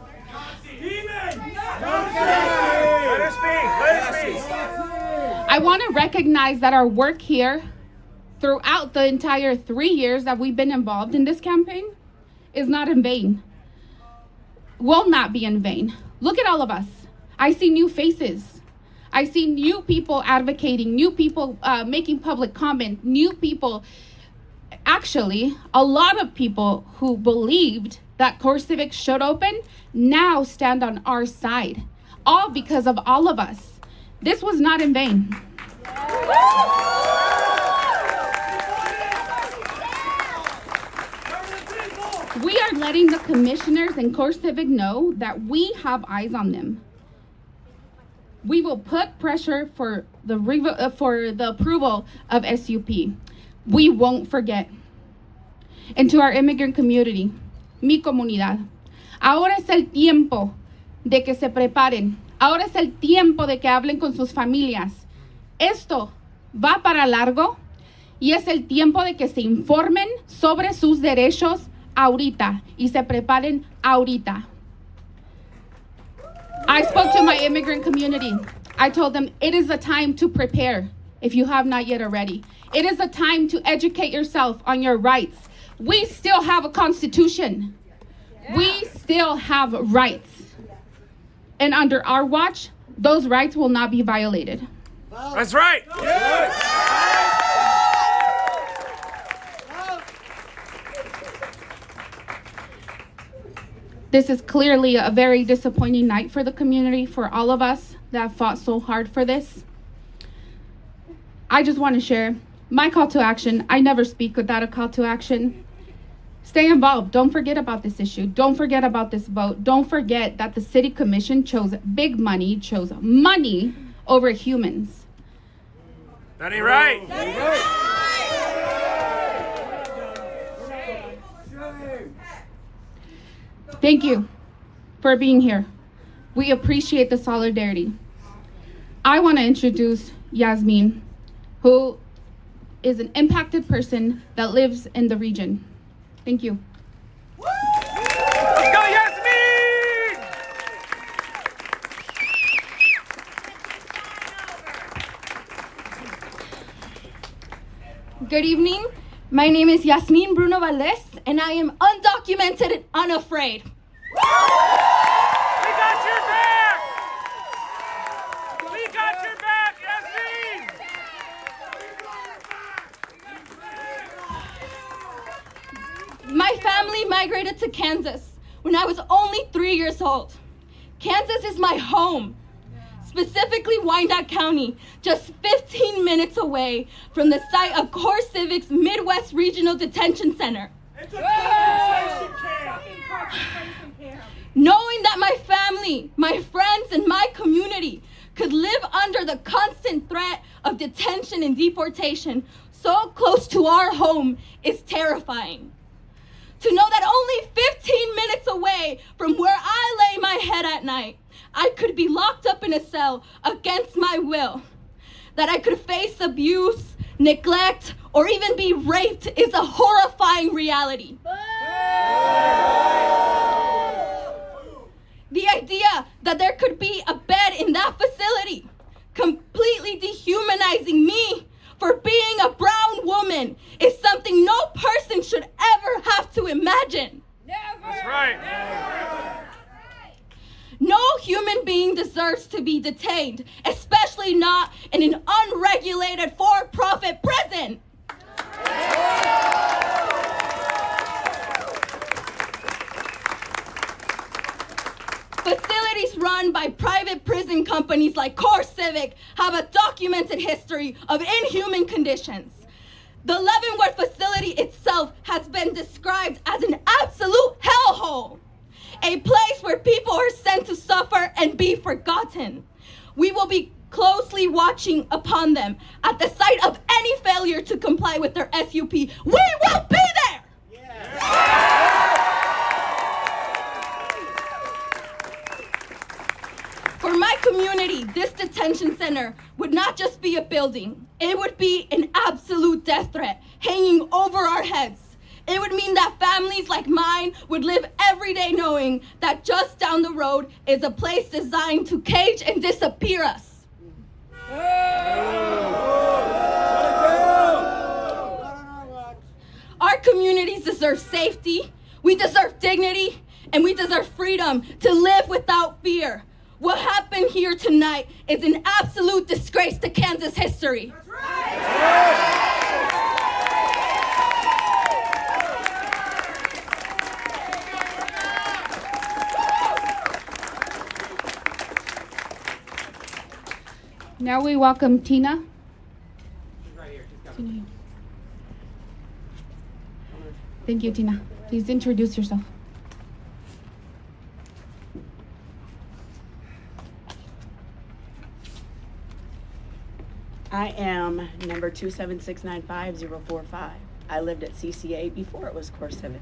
Let her speak. Let her speak. I want to recognize that our work here throughout the entire 3 years that we've been involved in this campaign is not in vain. Will not be in vain. Look at all of us. I see new faces. I see new people advocating, new people making public comment, new people, actually, a lot of people who believed that CoreCivic should open now stand on our side, all because of all of us. This was not in vain. We are letting the commissioners and CoreCivic know that we have eyes on them. We will put pressure for the approval of SUP. We won't forget. And to our immigrant community, mi comunidad, ahora es el tiempo de que se preparen. Ahora es el tiempo de que hablen con sus familias. Esto va para largo y es el tiempo de que se informen sobre sus derechos ahorita y se preparen ahorita. I spoke to my immigrant community. I told them it is a time to prepare if you have not yet already. It is a time to educate yourself on your rights. We still have a constitution. We still have rights. And under our watch, those rights will not be violated. That's right. This is clearly a very disappointing night for the community, for all of us that fought so hard for this. I just want to share my call to action. I never speak without a call to action. Stay involved. Don't forget about this issue. Don't forget about this vote. Don't forget that the city commission chose big money, chose money over humans. That ain't right. Thank you for being here. We appreciate the solidarity. I want to introduce Yasmin, who is an impacted person that lives in the region. Thank you. Let's go, Yasmin! Good evening. My name is Yasmin Bruno Valdez, and I am undocumented and unafraid. We got your back! We got your back, Yasmin! My family migrated to Kansas when I was only 3 years old. Kansas is my home, specifically Wyandotte County, just 15 minutes away from the site of CoreCivic's Midwest Regional Detention Center. It's a concentration camp! Knowing that my family, my friends, and my community could live under the constant threat of detention and deportation so close to our home is terrifying. To know that only 15 minutes away from where I lay my head at night, I could be locked up in a cell against my will, that I could face abuse, neglect, or even be raped is a horrifying reality. The idea that there could be a bed in that facility, completely dehumanizing me for being a brown woman, is something no person should ever have to imagine. Never! That's right. No human being deserves to be detained, especially not in an unregulated for-profit prison. Facilities run by private prison companies like CoreCivic have a documented history of inhuman conditions. The Leavenworth facility itself has been described as an absolute hellhole, a place where people are sent to suffer and be forgotten. We will be closely watching upon them. At the sight of any failure to comply with their SUP, we will be there! For my community, this detention center would not just be a building. It would be an absolute death threat hanging over our heads. It would mean that families like mine would live every day knowing that just down the road is a place designed to cage and disappear us. Our communities deserve safety, we deserve dignity, and we deserve freedom to live without fear. What happened here tonight is an absolute disgrace to Kansas history. Now we welcome Tina. Thank you, Tina. Please introduce yourself. I am number 27695-045. I lived at CCA before it was Core Civic.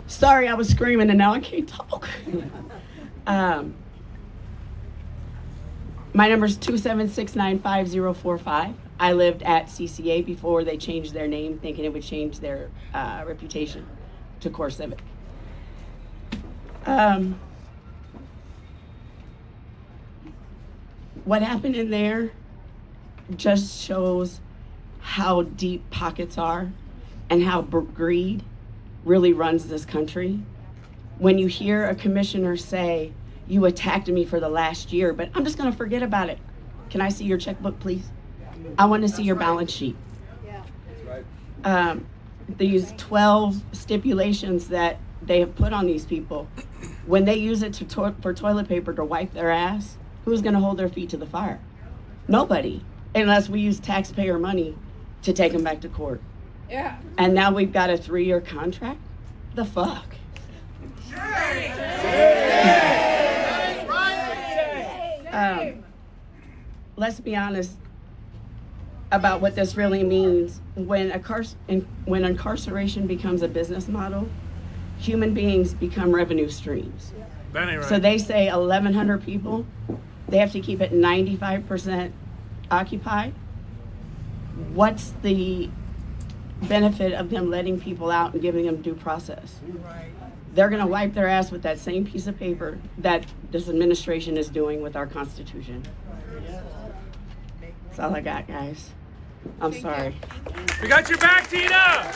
Sorry, I was screaming and now I can't talk. My number is 27695-045. I lived at CCA before they changed their name, thinking it would change their reputation to Core Civic. What happened in there just shows how deep pockets are and how greed really runs this country. When you hear a commissioner say, "You attacked me for the last year, but I'm just gonna forget about it. Can I see your checkbook, please? I want to see your balance sheet." These 12 stipulations that they have put on these people, when they use it for toilet paper to wipe their ass, who's going to hold their feet to the fire? Nobody, unless we use taxpayer money to take them back to court. Yeah. And now we've got a 3-year contract? The fuck? Let's be honest about what this really means. When incarceration becomes a business model, human beings become revenue streams. That ain't right. So they say 1,100 people, they have to keep it 95% occupied. What's the benefit of them letting people out and giving them due process? They're gonna wipe their ass with that same piece of paper that this administration is doing with our Constitution. That's all I got, guys. I'm sorry. We got your back, Tina!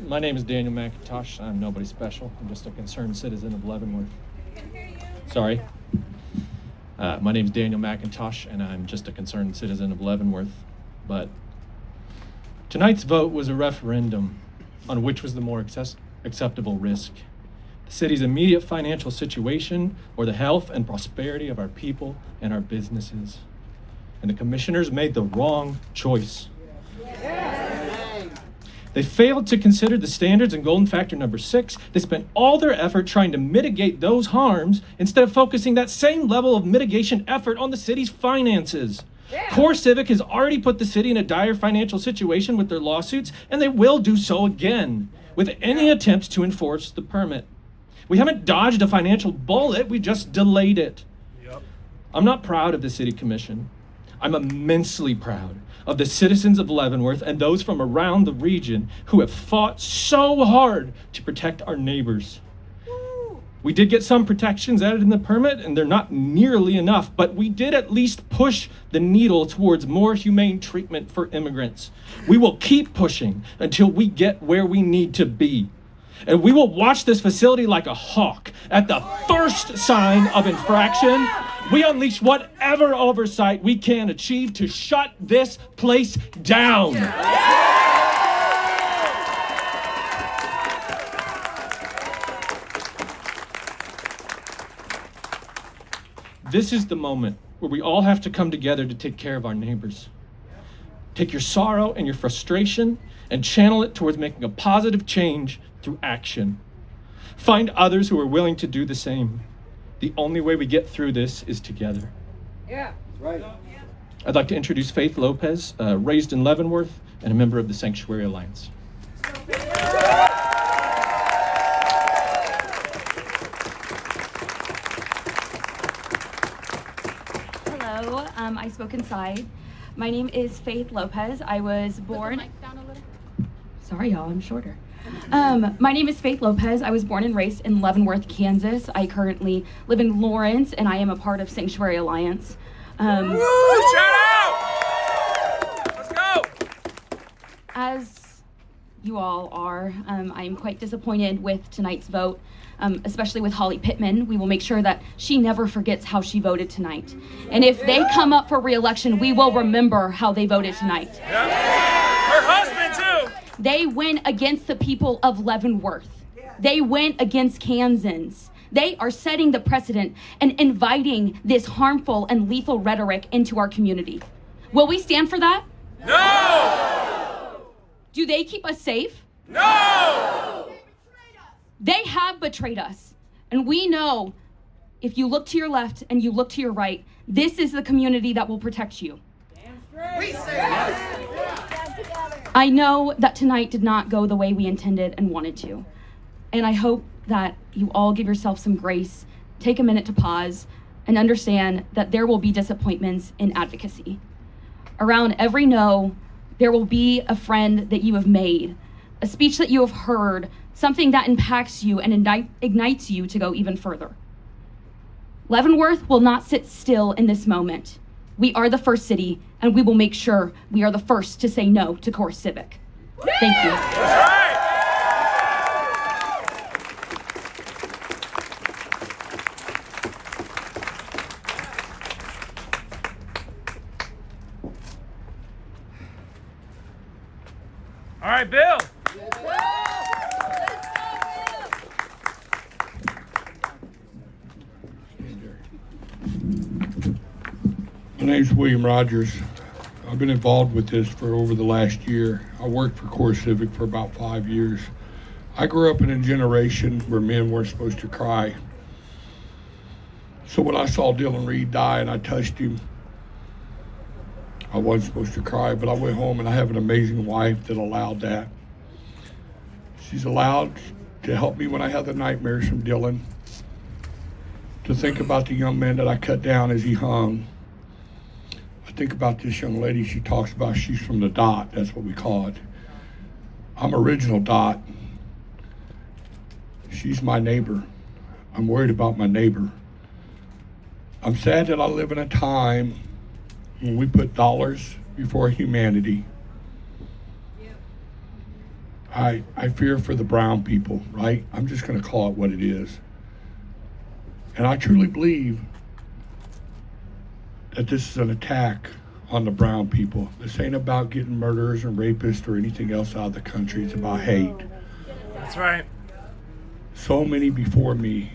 My name is Daniel McIntosh. I'm nobody special. I'm just a concerned citizen of Leavenworth. Sorry. My name is Daniel McIntosh, and I'm just a concerned citizen of Leavenworth. But tonight's vote was a referendum on which was the more acceptable risk: the city's immediate financial situation or the health and prosperity of our people and our businesses. And the commissioners made the wrong choice. They failed to consider the standards in Golden Factor number 6. They spent all their effort trying to mitigate those harms instead of focusing that same level of mitigation effort on the city's finances. Core Civic has already put the city in a dire financial situation with their lawsuits, and they will do so again with any attempts to enforce the permit. We haven't dodged a financial bullet, we just delayed it. I'm not proud of the city commission. I'm immensely proud of the citizens of Leavenworth and those from around the region who have fought so hard to protect our neighbors. We did get some protections added in the permit, and they're not nearly enough, but we did at least push the needle towards more humane treatment for immigrants. We will keep pushing until we get where we need to be. And we will watch this facility like a hawk. At the first sign of infraction, we unleash whatever oversight we can achieve to shut this place down. This is the moment where we all have to come together to take care of our neighbors. Take your sorrow and your frustration and channel it towards making a positive change through action. Find others who are willing to do the same. The only way we get through this is together. Yeah. Right. I'd like to introduce Faith Lopez, raised in Leavenworth and a member of the Sanctuary Alliance. I spoke inside. My name is Faith Lopez. I was born. Sorry, y'all, I'm shorter. My name is Faith Lopez. I was born and raised in Leavenworth, Kansas. I currently live in Lawrence, and I am a part of Sanctuary Alliance. Shout out! Let's go! As you all are, I am quite disappointed with tonight's vote, especially with Holly Pittman. We will make sure that she never forgets how she voted tonight. And if they come up for re-election, we will remember how they voted tonight. Yep. Her husband, too! They went against the people of Leavenworth. They went against Kansans. They are setting the precedent and inviting this harmful and lethal rhetoric into our community. Will we stand for that? No! Do they keep us safe? No! They have betrayed us. And we know if you look to your left and you look to your right, this is the community that will protect you. We say yes. I know that tonight did not go the way we intended and wanted to. And I hope that you all give yourself some grace, take a minute to pause, and understand that there will be disappointments in advocacy. Around every no, there will be a friend that you have made, a speech that you have heard, something that impacts you and ignites you to go even further. Leavenworth will not sit still in this moment. We are the first city, and we will make sure we are the first to say no to CoreCivic. Thank you. That's right. All right, Bill. My name's William Rogers. I've been involved with this for over the last year. I worked for CoreCivic for about 5 years. I grew up in a generation where men weren't supposed to cry. So when I saw Dylan Reed die and I touched him, I wasn't supposed to cry, but I went home and I have an amazing wife that allowed that. She's allowed to help me when I have the nightmares from Dylan, to think about the young man that I cut down as he hung. I think about this young lady she talks about. She's from the Dot, that's what we call it. I'm original Dot. She's my neighbor. I'm worried about my neighbor. I'm sad that I live in a time when we put dollars before humanity. I fear for the brown people, right? I'm just gonna call it what it is. And I truly believe that this is an attack on the brown people. This ain't about getting murderers and rapists or anything else out of the country. It's about hate. That's right. So many before me.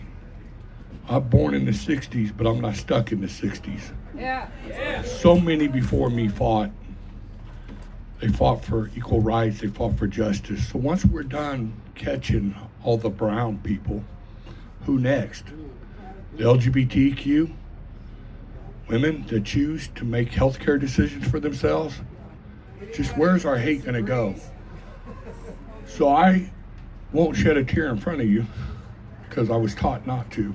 I'm born in the 60s, but I'm not stuck in the 60s. Yeah. So many before me fought. They fought for equal rights. They fought for justice. So once we're done catching all the brown people, who next? The LGBTQ? Women that choose to make healthcare decisions for themselves? Just where's our hate gonna go? So I won't shed a tear in front of you because I was taught not to.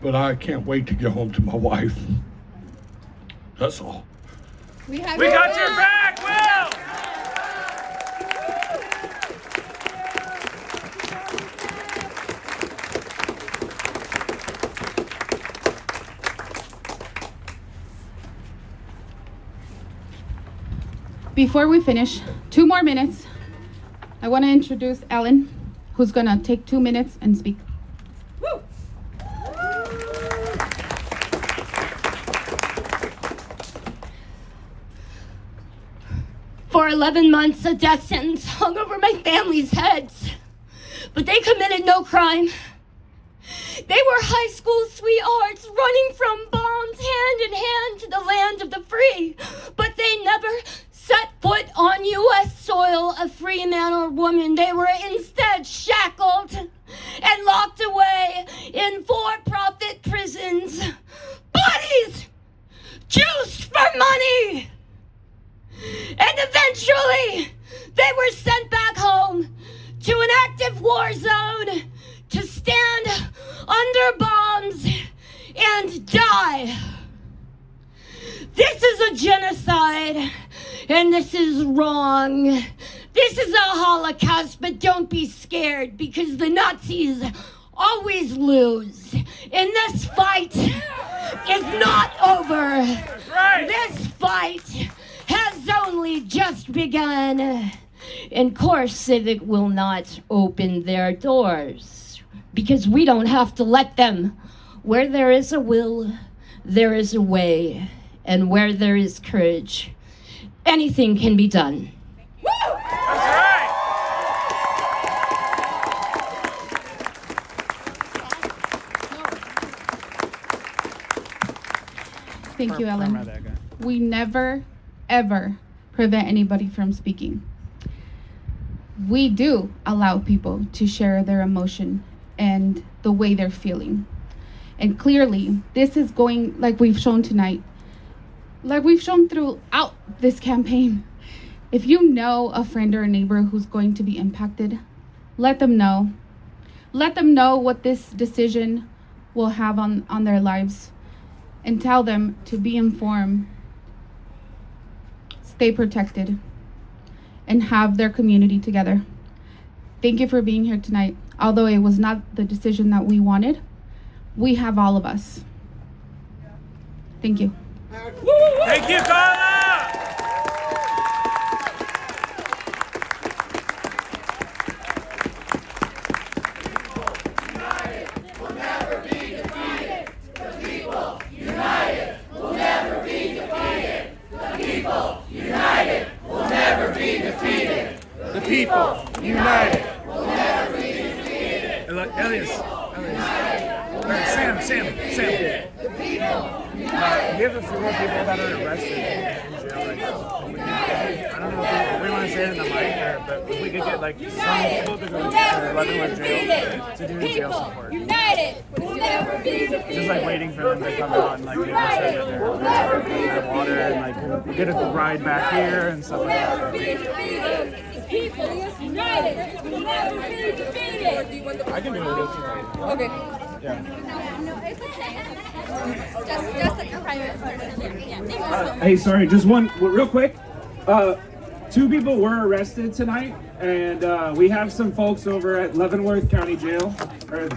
But I can't wait to get home to my wife. That's all. We got your back, Will! Before we finish, 2 more minutes. I want to introduce Ellen, who's going to take 2 minutes and speak. For 11 months, a death sentence hung over my family's heads, but they committed no crime. They were high school sweethearts running from bombs hand in hand to the land of the free, but they never set foot on U.S. soil, a free man or woman. They were instead shackled and locked away in for-profit prisons. Bodies juiced for money. And eventually, they were sent back home to an active war zone to stand under bombs and die. This is a genocide, and this is wrong. This is a Holocaust, but don't be scared, because the Nazis always lose. And this fight is not over. This fight has only just begun. And Core Civic will not open their doors, because we don't have to let them. Where there is a will, there is a way. And where there is courage, anything can be done. Woo! That's right. Thank you, Ellen. We never, ever prevent anybody from speaking. We do allow people to share their emotion and the way they're feeling. And clearly, this is going, like we've shown tonight, like we've shown throughout this campaign. If you know a friend or a neighbor who's going to be impacted, let them know. Let them know what this decision will have on their lives, and tell them to be informed, stay protected, and have their community together. Thank you for being here tonight. Although it was not the decision that we wanted, we have all of us. Thank you. Thank you, Carla! The people, united, will never be defeated. Elias. Sam. We have a few more people that are arrested in jail right now. I don't know if we want to say it in the mic, but if we could get like some people to go to Leavenworth jail to do jail support. United, will never be defeated. Just like waiting for them to come out and like making sure that they're have water and like get a ride back here and stuff like that. People united, will never be defeated. I can do it. Okay. Yeah. No, it's okay. Just like a private person. Yeah. Hey, sorry, just one, real quick. 2 people were arrested tonight, and we have some folks over at Leavenworth County Jail. Or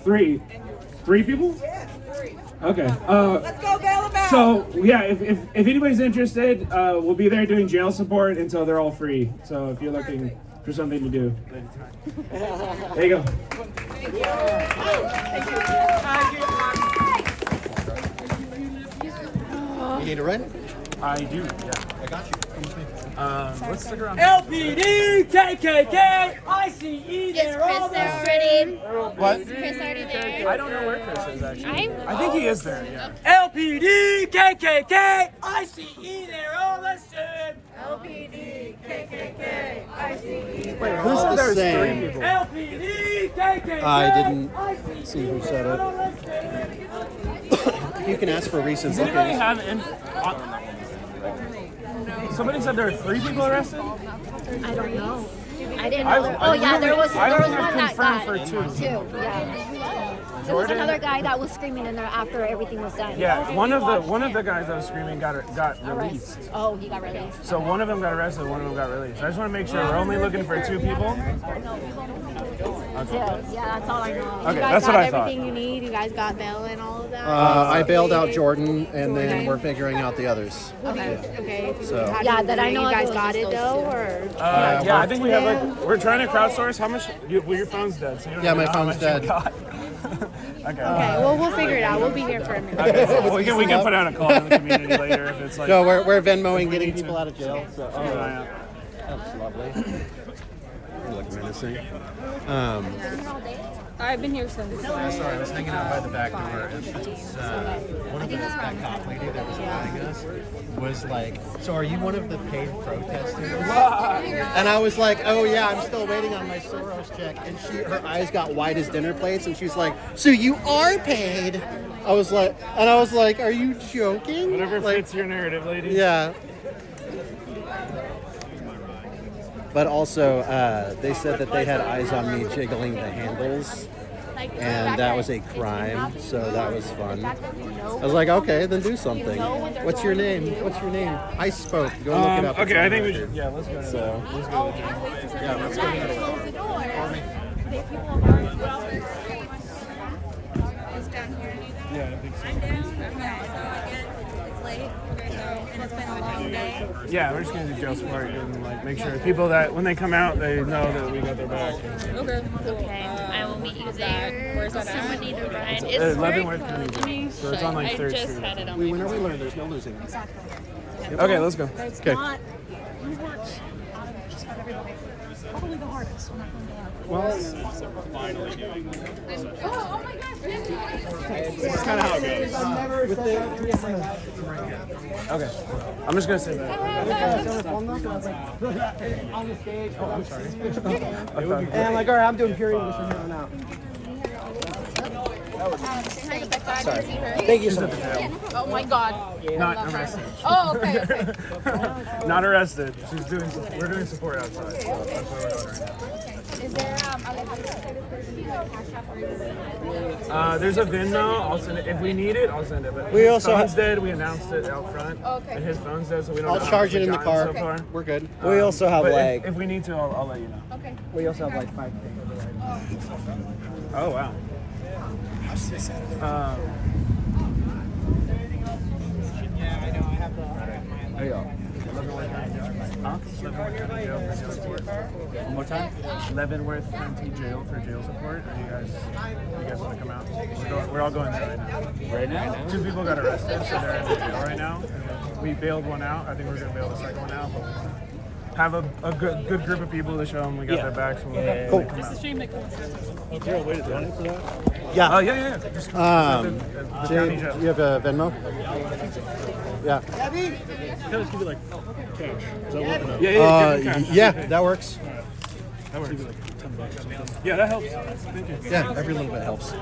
3 people? Okay. Let's go bail them out. So yeah, if anybody's interested, we'll be there doing jail support until they're all free. So if you're looking for something to do, there you go. You need a run? I do, yeah. I got you. Let's stick around. LPD, KKK, ICE, they're all there already? What? Is Chris already there? I don't know where Chris is actually. I think he is there, yeah. LPD, KKK, ICE, they're all listed. LPD, KKK, ICE. Wait, who said there was 3 people? LPD, KKK, I didn't see who said it. You can ask for recent Does anybody bookings. have somebody said there were 3 people arrested? I don't know. I didn't know. There was one that got for 2. Yeah. There was another guy that was screaming in there after everything was done. Yeah, one of the guys that was screaming got released. Oh, he got released. So one of them got arrested, one of them got released. I just want to make sure we're only looking for 2 people. Yeah, that's all I know. Okay, that's what I thought. Everything you need. You guys got bail and all of that. I bailed out Jordan, and then we're figuring out the others. Okay. So. Yeah, that I know. You guys got it though, or yeah, I think we have we're trying to crowdsource. How much? Your phone's dead. So you don't Yeah, even my know how phone's much you dead. got. Okay. well, we'll figure it out. We'll be here for a minute. Okay, so we can put out a call in the community later if it's like. No, we're Venmoing getting people out of jail. So. Yeah. That's lovely. You look menacing. I've been here since. Sorry, I was hanging out by the back door, and one of that cop lady that was eyeing us was like, "So are you one of the paid protesters?" And I was like, "Oh yeah, I'm still waiting on my Soros check." And her eyes got white as dinner plates, and she's like, "So you are paid?" I was like, "Are you joking?" Whatever fits your narrative, lady. Yeah. But also, they said that they had eyes on me jiggling the handles, and that was a crime, so that was fun. I was like, okay, then do something. What's your name? What's your name? I spoke. Go look it up. Okay, I think we should. Yeah, let's go. Let's go. Yeah, let's go. Yeah, I think so. It's late, and it's been a long day. Yeah, we're just gonna do jail support and like make sure people that when they come out, they know that we got their back. Okay, cool. I will meet you there. Where's that at? Somebody to ride. It's Leavenworth County, so it's on like 3rd Street. I just had it on We my win or we learn. There's no losing. Okay, let's go. It's Okay. not. You worked out of just about everybody. Probably the hardest. I'm not going to lie. Well, Finally doing this. Oh my gosh. That's kind of how it goes. Okay, I'm just gonna say that. on the stage. Oh, I'm sorry. And I'm like, all right, I'm doing period with him now. Sorry. Thank you so much. Oh my God. Not arrested. Oh, okay, okay. Not arrested. She's doing. We're doing support outside. So that's where we're going right now. Is there, There's a Venmo. I'll send it. If we need it, I'll send it. But We his also phone's dead. We announced it out front. Okay. And his phone's dead, so we don't I'll know how charge much it in the we've car. gotten so far. We're good. We also have but like. If we need to, I'll let you know. Okay. We also have like 5K. Oh wow. Yeah, I know. I have the. There you go. Huh? Leavenworth County Jail for jail support. One more time. Leavenworth County Jail for jail support. Are you guys want to come out? We're all going there right now. Right now? 2 people got arrested, so they're in jail right now. We bailed one out. I think we're gonna bail the second one out. But have a good group of people to show them we got their backs when they come out. It's a shame they couldn't. Is there a way to donate for that? Yeah. Oh yeah. Just the county Jay, jail. you have a Venmo? Yeah. Can I just give you like cash? Is that working out? Yeah, that works. That works. Give you like $10 or something. Yeah, that helps. Thank you. Yeah, every little bit helps.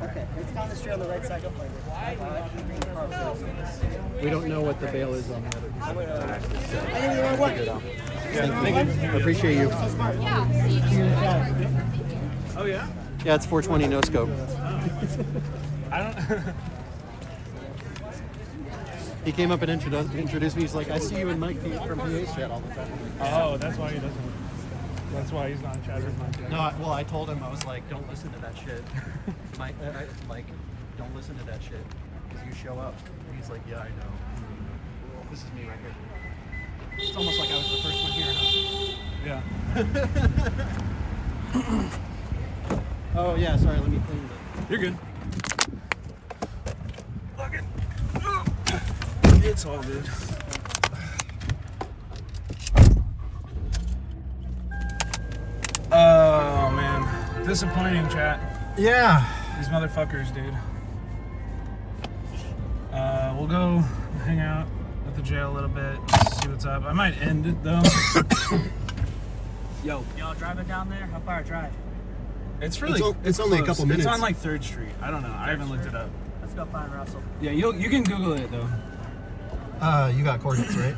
Okay, it's down the street on the right side. Go for it. We don't know what the bail is on the other. Thank you. I appreciate you. Oh yeah. Yeah, it's 420 no scope. I don't. He came up and introduced me. He's like, I see you and Mike from PA chat all the time. Oh, that's why he doesn't. That's why he's not in chat with Mike. No, well, I told him, I was like, don't listen to that shit. Mike, don't listen to that shit. Because you show up. And he's like, yeah, I know. This is me right here. It's almost like I was the first one here, huh? Yeah. Oh, yeah, sorry, let me clean You're good. It's all good. Oh man, disappointing chat. Yeah. These motherfuckers, dude. We'll go hang out at the jail a little bit, see what's up. I might end it though. Yo. Y'all driving down there? How far a drive? It's really. It's only a close. couple minutes. It's on like 3rd Street. I don't know. I haven't looked it up. Let's go find Russell. Yeah, you can Google it though. You got coordinates, right?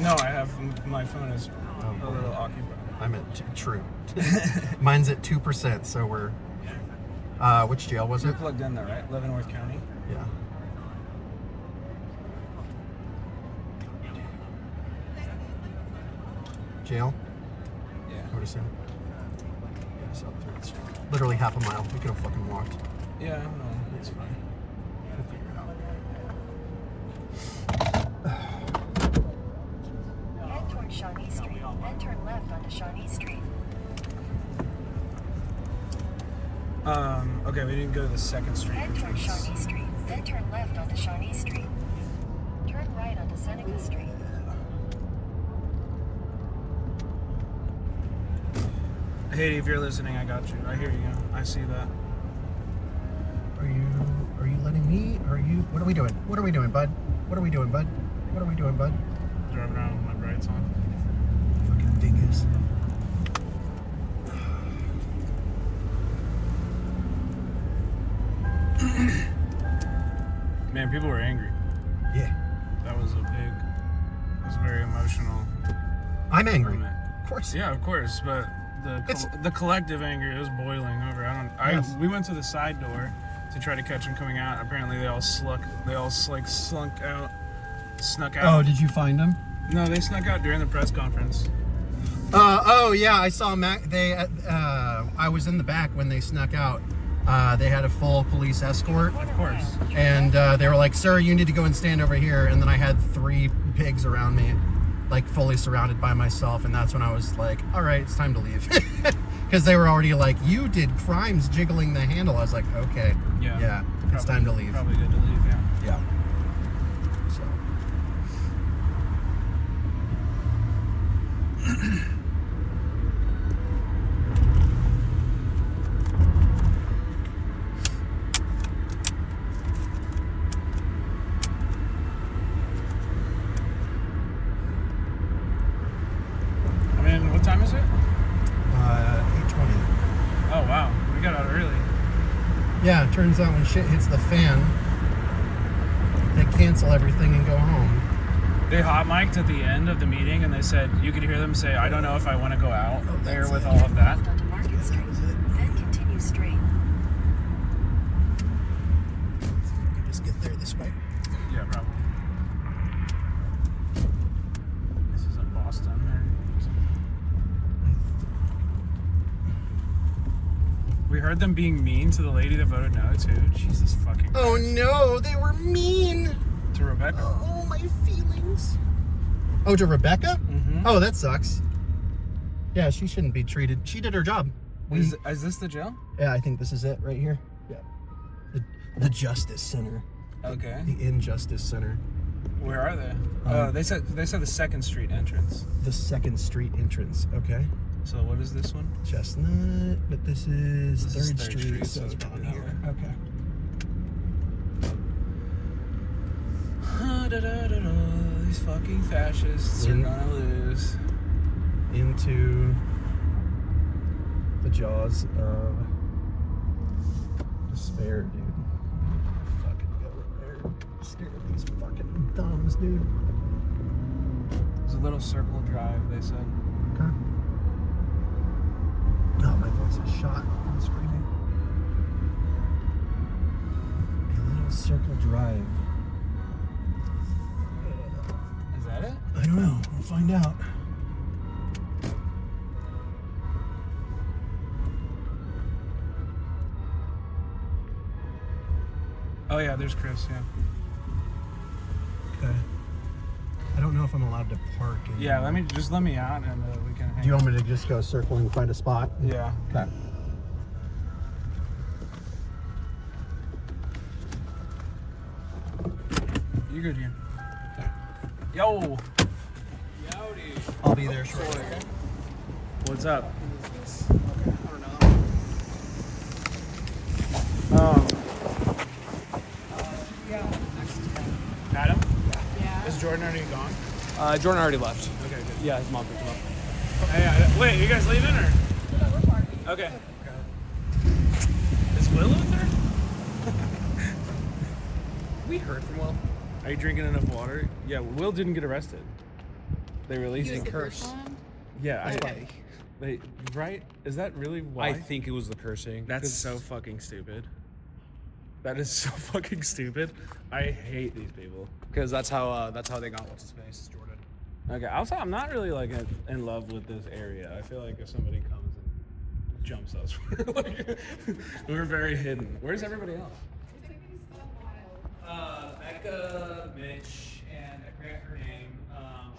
No, I have. My phone is a little occupied. I'm at true. Mine's at 2%, so we're. Which jail was You're it? plugged in there, right? Leavenworth County. Yeah. Jail? Yeah. I would assume. Yeah, so it's literally half a mile. We could have fucking walked. Yeah, no, it's fine. We'll figure it out. Head towards Shawnee Street, then turn left onto Shawnee Street. Okay, we didn't go to the 2nd Street. Head towards Shawnee Street, then turn left onto Shawnee Street. Turn right onto Seneca Street. Haiti, if you're listening, I got you. I hear you. I see that. Are you letting me? What are we doing? What are we doing, bud? What are we doing, bud? What are we doing, bud? Driving around with my brights on. Fucking dingus. Man, people were angry. Yeah. That was very emotional. I'm angry. Of course. Yeah, of course. But the collective anger is boiling over. We went to the side door to try to catch them coming out. Apparently, they all snuck out. Oh, did you find them? No, they snuck out during the press conference. Oh yeah, I saw I was in the back when they snuck out. They had a full police escort. Of course. And they were like, "Sir, you need to go and stand over here." And then I had 3 pigs around me, like fully surrounded by myself. And that's when I was like, "All right, it's time to leave," because they were already like, "You did crimes jiggling the handle." I was like, "Okay, yeah, it's time to leave." Probably good to leave. Yeah. Yeah. What time is it? 8:20. Oh wow, we got out early. Yeah, it turns out when shit hits the fan, they cancel everything and go home. They hot mic'd at the end of the meeting, and they said you could hear them say, "I don't know if I want to go out there with all of that." Onto Market Street, then continue straight. We can just get there this way. Yeah, probably. This isn't Boston, or we heard them being mean to the lady that voted no too. Jesus fucking Christ. Oh no, they were mean to Rebecca. Oh, my feelings. Oh, to Rebecca? Mm-hmm. Oh, that sucks. Yeah, she shouldn't be treated. She did her job. Is this the jail? Yeah, I think this is it right here. Yeah. The Justice Center. Okay. The Injustice Center. Where are they? They said the 2nd Street entrance. The 2nd Street entrance. Okay. So what is this one? Chestnut, but this is 3rd Street, so it's probably here. Okay. These fucking fascists are gonna lose. Into the jaws of despair, dude. Fucking go in there. Stare at these fucking thumbs, dude. There's a little circle drive, they said. Okay. Oh, my voice is shot from screaming. A little circle drive. Is that it? I don't know. We'll find out. Oh yeah, there's Chris, yeah. Okay. I don't know if I'm allowed to park. Yeah, let me out and we can hang. Do you want me to just go circle and find a spot? Yeah. Okay. You good here? Yo. I'll be there shortly. What's up? Adam? Yeah. Is Jordan already gone? Jordan already left. Okay, good. Yeah, his mom picked him up. Hey, wait, you guys leaving or? No, we're parking. Okay. Is Will there? We heard from Will. Are you drinking enough water? Yeah, Will didn't get arrested. They released him. Curse. Yeah, right? Is that really why? I think it was the cursing. That's so fucking stupid. That is so fucking stupid. I hate these people. Because that's how they got what's his face, Jordan. Okay, also I'm not really like in love with this area. I feel like if somebody comes and jumps us, we're very hidden. Where's everybody else? Becca, Mitch, and I forget her name,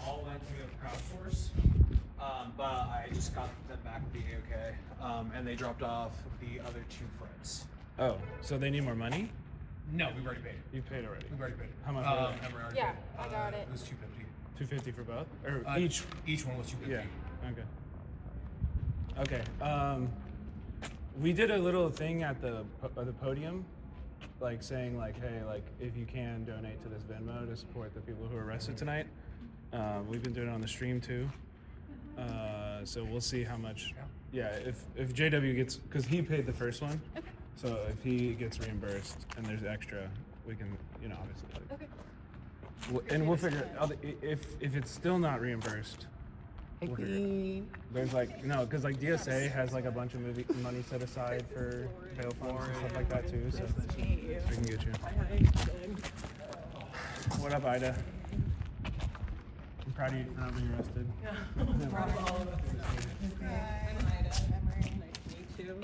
all went to a crowdsource, But I just got them back with the A-OK, and they dropped off the other 2 friends. Oh, so they need more money? No, we've already paid. You've paid already? We've already paid. How much? Yeah, I got it. It was $250. $250 for both? Or Each one was $250. Yeah. Okay. Okay. We did a little thing at the podium, like saying like, hey, like if you can donate to this Venmo to support the people who were arrested tonight. We've been doing it on the stream too. So we'll see how much. Yeah, if JW gets, because he paid the first one. Okay. So if he gets reimbursed and there's extra, we can, obviously. Like, Okay. And we'll figure out if it's still not reimbursed, Hey, Queen. There's like no, because like DSA has like a bunch of money set aside for bail funds and stuff like that too. So we can get you. What up, Ida? I'm proud of you for not being arrested.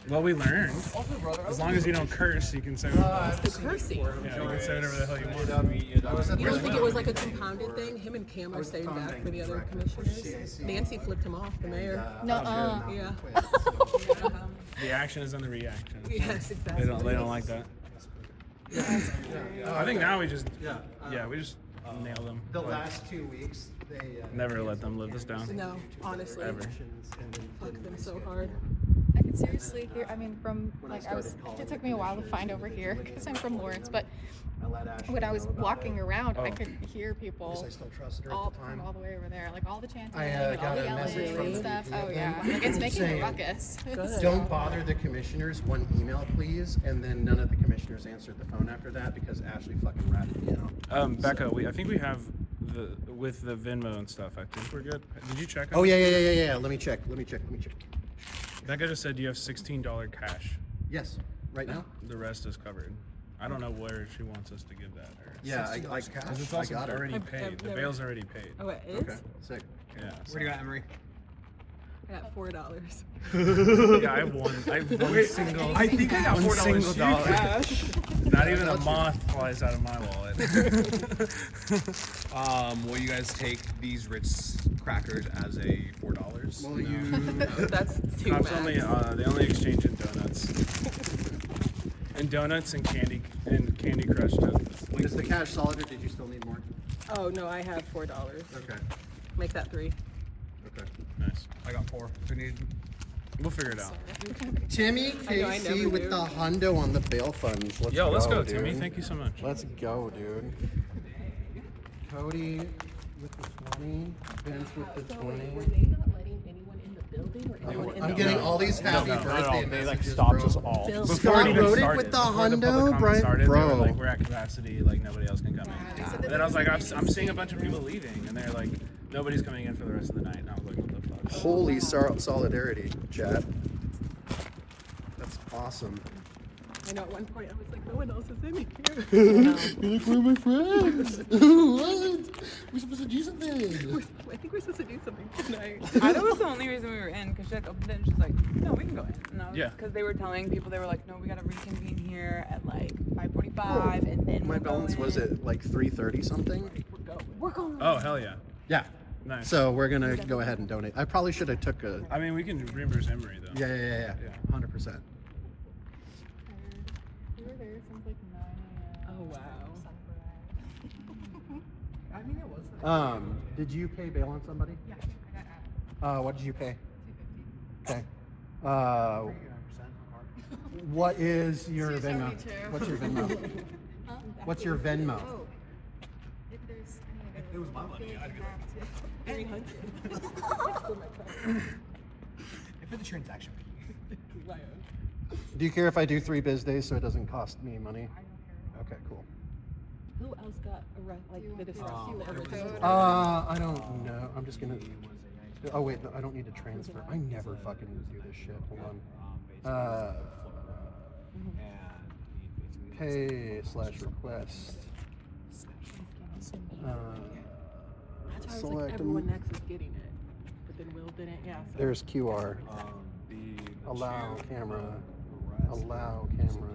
Well, we learned. As long as you don't curse, you can say whatever. The cursing. Yeah, you can say whatever the hell you want. You don't think it was like a compounded thing? Him and Cam are staying back for the other commissioners. Nancy flipped him off, the mayor. Nuh-uh. Yeah. The action is on the reaction. Yes, exactly. They don't like that. I think now we just we just nail them. The last 2 weeks, they never let them live this down. No, honestly. Ever. Fuck them so hard. I could seriously hear, I mean, from, like, it took me a while to find over here because I'm from Lawrence, but when I was walking around, I could hear people from all the way over there, like all the chanting, all the yelling and stuff. Oh, yeah. Like, it's making a ruckus. Don't bother the commissioners, one email please, and then none of the commissioners answered the phone after that because Ashley fucking ratted me out. Becca, I think we have with the Venmo and stuff, I think we're good. Did you check? Oh, yeah. Let me check. Becca just said you have $16 cash. Yes, right now. The rest is covered. I don't know where she wants us to give that. Yeah, I because it's also already paid. The bail's already paid. Oh, it is? Okay, sick. Yeah. Where do you got, Emery? I got $4. Yeah, I have one single. I think I got $4 cash. Not even a moth flies out of my wallet. Will you guys take these Ritz crackers as a $4? Well, you. That's too Cops much. they only exchange in donuts. And donuts and Candy Crush donuts. Is the cash solid or did you still need more? Oh, no, I have $4. Okay. Make that 3. Okay. Nice. I got 4. Who needs? We'll figure it out. Timmy KC with the hundo on the bail funds. Let's go, dude. Timmy. Thank you so much. Let's go, dude. Cody with the 20. Vince with the 20. Were they not letting anyone in the building or anyone in I'm getting all these happy birthday They messages, stopped bro. us all. Scott wrote it with the hundo, Brian. Bro. They were like, we're at capacity, like nobody else can come in. And then I was like, I'm seeing a bunch of people leaving, and they're like, nobody's coming in for the rest of the night. And I was like, what the fuck? Holy solidarity, chat. That's awesome. I know at one point I was like, no one else is in here. You're like, where are my friends? What? We're supposed to do something. I think we're supposed to do something tonight. I that was the only reason we were in, because she like opened it and she's like, no, we can go in. And I was, Yeah. Because they were telling people, they were like, no, we gotta reconvene here at like 5:45 and then My we'll go balance was in. at like 3:30 something. We're going. Oh, hell yeah. Yeah. Nice. So we're gonna go ahead and donate. I probably should have took a. I mean, we can reimburse Emery, though. Yeah. 100%. We were there since like 9 a.m. Oh, wow. I mean, it was. Did you pay bail on somebody? Yeah, I got out. What did you pay? Okay. What is your Venmo? 272. What's your Venmo? What's your Venmo? Oh, if there's any If it was my money, I'd be like, 300. if it's a transaction fee. Do you care if I do 3 biz days so it doesn't cost me money? Okay, cool. Who else got did a I don't know. I'm just gonna. Oh wait, no, I don't need to transfer. I never fucking do this shit. Hold on. Pay/request. That's why I was like, Select. everyone next is getting it. But then Will didn't, yeah. So. There's QR. Allow camera. Allow camera.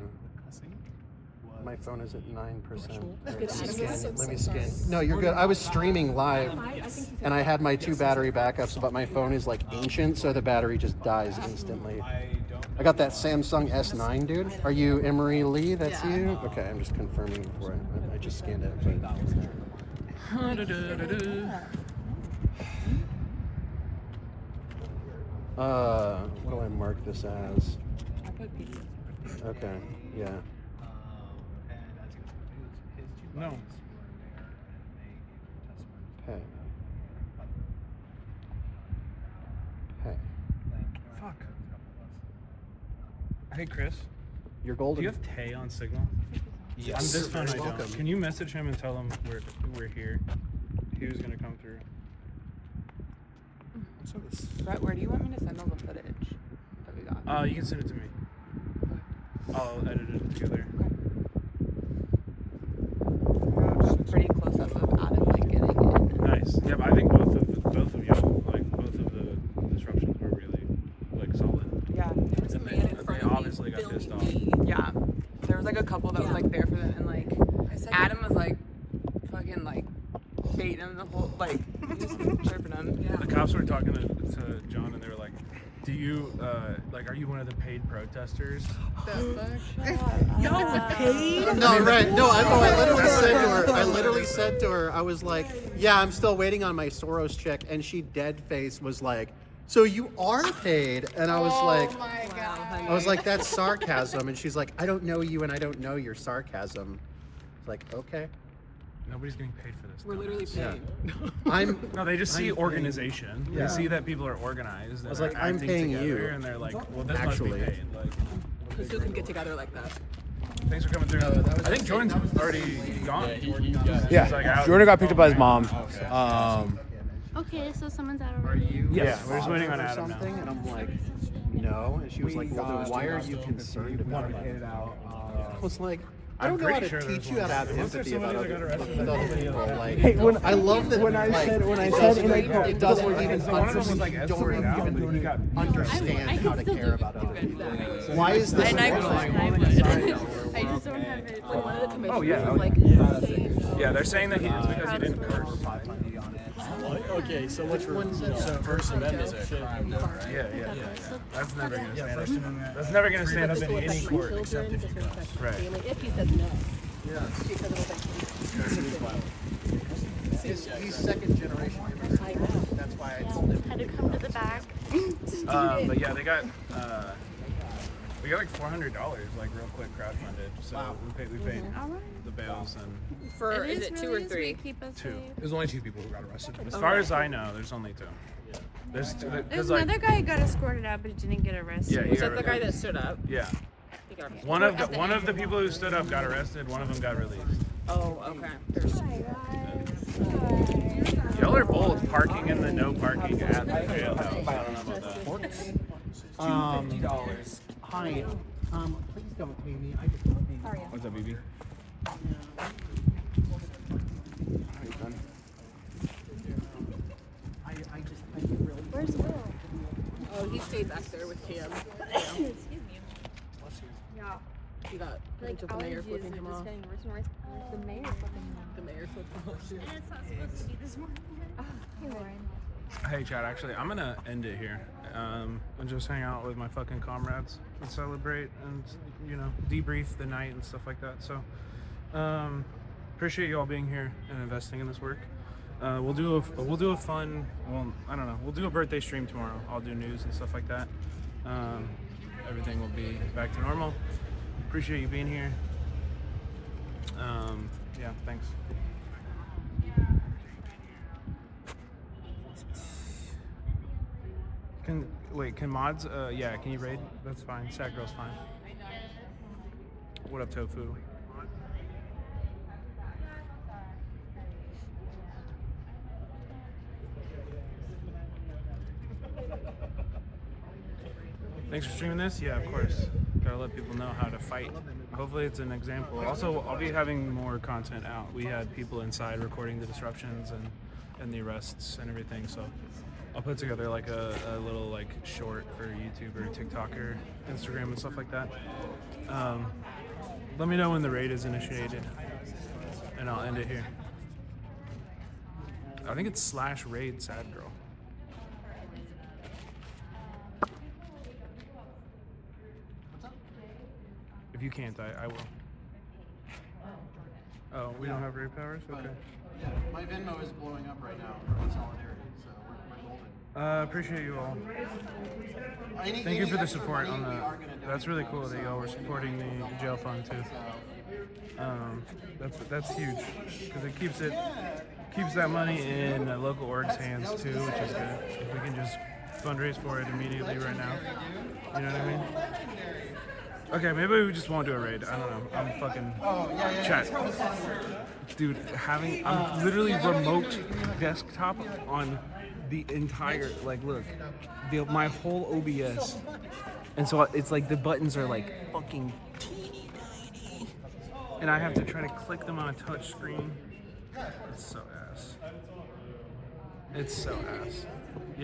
My phone is at 9%. Let me scan. No, you're good. I was streaming live, and I had my 2 battery backups, but my phone is like ancient, so the battery just dies instantly. I got that Samsung S9, dude. Are you Emery Lee? That's you? Okay, I'm just confirming before I just scanned it. What do I mark this as? Okay, yeah. No. Pay. Pay. Fuck. Hey, Chris. You're golden. Do you have Tay on Signal? Yes. On this phone, I You're don't. welcome. Can you message him and tell him we're here? He was gonna come through. Brett, where do you want me to send all the footage that we got? You can send it to me. I'll edit it together. Just pretty close up of Adam like getting in. Nice. Yeah, but I think both of y'all, like both of the disruptions were really like solid. Yeah. And they obviously got pissed off. Yeah. There was like a couple that was like there for them, and like Adam was like fucking like baiting him the whole like just chirping him. Yeah. The cops were talking to John, and they were like, "Do you like? Are you one of the paid protesters?" Y'all paid? No, right. No, I literally said to her, I was like, yeah, I'm still waiting on my Soros check. And she dead face was like, so you are paid? And I was I was like, that's sarcasm. And she's like, I don't know you and I don't know your sarcasm. It's like, okay. Nobody's getting paid for this. We're literally paid. No, they just see organization. Yeah. They see that people are organized. I was like, I'm paying you. And they're like, well, this Actually. must be paid. Like, Because who can get together like that? thanks for coming through. I think Jordan's already gone. Yeah, He's like out. Jordan got picked up by his mom. Okay, so someone's out Are you Yeah, we're just waiting on Adam now. something? And I'm like, no. And she was like, well, then why are you concerned about it? I was like, I don't know how to teach you how to have empathy about other people. Like, Hey, when- I love that. when I like, said- when I it said doesn't in a even- call- it doesn't one even of them was like you don't escorted out, even but he got understand how to care about other people. Why is this? And I just don't have it. Like one of the commissioners Oh, yeah, was like, Yeah, they're saying that it's because he didn't curse. Okay, so which one? So First Amendment is a crime, though, right? Yeah. That's never gonna stand up. That's never gonna stand up in any court. Except if you Right. Like, if he says no. Yeah. Because it was like, He's second generation. That's why it's. Had to come to the back. But yeah, we got like $400 like real quick crowdfunded. So we paid the bails and For is it 2 or 3? two. There's only 2 people who got arrested. As far as I know, there's only 2. There's two. There's Because like another guy who got escorted out but didn't get arrested. yeah, Was that the guy that stood up? Yeah. He got arrested. One of the people who stood up got arrested. One of them got released. Oh, okay. Y'all are bold parking in the no parking at the jailhouse. I don't know about that. $250. Hi. Please don't pay me. I just want to pay you. What's up, BB? Where's Will? oh, he stayed back there with Cam. Excuse me. Yeah. He got Like the mayor allergies flipping are him just off. getting worse and worse. The mayor flipping him The mayor flipped him off. And it's not supposed to be this morning. Hey, Lauren. Hey, Chad. Actually, I'm gonna end it here. And just hang out with my fucking comrades and celebrate and debrief the night and stuff like that. So, appreciate you all being here and investing in this work. We'll do a fun. Well, I don't know. We'll do a birthday stream tomorrow. I'll do news and stuff like that. Everything will be back to normal. Appreciate you being here. Yeah, thanks. Can mods? Yeah, can you raid? That's fine. Sad Girl's fine. What up, Tofu? Thanks for streaming this. Yeah, of course. Gotta let people know how to fight. Hopefully it's an example. Also, I'll be having more content out. We had people inside recording the disruptions and the arrests and everything, so I'll put together like a little like short for YouTube or TikTok or Instagram and stuff like that. Let me know when the raid is initiated and I'll end it here. I think it's /raid sad girl. If you can't, I will. Oh, we don't have raid powers? Okay. Yeah, my Venmo is blowing up right now in solidarity, so we're golden. Appreciate you all. Thank you for the support on that. That's really cool that y'all were supporting the jail fund too. That's huge because it keeps that money in local orgs' hands too, which is good. If we can just fundraise for it immediately right now, you know what I mean? Okay, maybe we just won't do a raid. I don't know. I'm fucking chat. Dude, I'm literally remote desktop on the entire, like, look, my whole OBS. And so it's like the buttons are like fucking teeny tiny. And I have to try to click them on a touch screen. It's so ass. It's so ass. Yeah.